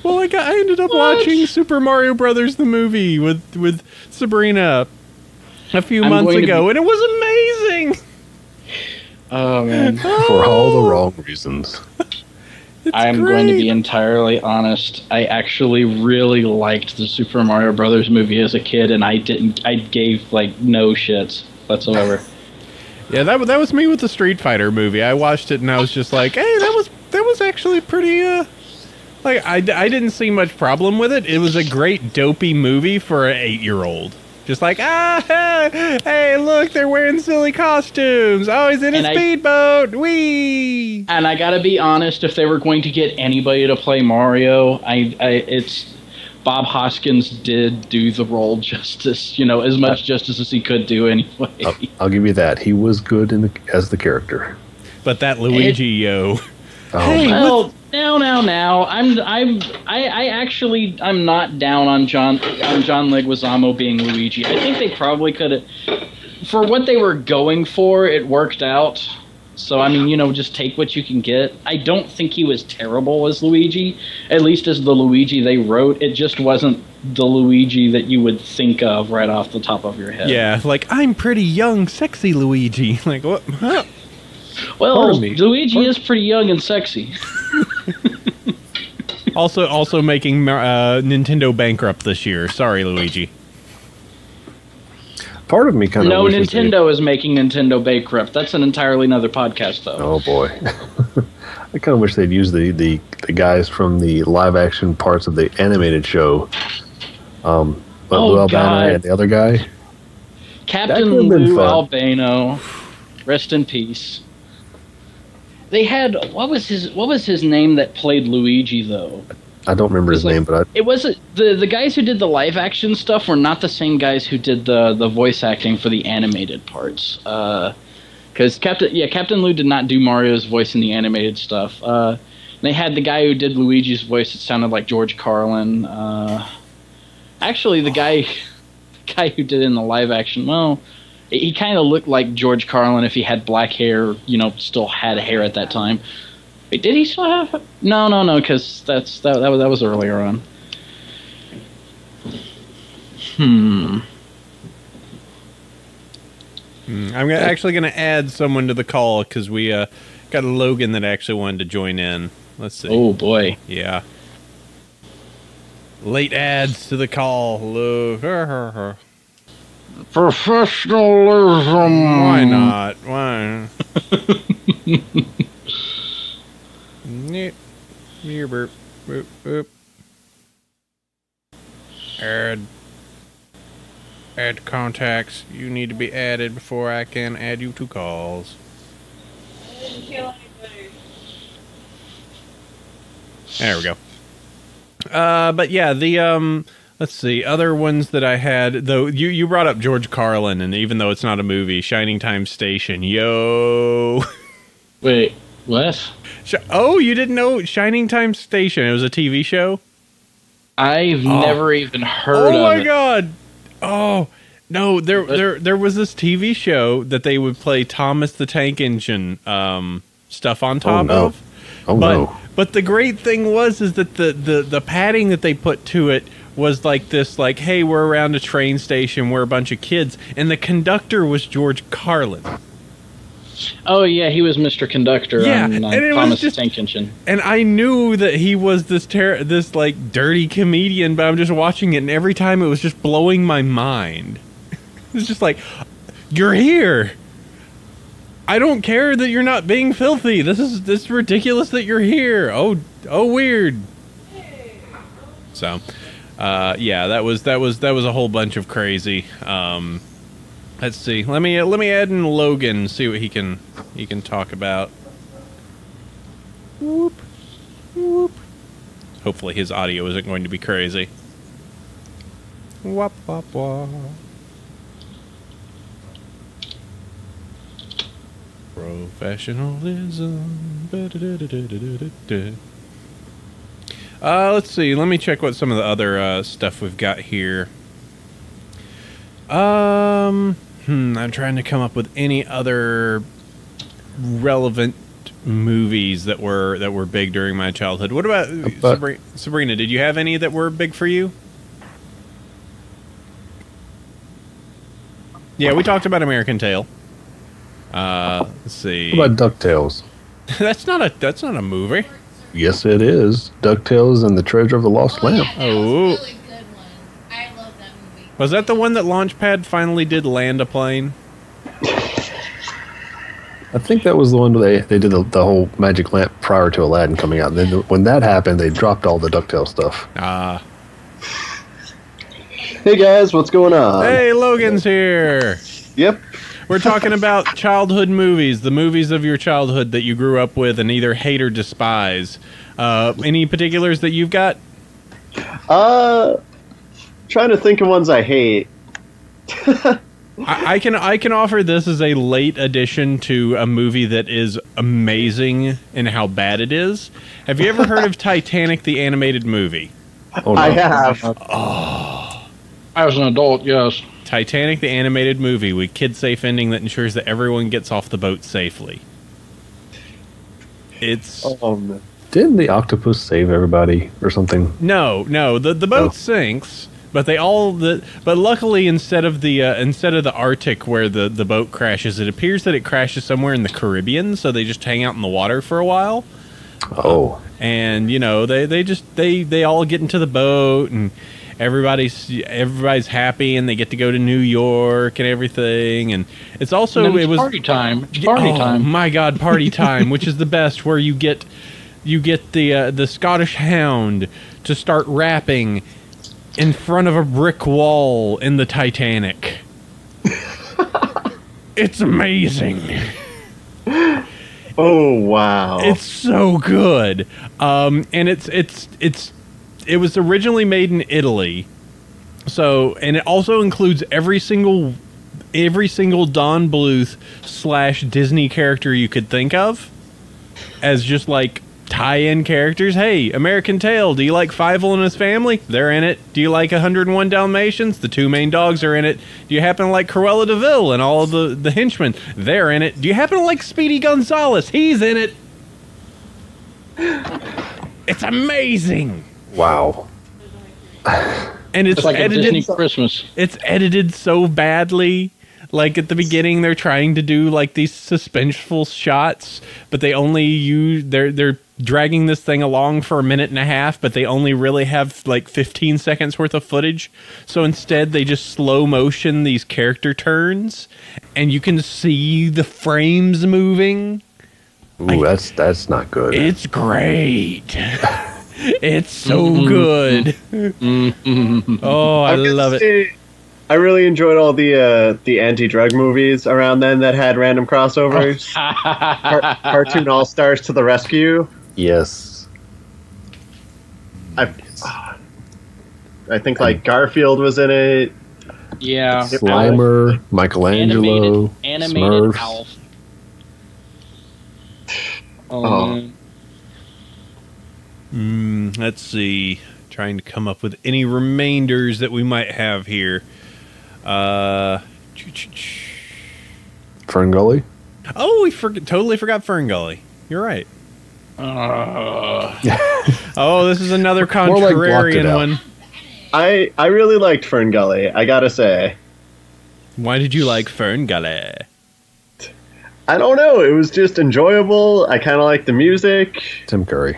Well, I ended up watching Super Mario Brothers the movie with Sabrina a few months ago, and it was amazing.
Oh man!
For all the wrong reasons.
I'm going to be entirely honest. I actually really liked the Super Mario Brothers movie as a kid, and I gave like no shits whatsoever.
Yeah, that was me with the Street Fighter movie. I watched it and I was just like, hey, that was actually pretty. Like I didn't see much problem with it. It was a great dopey movie for an 8-year-old. Just like, hey, look, they're wearing silly costumes. Oh, he's in a speedboat. Whee! And
I gotta be honest, if they were going to get anybody to play Mario, it's Bob Hoskins did do the role justice, as much justice as he could do anyway.
I'll give you that. He was good as the character.
But that Luigi, yo.
Oh,
hey, well, now. I'm not down on John Leguizamo being Luigi. I think they probably could have, for what they were going for, it worked out. So I mean, just take what you can get. I don't think he was terrible as Luigi, at least as the Luigi they wrote. It just wasn't the Luigi that you would think of right off the top of your head.
Yeah, like I'm pretty young, sexy Luigi. Like what? Huh?
Well, Luigi is pretty young and sexy.
also making Nintendo bankrupt this year. Sorry, Luigi.
Part of me kind of
No, Nintendo is making Nintendo bankrupt. That's an entirely another podcast, though.
Oh boy. I kind of wish they'd use the guys from the live action parts of the animated show. Lou Albano and the other guy.
Captain Lou Albano, rest in peace. They had what was his name that played Luigi though?
I don't remember his name, but
it wasn't the guys who did the live action stuff were not the same guys who did the voice acting for the animated parts. Because Captain Lou did not do Mario's voice in the animated stuff. They had the guy who did Luigi's voice. It sounded like George Carlin. Actually, the guy who did it in the live action, well, he kind of looked like George Carlin if he had black hair. Still had hair at that time. Wait, did he still have? No, because that was earlier on.
I'm actually going to add someone to the call because we got a Logan that actually wanted to join in. Let's see.
Oh, boy.
Yeah. Late adds to the call.
Professionalism.
Why not? Why? Here, burp. Boop, boop. Add contacts. You need to be added before I can add you to calls.
I didn't kill anybody.
There we go. But yeah, the let's see, other ones that I had, though, you brought up George Carlin, and even though it's not a movie, Shining Time Station, yo.
Wait, what?
Oh, you didn't know Shining Time Station? It was a TV show?
I've never even heard of it.
Oh my god. Oh, no, there was this TV show that they would play Thomas the Tank Engine stuff on top of. But the great thing is that the padding that they put to it was like this, like, hey, we're around a train station, we're a bunch of kids, and the conductor was George Carlin.
Oh yeah, he was Mr. Conductor on Thomas the Tank Engine. And
I knew that he was this like dirty comedian, but I'm just watching it, and every time it was just blowing my mind. It's just like, you're here. I don't care that you're not being filthy. This is ridiculous that you're here. Oh, weird. So, yeah, that was a whole bunch of crazy. Let's see. Let me add in Logan, see what he can talk about. Whoop, whoop. Hopefully his audio isn't going to be crazy. Wop wop wop. Professionalism. Let's see. Let me check what some of the other stuff we've got here. I'm trying to come up with any other relevant movies that were big during my childhood. What about Sabrina? Did you have any that were big for you? Yeah, we talked about American Tail. Let's see.
What about DuckTales?
That's not a movie.
Yes, it is. DuckTales and the Treasure of the Lost Lamp.
Yeah, that was a really good one. I love that movie.
Was that the one that Launchpad finally did land a plane?
I think that was the one where they did the whole magic lamp prior to Aladdin coming out. And then when that happened, they dropped all the DuckTales stuff.
Ah.
Hey guys, what's going on?
Hey, Logan's here.
Yep.
We're talking about childhood movies, the movies of your childhood that you grew up with and either hate or despise. Any particulars that you've got?
Trying to think of ones I hate.
I can offer this as a late addition to a movie that is amazing in how bad it is. Have you ever heard of Titanic, the animated movie?
Oh, no. I have.
Oh. As an adult, yes.
Titanic, the animated movie, with kid-safe ending that ensures that everyone gets off the boat safely. It's...
Didn't the octopus save everybody or something?
No. The boat sinks, but but luckily instead of the Arctic where the boat crashes, it appears that it crashes somewhere in the Caribbean, so they just hang out in the water for a while.
Oh.
And they all get into the boat, and everybody's happy, and they get to go to New York and everything. And it's also
And then
it was
party time. It's party
oh,
time.
my God, party time, which is the best, where you get the Scottish Hound to start rapping in front of a brick wall in the Titanic. It's amazing.
Oh wow!
It's so good. And it was originally made in Italy. So, and it also includes every single Don Bluth / Disney character you could think of as just like tie-in characters. Hey, American Tail, do you like Fievel and his family? They're in it. Do you like 101 Dalmatians? The 2 main dogs are in it. Do you happen to like Cruella de Vil and all of the henchmen? They're in it. Do you happen to like Speedy Gonzales? He's in it. It's amazing.
Wow.
And it's
like
edited.
a Disney Christmas.
It's edited so badly. Like at the beginning, they're trying to do like these suspenseful shots, but they only use they're dragging this thing along for a minute and a half, but they only really have like 15 seconds worth of footage. So instead, they just slow motion these character turns, and you can see the frames moving.
Ooh, that's not good.
It's great. It's so good. Oh, I love it.
I really enjoyed all the anti-drug movies around then that had random crossovers. Cartoon All-Stars to the Rescue.
Yes.
I think like Garfield was in it.
Yeah.
Slimer, Michelangelo,
Animated
Smurfs.
Alf.
Oh.
Let's see. Trying to come up with any remainders that we might have here.
Fern Gully.
Oh, we totally forgot Fern Gully. You're right. Oh, this is another
More like blocked it
contrarian
out.
one.
I really liked Fern Gully, I gotta say.
Why did you like Fern Gully?
I don't know, it was just enjoyable. I kind of liked the music.
Tim Curry.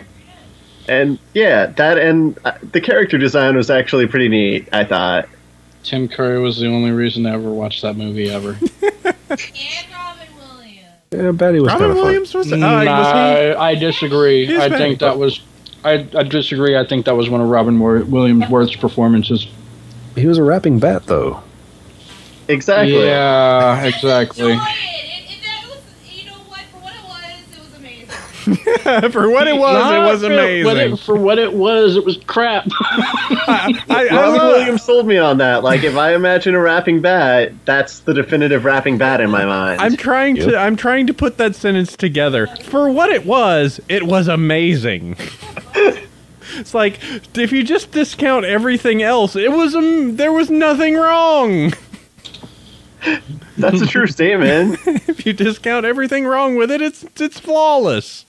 And yeah, that and the character design was actually pretty neat, I thought.
Tim Curry was the only reason I ever watched that movie ever.
And Robin Williams.
Yeah, Betty was kind
Robin
of fun.
Williams was.
I disagree.
He's
I
bad.
think that was. I disagree. I think that was one of Robin Williams' worst performances.
He was a rapping bat, though.
Exactly.
Yeah, exactly.
Enjoy it. That was, you know what? For what it was amazing.
For what it was amazing.
For what it was crap.
I
Robin
love
Williams sold me on that. Like, if I imagine a rapping bat, that's the definitive rapping bat in my mind.
I'm trying to put that sentence together. For what it was amazing. It's like if you just discount everything else, there was nothing wrong.
That's a true statement.
If you discount everything wrong with it, it's flawless.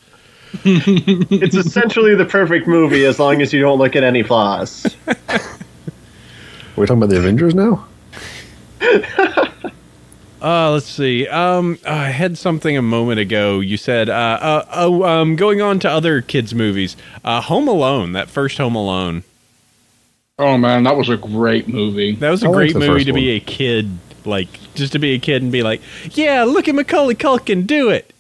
It's essentially the perfect movie as long as you don't look at any flaws.
We're talking about the Avengers now?
Let's see. I had something a moment ago. You said, going on to other kids' movies. Home Alone, that first Home Alone.
Oh man, that was a great movie.
That was a
I liked
great
the
movie
first
to be
one.
a kid, like, just to be a kid and be like, yeah, look at Macaulay Culkin, do it.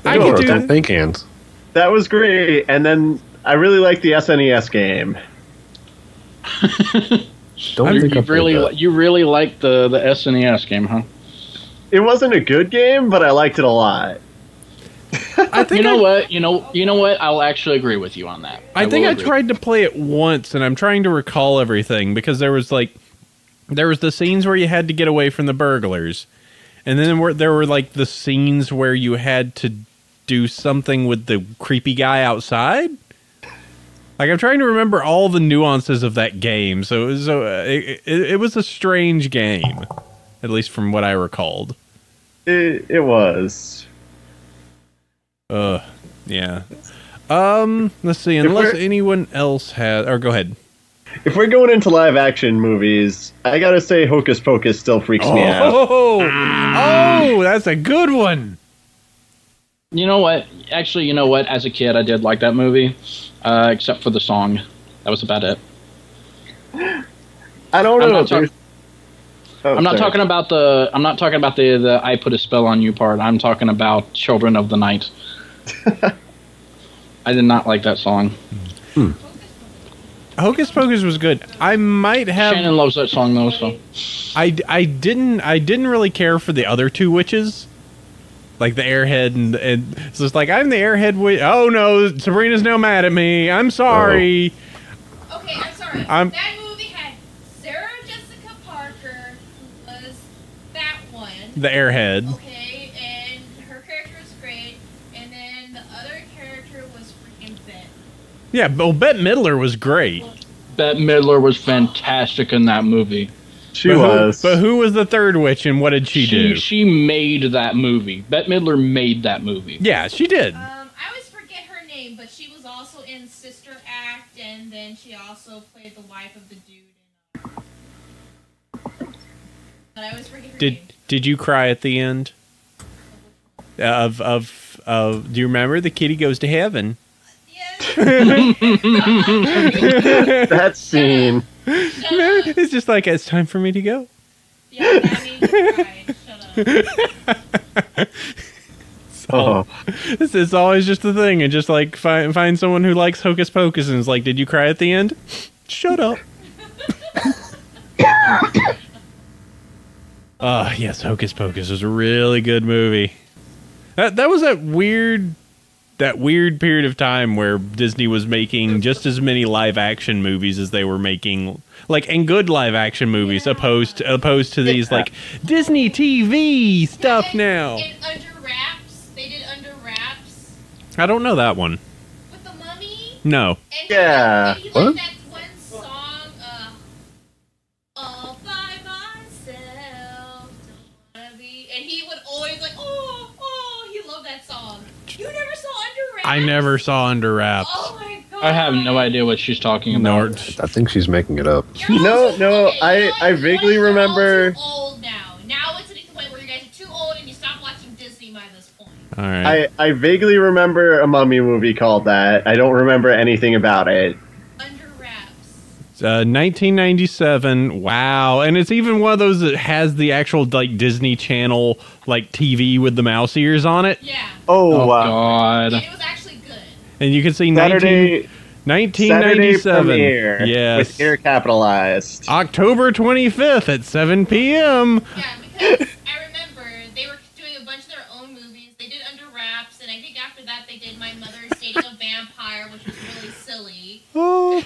I
No,
can do
Don't
that.
think hands.
That was great. And then I really liked the SNES game.
Don't
You,
think
you
I played
really,
that.
you really liked the SNES game, huh?
It wasn't a good game, but I liked it a lot.
I think
You know what? You know what? I'll actually agree with you on that.
I think
will
I
agree.
tried to play it once, and I'm trying to recall everything because there was the scenes where you had to get away from the burglars, and then there were like the scenes where you had to do something with the creepy guy outside. Like I'm trying to remember all the nuances of that game, so it was a strange game, at least from what I recalled.
It was.
Yeah. Let's see. Unless
we're-
anyone else has, or go ahead.
If we're going into live action movies, I gotta say Hocus Pocus still freaks me out.
Oh, that's a good one.
You know what? Actually, you know what? As a kid, I did like that movie, except for the song. That was about it.
I don't know.
I'm not talking about the I put a spell on you part. I'm talking about Children of the Night. I did not like that song.
Hocus Pocus was good. I might have.
Shannon loves that song though, so
I didn't really care for the other two witches, like the airhead and it's just like I'm the airhead witch. Oh no, Sabrina's now mad at me. I'm sorry.
Okay, I'm sorry. That movie had Sarah Jessica Parker, who was that one.
The airhead.
Okay, and her character was great, and then the other character was freaking Bette.
Yeah, well, Bette Midler was great.
Bette Midler was fantastic in that movie.
She was.
But who was the third witch, and what did she do?
She made that movie. Bette Midler made that movie.
Yeah, she did.
I always forget her name, but she was also in Sister Act, and then she also played the wife of the dude. But I always forget her name.
Did you cry at the end? Do you remember the kitty goes to heaven?
That scene.
It's just like it's time for me to go.
Yeah, that made me cry. Shut up.
It's always just a thing, and just like find someone who likes Hocus Pocus and is like, "Did you cry at the end?" Shut up. Yes, Hocus Pocus was a really good movie. That was that weird period of time where Disney was making just as many live action movies as they were making, like, and good live action movies, opposed to these like Disney TV stuff now.
And Under Wraps, they did Under Wraps
I don't know that one.
with the mummy.
No.
And
Yeah.
he
What?
liked that one song, All by Myself, Don't Wanna Be, and he would always like, he loved that song. You never saw Under Wraps?
I never saw Under Wraps.
Oh my god.
I have no idea what she's talking about.
I think she's making it up.
No, I vaguely remember.
You're all too old now. Now it's at the point where you guys are too old and you stop watching Disney by this point.
All right.
I vaguely remember a mummy movie called that. I don't remember anything about it.
Under Wraps.
1997. Wow. And it's even one of those that has the actual like Disney Channel like TV with the mouse ears on it.
Yeah.
Oh, wow.
God.
And it was actually good.
And you can see
Saturday
1997.
premiere
Yes.
with ear capitalized.
October 25th at 7 p.m.
Yeah, because I remember they were doing a bunch of their own movies. They did Under Wraps, and I think after that they did My Mother's Dating a Vampire, which was really silly.
Oh,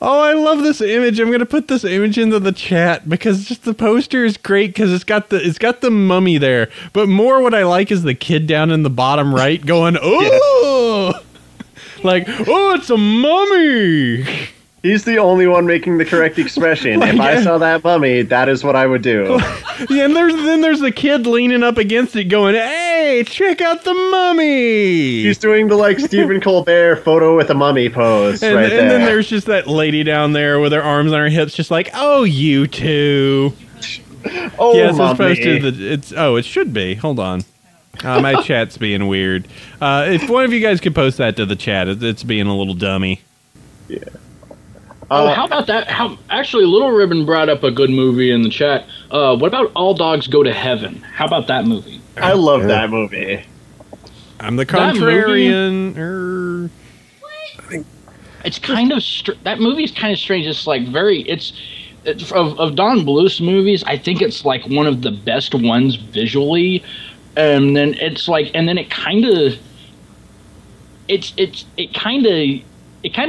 I love this image. I'm gonna put this image into the chat because just the poster is great because it's got the mummy there. But more, what I like is the kid down in the bottom right going, "Oh, like it's a mummy."
He's the only one making the correct expression. If I saw that mummy, that is what I would do.
Yeah, and there's the kid leaning up against it going, "Hey, check out the mummy."
He's doing the like Stephen Colbert photo with a mummy pose
And,
right there.
and then there's just that lady down there with her arms on her hips, just like, "Oh, you two."
oh,
Yes, it's
mummy.
posted. It should be. Hold on. My chat's being weird. If one of you guys could post that to the chat, it's being a little dummy.
Yeah.
How about that? Actually, Little Ribbon brought up a good movie in the chat. What about All Dogs Go to Heaven? How about that movie?
I love that movie.
I'm the contrarian.
It's kind of that movie is kind of strange. It's like it's of Don Bluth's movies. I think it's like one of the best ones visually, and then it's like, and then it kind of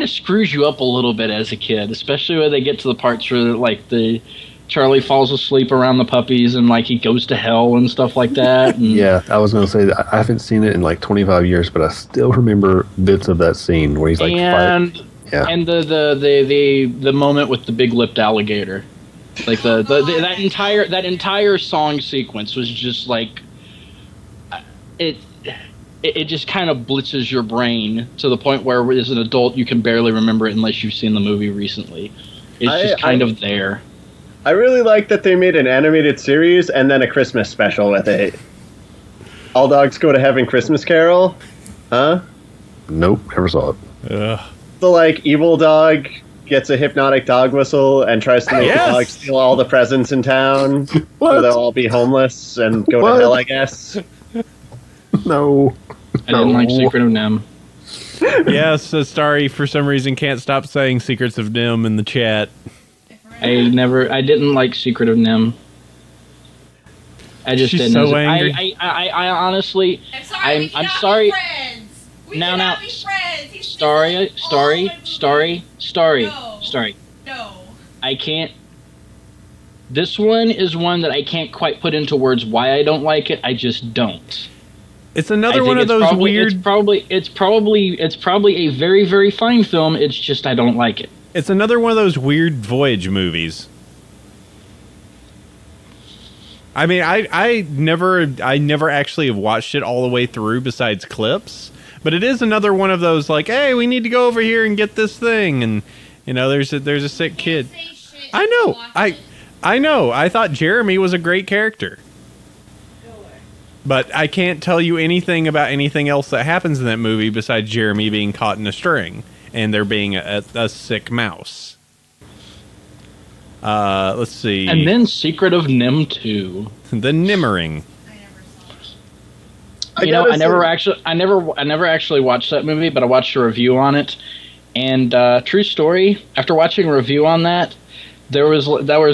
screws you up a little bit as a kid, especially when they get to the parts where like the Charlie falls asleep around the puppies and like he goes to hell and stuff like that. And
Yeah, I was going to say that I haven't seen it in like 25 years, but I still remember bits of that scene where he's like
and
fighting.
the moment with the big lipped alligator, like that entire song sequence was just like it just kind of blitzes your brain to the point where as an adult you can barely remember it unless you've seen the movie recently. It's just kind of there.
I really like that they made an animated series and then a Christmas special with it. All Dogs Go to Heaven Christmas Carol? Huh?
Nope, never saw it.
Ugh.
The like evil dog gets a hypnotic dog whistle and tries to make the dog steal all the presents in town, so they'll all be homeless and go to hell, I guess.
No.
I didn't like Secret of NIMH.
Yes, Starry for some reason can't stop saying Secrets of NIMH in the chat.
I didn't like Secret of NIMH. I just
She's
didn't.
so angry.
I honestly,
I'm sorry. We
I'm
cannot
sorry.
Be friends. We
Now,
cannot be friends. He's
Starry.
No.
I can't. This one is one that I can't quite put into words why I don't like it. I just don't.
It's another one of those weird.
It's probably a very, very fine film. It's just I don't like it.
It's another one of those weird voyage movies. I mean, I never actually have watched it all the way through besides clips, but it is another one of those like, hey, we need to go over here and get this thing, and you know, there's a sick kid. I know. I thought Jeremy was a great character. But I can't tell you anything about anything else that happens in that movie besides Jeremy being caught in a string and there being a sick mouse. Let's see.
And then Secret of NIMH 2.
The Nimmering.
You know, I never actually watched that movie, but I watched a review on it. And true story, after watching a review on that, there was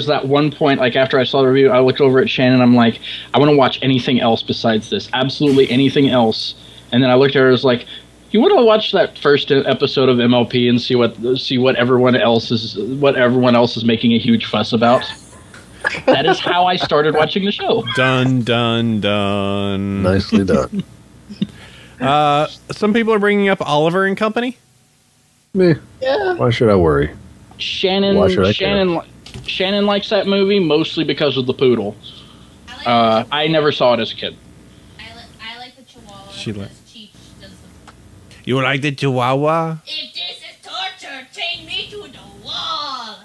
that one point, like after I saw the review, I looked over at Shannon, I'm like, I want to watch anything else besides this. Absolutely anything else. And then I looked at her and was like, you want to watch that first episode of MLP and see what everyone else is making a huge fuss about? That is how I started watching the show.
Dun, dun, dun.
Nicely done.
Some people are bringing up Oliver and Company.
Me. Yeah. Why should I worry?
Shannon likes that movie mostly because of the poodle. I never saw it as a kid.
I like the Chihuahua. Cheech does the...
You like the Chihuahua?
If this is torture, chain me to the wall.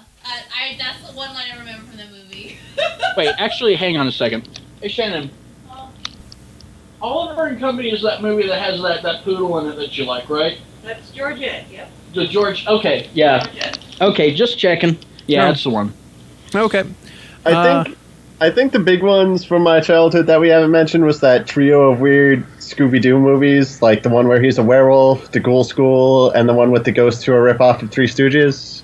That's the one line I remember from the movie.
Wait, actually, hang on a second. Hey, Shannon. Oliver and Company is that movie that has that poodle in it that you like, right?
That's Georgette, yep.
The George, okay, yeah.
Georgette.
Okay, just checking. Yeah, that's the one.
Okay.
I think the big ones from my childhood that we haven't mentioned was that trio of weird Scooby-Doo movies, like the one where he's a werewolf, The Ghoul School, and the one with the ghost who are a ripoff of Three Stooges.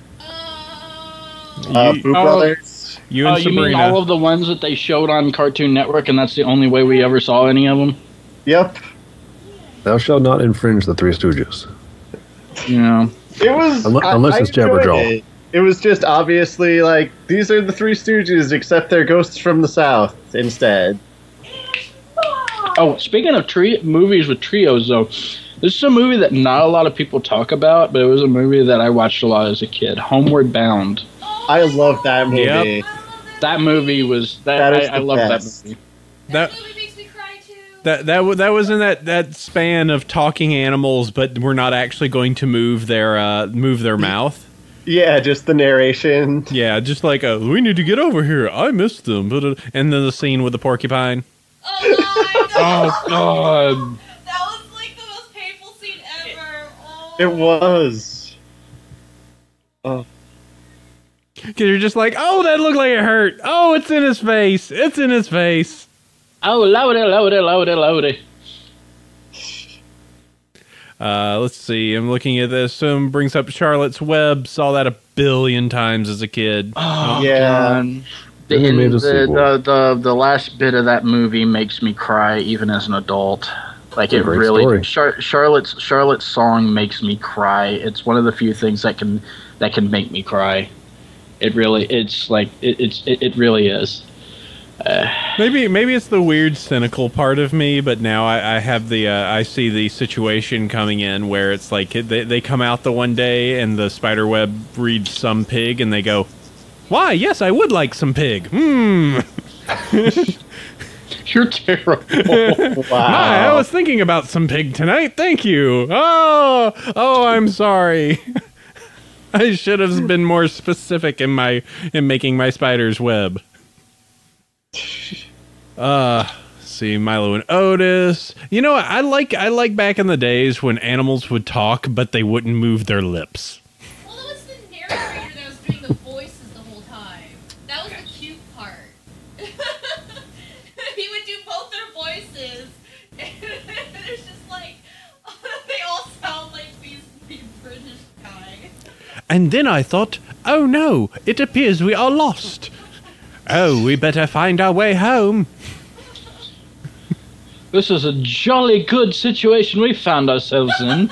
Boo Brothers.
You and Sabrina.
You mean all of the ones that they showed on Cartoon Network, and that's the only way we ever saw any of them?
Yep.
Thou shalt not infringe the Three Stooges.
Yeah.
It was
unless it's Jabberjaw.
It was just obviously like these are the Three Stooges, except they're ghosts from the South instead.
Oh, speaking of movies with trios, though, this is a movie that not a lot of people talk about, but it was a movie that I watched a lot as a kid. Homeward Bound.
I love that movie.
Yep.
That movie was I love that movie.
That movie makes me cry too.
That was in that span of talking animals, but we're not actually going to move their mouth.
Yeah, just the narration.
Yeah, just like we need to get over here. I missed them. And then the scene with the porcupine.
Oh my god!
Oh god!
That was like the most painful scene ever. Oh.
It was. Oh.
Because you're just like, oh, that looked like it hurt. Oh, it's in his face. It's in his face.
Oh, load.
Let's see. I'm looking at this. Brings up Charlotte's Web. Saw that 1 billion times as a kid.
Oh,
yeah.
God. The last bit of that movie makes me cry even as an adult. Like it really. Charlotte's song makes me cry. It's one of the few things that can make me cry. It really is.
Maybe it's the weird cynical part of me, but now I have I see the situation coming in where it's like they come out the one day and the spiderweb reads some pig and they go, why, yes, I would like some pig.
You're terrible.
Wow.
I was thinking about some pig tonight. Thank you. Oh, I'm sorry. I should have been more specific in making my spider's web. See, Milo and Otis. You know, I like back in the days when animals would talk, but they wouldn't move their lips.
Well, it was the narrator. That was the cute part. He would do both their voices. And it's just like, they all sound like these British guys.
And then I thought, oh no, it appears we are lost. Oh, we better find our way home.
This is a jolly good situation we found ourselves in.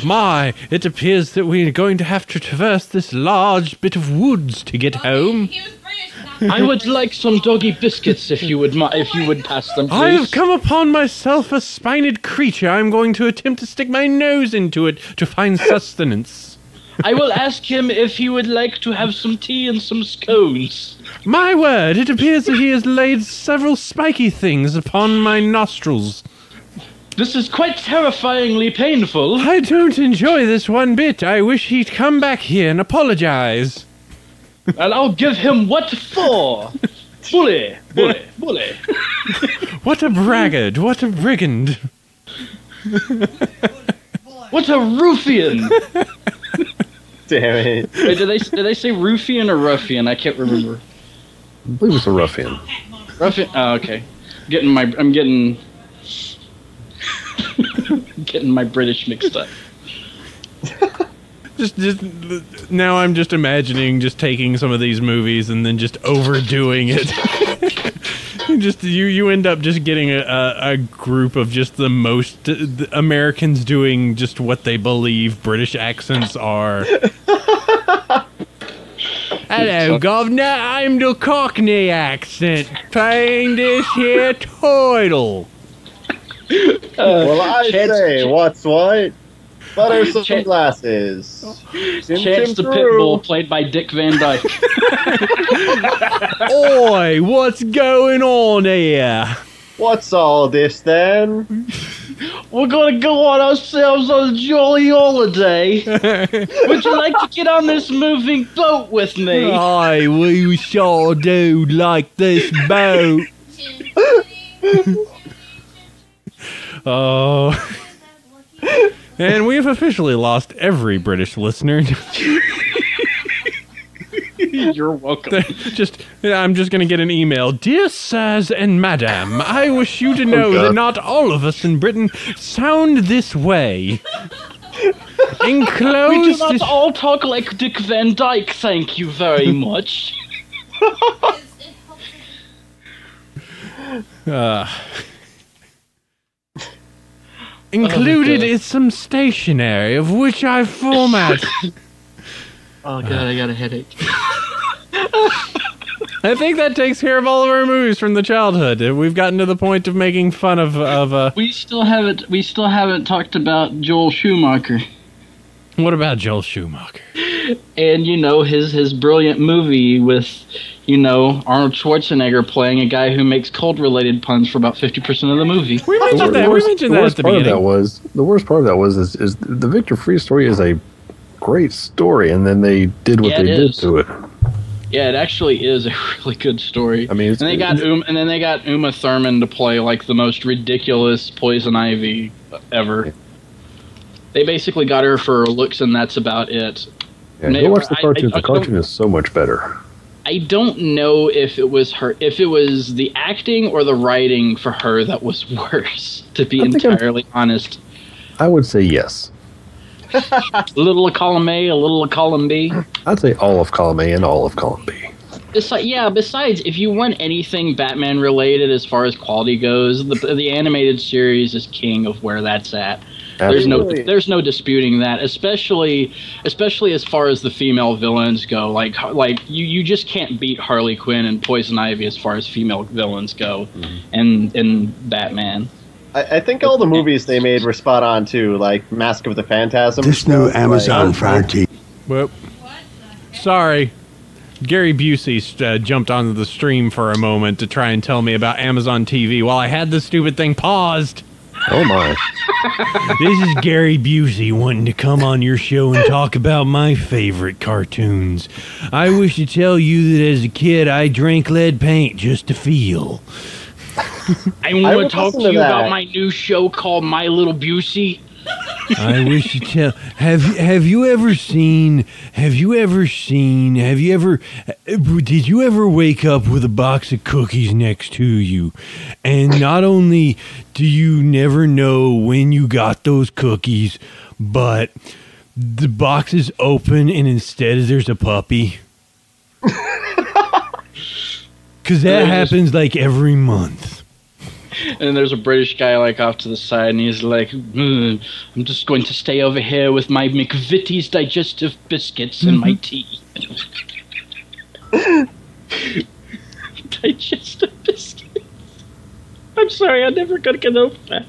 My, it appears that we're going to have to traverse this large bit of woods to get home.
He was British, not
I would like some doggy biscuits if you would pass them, please.
I have come upon myself a spined creature. I'm going to attempt to stick my nose into it to find sustenance.
I will ask him if he would like to have some tea and some scones.
My word, it appears that he has laid several spiky things upon my nostrils.
This is quite terrifyingly painful.
I don't enjoy this one bit. I wish he'd come back here and apologize.
And I'll give him what for? Bully, bully, bully.
What a braggart, what a brigand.
What a ruffian.
Damn it.
Wait, did they say ruffian or ruffian? I can't remember.
I believe it's a ruffian.
Ruffian. Oh, okay. I'm getting getting my British mixed up.
Just now I'm just imagining just taking some of these movies and then just overdoing it. Just you end up just getting a group of just the most Americans doing just what they believe British accents are. Hello, governor. I'm the Cockney accent playing this here title.
Well, I say, what's what? Butter some glasses.
Chance the Pitbull, played by Dick Van Dyke.
Oi, what's going on here?
What's all this then?
We're gonna go on ourselves on a jolly holiday. Would you like to get on this moving boat with me?
Aye, we sure do like this boat. Oh. And we've officially lost every British listener.
You're welcome.
I'm just going to get an email. Dear sirs and madam, I wish you to know that not all of us in Britain sound this way. Enclosed.
We do not all talk like Dick Van Dyke, thank you very much.
Included is some stationery of which I format.
Oh god, I got a headache.
I think that takes care of all of our movies from the childhood. We've gotten to the point of making fun of
We still haven't talked about Joel Schumacher.
What about Joel Schumacher?
And his brilliant movie with Arnold Schwarzenegger playing a guy who makes cold-related puns for about 50% of the movie.
We mentioned that. We mentioned that at the beginning.
The worst part of that was is the Victor Free story is a great story, and then they did what they did to it.
Yeah, it actually is a really good story.
I mean,
and they got Uma Thurman to play like the most ridiculous Poison Ivy ever. Yeah. They basically got her for her looks, and that's about it.
Yeah, go watch the cartoon. The cartoon is so much better.
I don't know if it was the acting or the writing for her that was worse, to be entirely honest.
I would say yes.
A little of column A, a little of column B.
I'd say all of column A and all of column B.
Besides, if you want anything Batman related as far as quality goes, the animated series is king of where that's at.
Absolutely.
There's no disputing that, especially as far as the female villains go. Like you just can't beat Harley Quinn and Poison Ivy as far as female villains go, and Batman.
I think all the movies they made were spot on too, like Mask of the Phantasm.
This new Amazon Fire TV.
Well, sorry. Gary Busey jumped onto the stream for a moment to try and tell me about Amazon TV while I had the stupid thing paused.
Oh my.
This is Gary Busey wanting to come on your show and talk about my favorite cartoons. I wish to tell you that as a kid, I drank lead paint just to feel.
I want to talk to you about my new show called My Little Busey.
I wish you tell. Have you ever did you ever wake up with a box of cookies next to you, and not only do you never know when you got those cookies, but the box is open and instead there's a puppy? Because that happens like every month.
And there's a British guy like off to the side, and he's like, I'm just going to stay over here with my McVitie's digestive biscuits and my tea. Digestive biscuits. I'm sorry, I'm never going to get over that.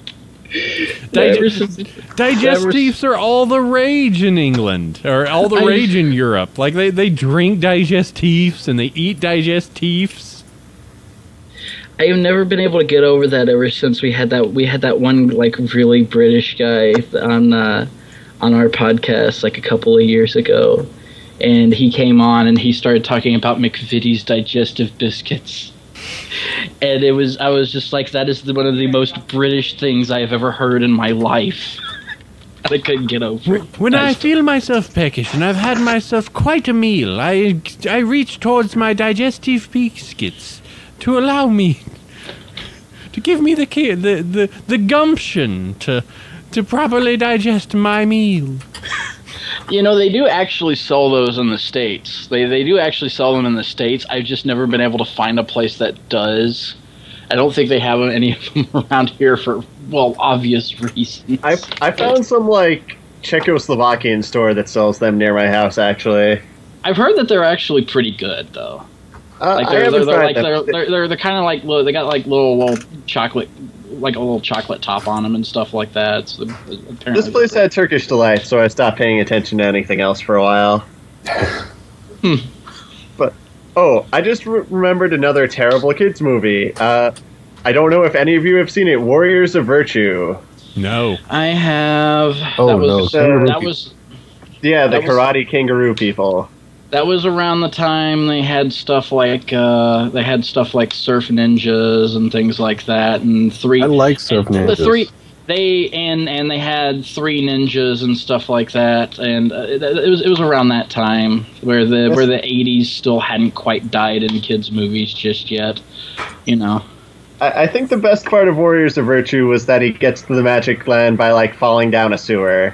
Digestives are all the rage in England, or all the rage in Europe. Like, they drink digestifs and they eat digestifs.
I have never been able to get over that ever since we had that one like really British guy on our podcast like a couple of years ago, and he came on and he started talking about McVitie's digestive biscuits, and I was just like, that is one of the most British things I have ever heard in my life. And I couldn't get over it.
When I feel myself peckish and I've had myself quite a meal, I reach towards my digestive biscuits to allow me, to give me the gumption to properly digest my meal.
You know, they do actually sell those in the States. They do actually sell them in the States. I've just never been able to find a place that does. I don't think they have any of them around here for, well, obvious reasons.
I found some, like, Czechoslovakian store that sells them near my house, actually.
I've heard that they're actually pretty good, though. Like they're kind of like they got like little chocolate, like a little chocolate top on them and stuff like that. So
this place had Turkish delight, so I stopped paying attention to anything else for a while. But I just remembered another terrible kids movie. I don't know if any of you have seen it. Warriors of Virtue.
No,
I have.
That was the karate kangaroo people.
That was around the time they had stuff like Surf Ninjas and things like that, and
I like Surf Ninjas.
They had Three Ninjas and stuff like that, and it was around that time where the 80s still hadn't quite died in kids' movies just yet, you know.
I think the best part of Warriors of Virtue was that he gets to the magic land by like falling down a sewer.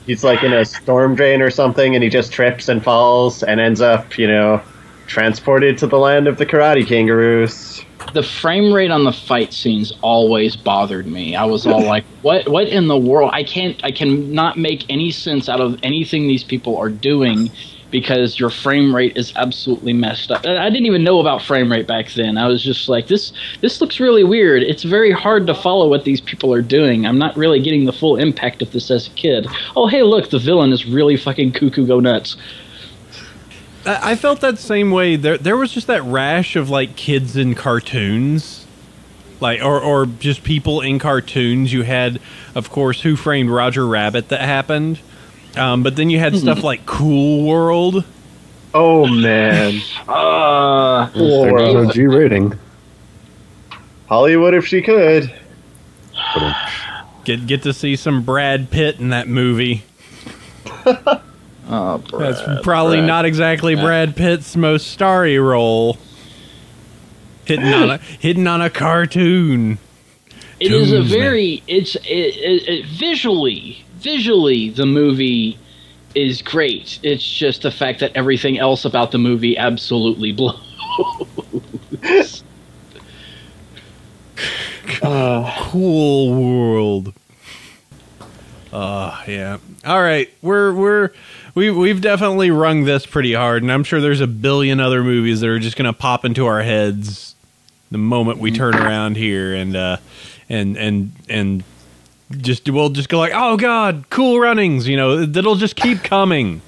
He's like in a storm drain or something, and he just trips and falls and ends up, you know, transported to the land of the karate kangaroos.
The frame rate on the fight scenes always bothered me. I was all like, what in the world? I cannot make any sense out of anything these people are doing, because your frame rate is absolutely messed up. I didn't even know about frame rate back then. I was just like, this looks really weird. It's very hard to follow what these people are doing. I'm not really getting the full impact of this as a kid. Oh, hey, look, the villain is really fucking cuckoo go nuts.
I felt that same way. There was just that rash of like kids in cartoons, like or just people in cartoons. You had, of course, Who Framed Roger Rabbit that happened. But then you had stuff like Cool World.
Oh, man.
Cool World. A G rating.
Hollywood if she could.
Get to see some Brad Pitt in that movie. That's probably not exactly Brad Pitt's most starry role. Hitting on a cartoon.
It is a very visually the movie is great. It's just the fact that everything else about the movie absolutely blows.
Cool World. Yeah. All right, we've definitely wrung this pretty hard, and I'm sure there's a billion other movies that are just gonna pop into our heads the moment we turn around here, and we'll just go like, oh god, Cool Runnings, you know, that'll just keep coming.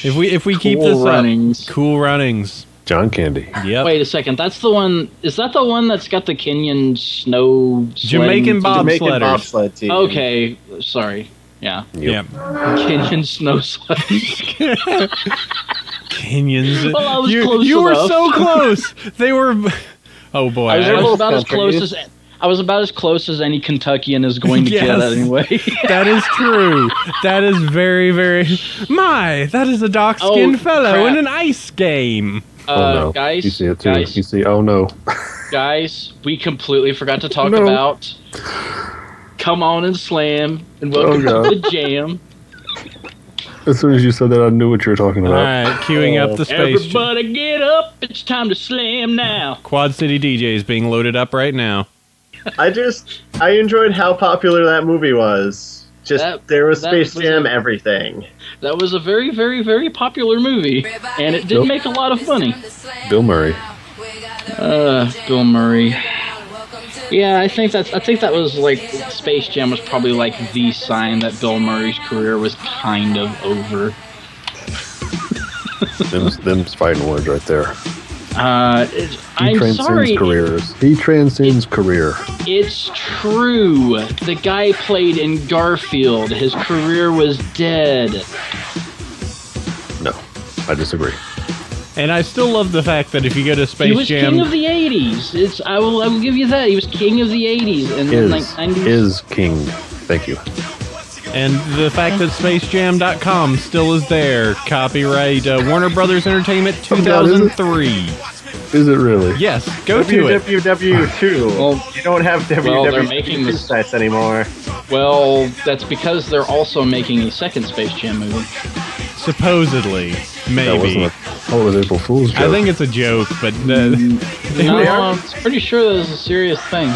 If we keep this
Runnings.
up. Cool Runnings.
John Candy.
Yep.
Wait a second, that's the one. Is that the one that's got the Kenyan snow
Jamaican
bobsled team?
Okay, sorry. Yeah.
Yep.
Kenyan snow sled.
Kenyans.
Well, I was close
you were
enough.
so close. They were. Oh boy.
I was about as close as. I was about as close as any Kentuckian is going to get anyway.
That is true. That is very, very... that is a dark-skinned fellow in an ice game.
Oh no,
guys,
you see it too.
guys,
You see, oh no.
guys, we completely forgot to talk about Come On and Slam and Welcome to the Jam.
As soon as you said that, I knew what you were talking about.
All right, queuing up the space.
Everybody get up, it's time to slam now.
Quad City DJ is being loaded up right now.
I enjoyed how popular that movie was. There was Space Jam everything.
That was a very, very, very popular movie, and it did make a lot of money.
Bill Murray.
Bill Murray. Yeah, I think that was like Space Jam was probably like the sign that Bill Murray's career was kind of over.
Them's fighting words right there.
I'm sorry.
He transcends career.
It's true. The guy played in Garfield. His career was dead.
No, I disagree.
And I still love the fact that if you go to Space Jam...
He was king of the 80s. I will give you that. He was king of the 80s. And then like 90s.
Is king. Thank you.
And the fact that SpaceJam.com still is there. Copyright Warner Brothers Entertainment 2003.
Is it really?
Yes, go to it.
WWW2.
Well,
you don't have WWW sites anymore.
Well, that's because they're also making a second Space Jam movie.
Supposedly. Maybe.
That was April Fool's joke.
I think it's a joke, but...
No, I'm pretty sure that is a serious thing.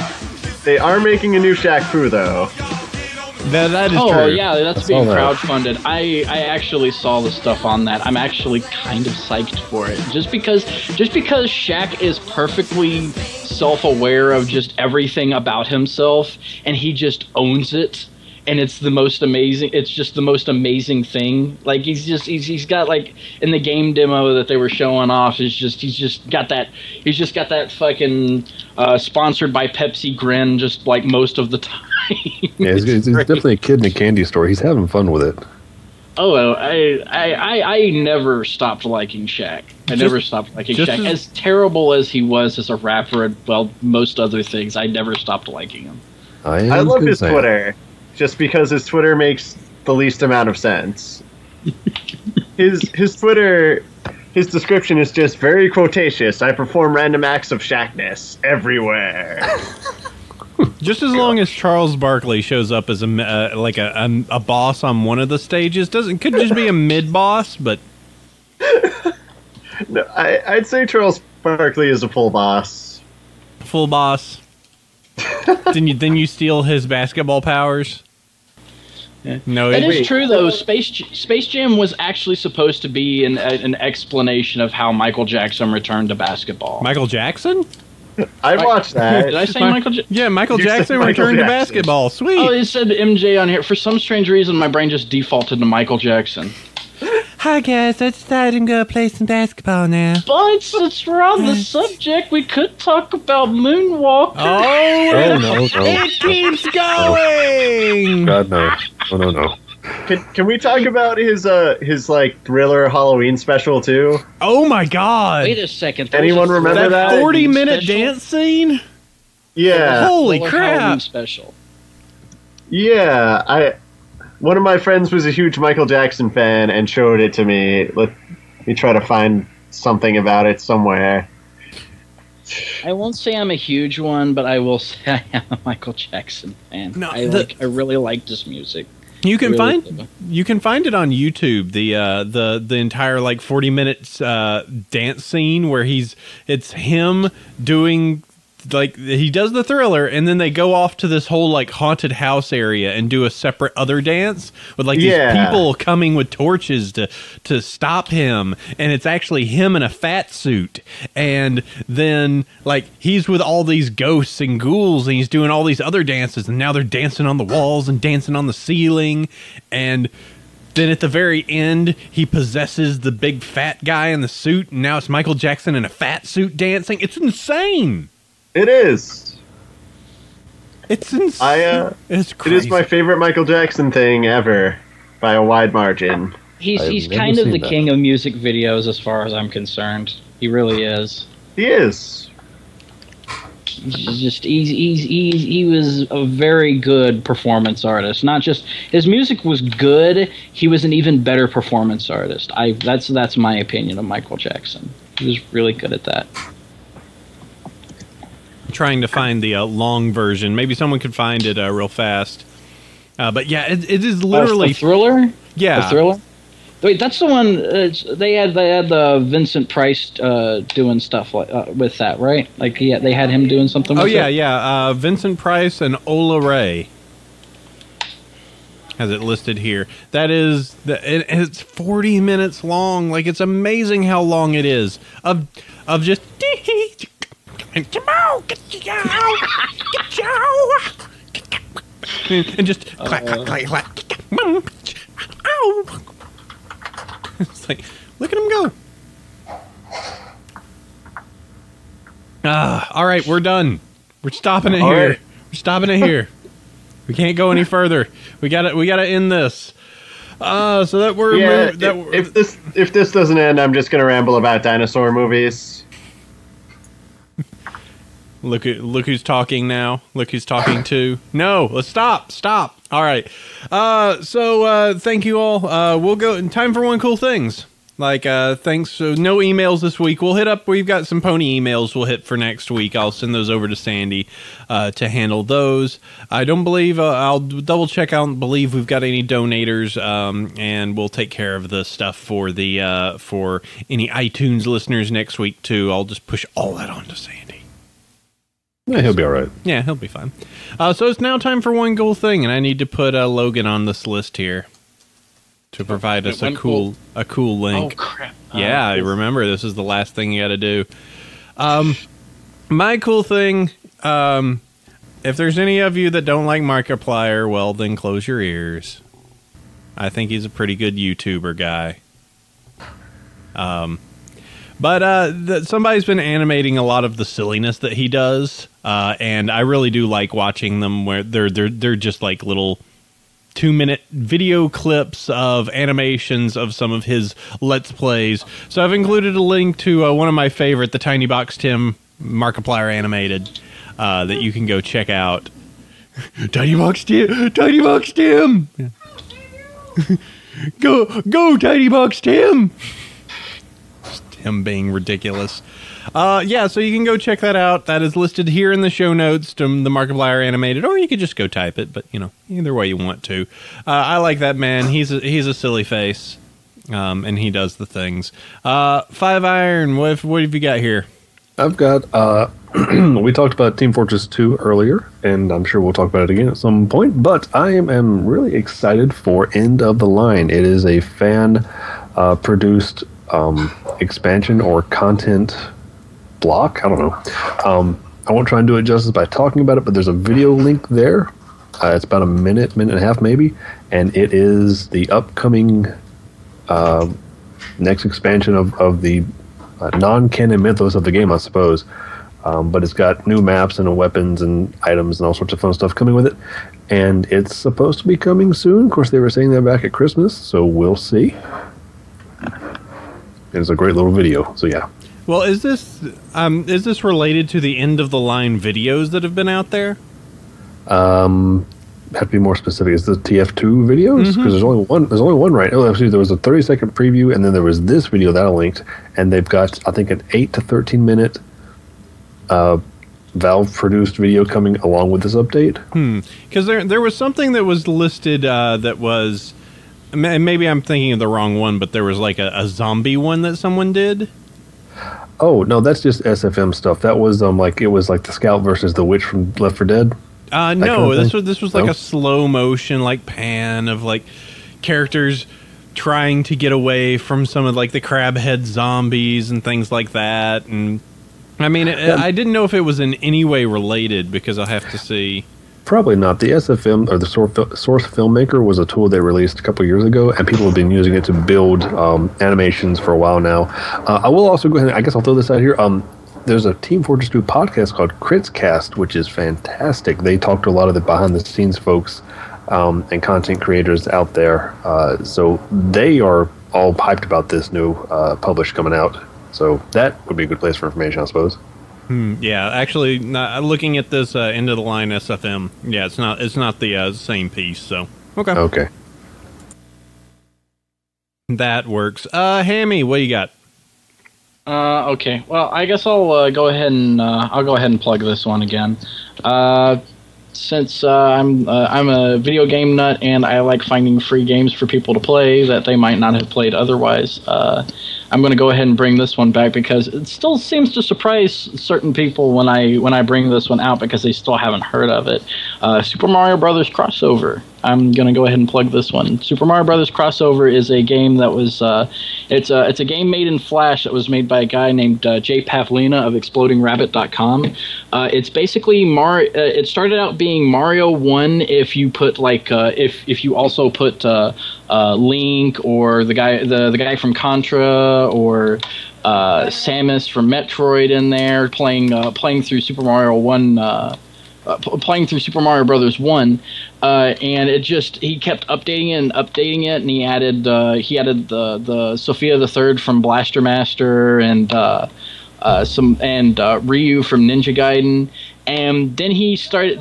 They are making a new Shaq Fu, though.
That is true.
Oh, yeah, that's being crowdfunded. I actually saw the stuff on that. I'm actually kind of psyched for it. Just because Shaq is perfectly self-aware of just everything about himself, and he just owns it. And it's the most amazing. It's just the most amazing thing. Like he's got like in the game demo that they were showing off. He's just got that fucking sponsored by Pepsi grin. Just like most of the time.
Yeah, he's definitely a kid in a candy store. He's having fun with it.
Oh, I never stopped liking Shaq. I never stopped liking Shaq. As terrible as he was as a rapper and well most other things, I never stopped liking him.
I love his Twitter. Just because his Twitter makes the least amount of sense. His Twitter, his description is just very quotatious. I perform random acts of Shaqness everywhere.
Just as long as Charles Barkley shows up as a boss on one of the stages, could just be a mid boss, but
no, I'd say Charles Barkley is a full boss.
Full boss. Then you steal his basketball powers?
Yeah.
No,
it is true though. Space Jam was actually supposed to be an explanation of how Michael Jackson returned to basketball.
Michael Jackson?
I watched that.
Did I say Michael?
Yeah, Michael Jackson returned to basketball. Sweet.
Oh, it said MJ on here. For some strange reason, my brain just defaulted to Michael Jackson.
Hi guys, I decided I'm gonna play some basketball now.
But since we're on the subject, we could talk about Moonwalker.
Oh
no.
It keeps going!
God, no. No.
Can we talk about his like Thriller Halloween special too?
Oh my god!
Wait a second.
Anyone remember that
40-minute dance scene?
Yeah.
Holy
Thriller
crap!
Halloween special.
Yeah, one of my friends was a huge Michael Jackson fan and showed it to me. Let me try to find something about it somewhere.
I won't say I'm a huge one, but I will say I am a Michael Jackson fan.
No,
I really liked his music.
You can find it on YouTube. The entire like 40 minutes dance scene where it's him doing. Like he does the Thriller, and then they go off to this whole like haunted house area and do a separate other dance with like these people coming with torches to stop him, and it's actually him in a fat suit, and then like he's with all these ghosts and ghouls, and he's doing all these other dances, and now they're dancing on the walls and dancing on the ceiling, and then at the very end, he possesses the big fat guy in the suit, and now it's Michael Jackson in a fat suit dancing. It's insane.
It is.
It's insane. It's crazy.
It is my favorite Michael Jackson thing ever, by a wide margin.
He's kind of the king of music videos as far as I'm concerned. He really is.
He is.
he was a very good performance artist. Not just his music was good, he was an even better performance artist. That's my opinion of Michael Jackson. He was really good at that.
I'm trying to find the long version. Maybe someone could find it real fast. But yeah, it is literally
the Thriller.
Yeah,
the Thriller. Wait, that's the one. They had Vincent Price doing stuff with that, right? Like they had him doing something.
Oh
with
yeah,
it?
yeah. Vincent Price and Ola Ray has it listed here. That is, it's 40 minutes long. Like, it's amazing how long it is of just and just clack clack clack clack. Ow. It's like, look at him go. All right, we're done. We're stopping it here. Right. We're stopping it here. We can't go any further. We gotta end this. So that we're
if this doesn't end, I'm just gonna ramble about dinosaur movies.
Look who's talking now. Look who's talking to. No, let's stop. All right. So thank you all. We'll go. Time for one cool things. Like, thanks. So no emails this week. We'll hit up. We've got some pony emails we'll hit for next week. I'll send those over to Sandy to handle those. I don't believe I'll double check. I don't believe we've got any donators, and we'll take care of the stuff for the for any iTunes listeners next week too. I'll just push all that on to Sandy.
Yeah, he'll be all right.
Yeah, he'll be fine. So it's now time for one cool thing, and I need to put Logan on this list here to provide us a cool link.
Oh crap!
Yeah, I remember this is the last thing you got to do. My cool thing. If there's any of you that don't like Markiplier, well, then close your ears. I think he's a pretty good YouTuber guy. But somebody's been animating a lot of the silliness that he does, and I really do like watching them. Where they're just like little 2-minute video clips of animations of some of his Let's Plays. So I've included a link to one of my favorite, the Tiny Box Tim Markiplier animated, that you can go check out. Tiny Box Tim, Tiny Box Tim, go Tiny Box Tim. Him being ridiculous. Yeah, so you can go check that out. That is listed here in the show notes to the Markiplier animated, or you could just go type it, but either way you want to. I like that man. He's a silly face, and he does the things. 5-Iron, what have you got here?
I've got we talked about Team Fortress 2 earlier, and I'm sure we'll talk about it again at some point, but I am really excited for End of the Line. It is a fan produced expansion or content block. I don't know. I won't try and do it justice by talking about it, but there's a video link there. It's about a minute and a half maybe, and it is the upcoming next expansion of the non-canon mythos of the game, I suppose. But it's got new maps and weapons and items and all sorts of fun stuff coming with it, and it's supposed to be coming soon. Of course, they were saying that back at Christmas, so we'll see. It's a great little video, so yeah.
Well, is this related to the End of the Line videos that have been out there?
Have to be more specific. Is the TF2 videos? Because there's only one. There's only one, right? Oh, actually, there was a 30-second preview, and then there was this video that I linked, and they've got, I think, an 8 to 13 minute Valve-produced video coming along with this update.
Because there was something that was listed that was. Maybe I'm thinking of the wrong one, but there was like a zombie one that someone did.
Oh no, that's just SFM stuff. That was it was like the Scout versus the Witch from Left 4 Dead.
No, this was like a slow motion like pan of like characters trying to get away from some of like the crabhead zombies and things like that. And I mean, I didn't know if it was in any way related because I'll have to see.
Probably not. The SFM, or the Source Filmmaker, was a tool they released a couple years ago, and people have been using it to build animations for a while now. I will also go ahead, I guess I'll throw this out here. There's a Team Fortress 2 podcast called Crits Cast, which is fantastic. They talk to a lot of the behind-the-scenes folks and content creators out there. So they are all hyped about this new publish coming out. So that would be a good place for information, I suppose.
Yeah, actually, looking at this end of the line SFM, yeah, it's not the same piece. So okay.
Okay.
That works. Hammy, what do you got?
Okay. Well, I guess I'll go ahead and plug this one again. Since I'm a video game nut and I like finding free games for people to play that they might not have played otherwise, I'm going to go ahead and bring this one back because it still seems to surprise certain people when I bring this one out because they still haven't heard of it. Super Mario Brothers Crossover. I'm going to go ahead and plug this one. Super Mario Brothers Crossover is a game that was it's a game made in Flash that was made by a guy named Jay Pavlina of ExplodingRabbit.com. It's basically it started out being Mario 1 if you put if you also put Link or the guy from Contra or Samus from Metroid in there playing through Super Mario 1. Playing through Super Mario Brothers 1, and he kept updating it, and he added the Sophia the Third from Blaster Master and Ryu from Ninja Gaiden. And then he started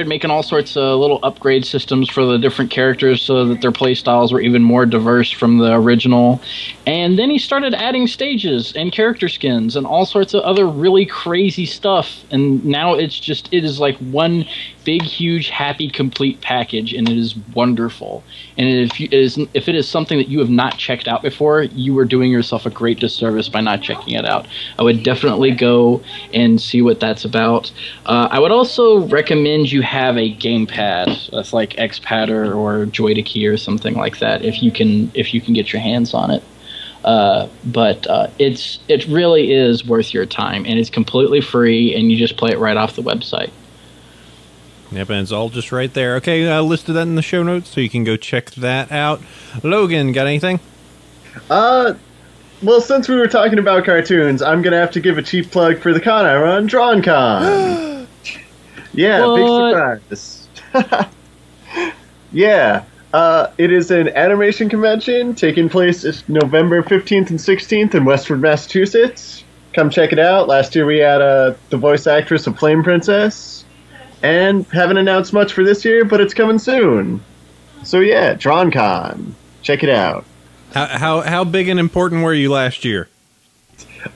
making all sorts of little upgrade systems for the different characters so that their play styles were even more diverse from the original. And then he started adding stages and character skins and all sorts of other really crazy stuff. And now it is like one big, huge, happy, complete package, and it is wonderful. And if it is something that you have not checked out before, you are doing yourself a great disservice by not checking it out. I would definitely go and see what that's about. I would also recommend you have a gamepad that's like X-Pad or Joy-to-Key or something like that if you can get your hands on it. But it really is worth your time, and it's completely free, and you just play it right off the website.
Yep, and it's all just right there. Okay, I listed that in the show notes, so you can go check that out. Logan, got anything?
Well, since we were talking about cartoons, I'm going to have to give a cheap plug for the con I run, DrawnCon. Yeah,
what?
Big surprise. Yeah, it is an animation convention taking place November 15th and 16th in Westford, Massachusetts. Come check it out. Last year we had the voice actress of Flame Princess. And haven't announced much for this year, but it's coming soon. So yeah, DrawnCon. Check it out.
How big and important were you last year?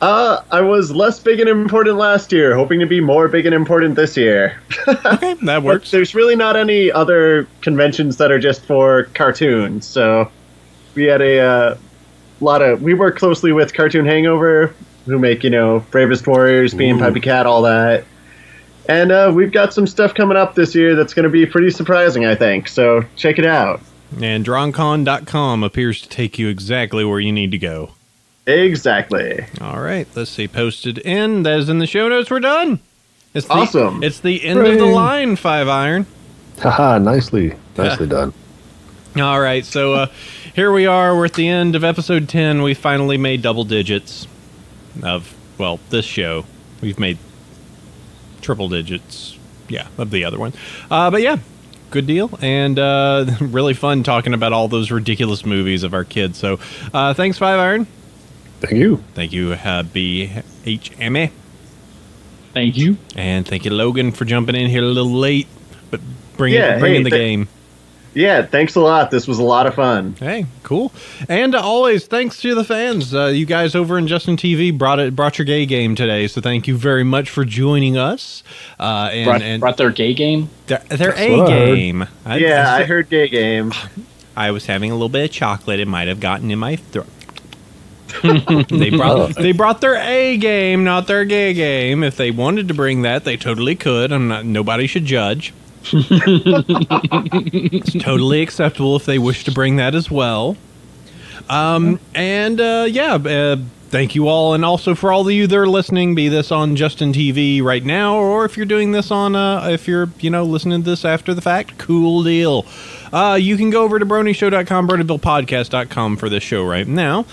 I was less big and important last year, hoping to be more big and important this year.
Okay, that works.
But there's really not any other conventions that are just for cartoons, so we had we work closely with Cartoon Hangover, who make, Bravest Warriors, Being Puppy Cat, all that. And we've got some stuff coming up this year that's going to be pretty surprising, I think, so check it out.
And DrawnCon.com appears to take you exactly where you need to go.
Exactly.
All right, let's see. Posted in. That is in the show notes. We're done. It's
awesome.
It's the end of the line, 5-Iron.
Haha, nicely done.
All right, so here we are. We're at the end of episode 10. We finally made double digits of, this show. We've made triple digits, of the other one. But yeah, good deal, and really fun talking about all those ridiculous movies of our kids. So thanks, 5-Iron.
Thank you.
Thank you, BHHAMMY.
Thank you.
And thank you, Logan, for jumping in here a little late, but bringing the game.
Yeah, thanks a lot. This was a lot of fun.
Hey, cool. And always, thanks to the fans. You guys over in Justin TV brought your gay game today, so thank you very much for joining us.
Brought their gay game?
Their A game.
I heard gay game.
I was having a little bit of chocolate. It might have gotten in my throat. They brought their A game, not their gay game. If they wanted to bring that, they totally could. Nobody should judge. It's totally acceptable if they wish to bring that as well. Thank you all, and also for all of you that are listening, be this on Justin TV right now, or if you're doing this on if you're listening to this after the fact, cool deal. You can go over to BronyShow.com, BronyvillePodcast.com for this show right now.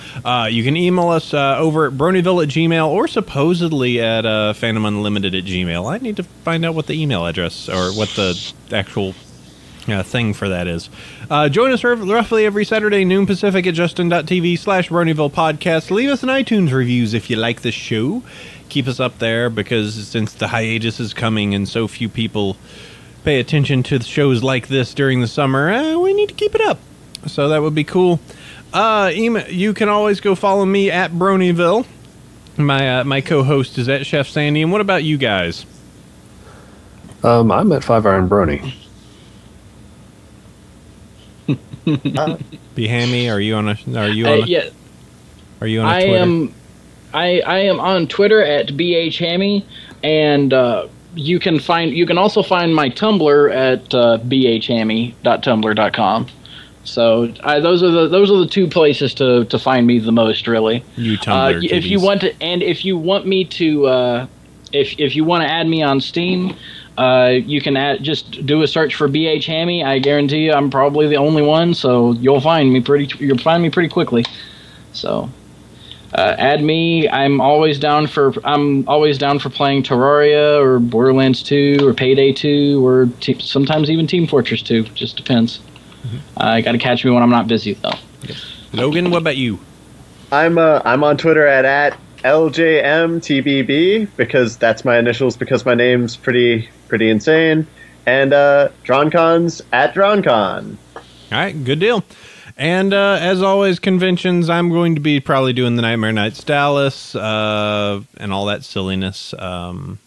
You can email us over at Bronyville@gmail, or supposedly at Fandom Unlimited@gmail. I need to find out what the email address or what the actual thing for that is. Join us roughly every Saturday, noon Pacific at justin.tv/Bronyville podcast. Leave us an iTunes reviews if you like the show. Keep us up there, because since the hiatus is coming and so few people pay attention to shows like this during the summer, we need to keep it up. So that would be cool. You can always go follow me at Bronyville. My co-host is at Chef Sandy. And what about you guys?
I'm at 5 Iron Brony.
BHHAMMY, are you on a?
Yeah.
Are you on a Twitter?
I am on Twitter at BHHAMMY, and you can also find my Tumblr at bhhammy.tumblr.com. So those are the two places to find me the most, really.
You Tumblr
if you want to, and if you want me to, if you want to add me on Steam, you can just do a search for BHHAMMY. I guarantee you, I'm probably the only one, so you'll find me pretty quickly. So. Add me. I'm always down for playing Terraria or Borderlands 2 or Payday 2 or sometimes even Team Fortress 2. Just depends. Mm-hmm. Got to catch me when I'm not busy though.
Yep. Logan, what about you?
I'm on Twitter at LJMTBB, because that's my initials, because my name's pretty insane. And DrawnCon's at DrawnCon.
All right, good deal. And as always, conventions, I'm going to be probably doing the Nightmare Nights Dallas and all that silliness. And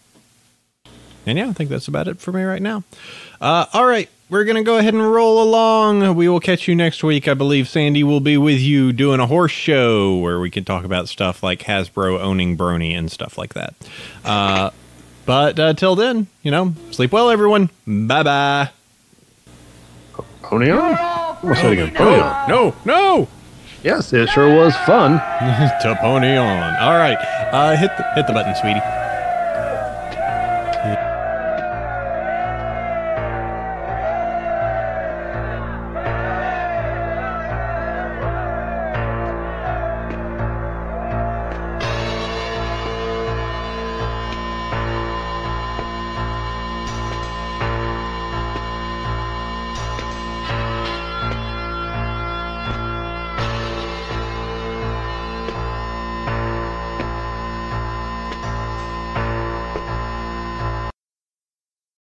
yeah, I think that's about it for me right now. All right, we're going to go ahead and roll along. We will catch you next week. I believe Sandy will be with you doing a horse show where we can talk about stuff like Hasbro owning Brony and stuff like that. But till then, sleep well, everyone. Bye-bye.
Pony on? I'll say it again. Pony on.
No.
Yes, it sure was fun.
To pony on. All right. Hit the button, sweetie.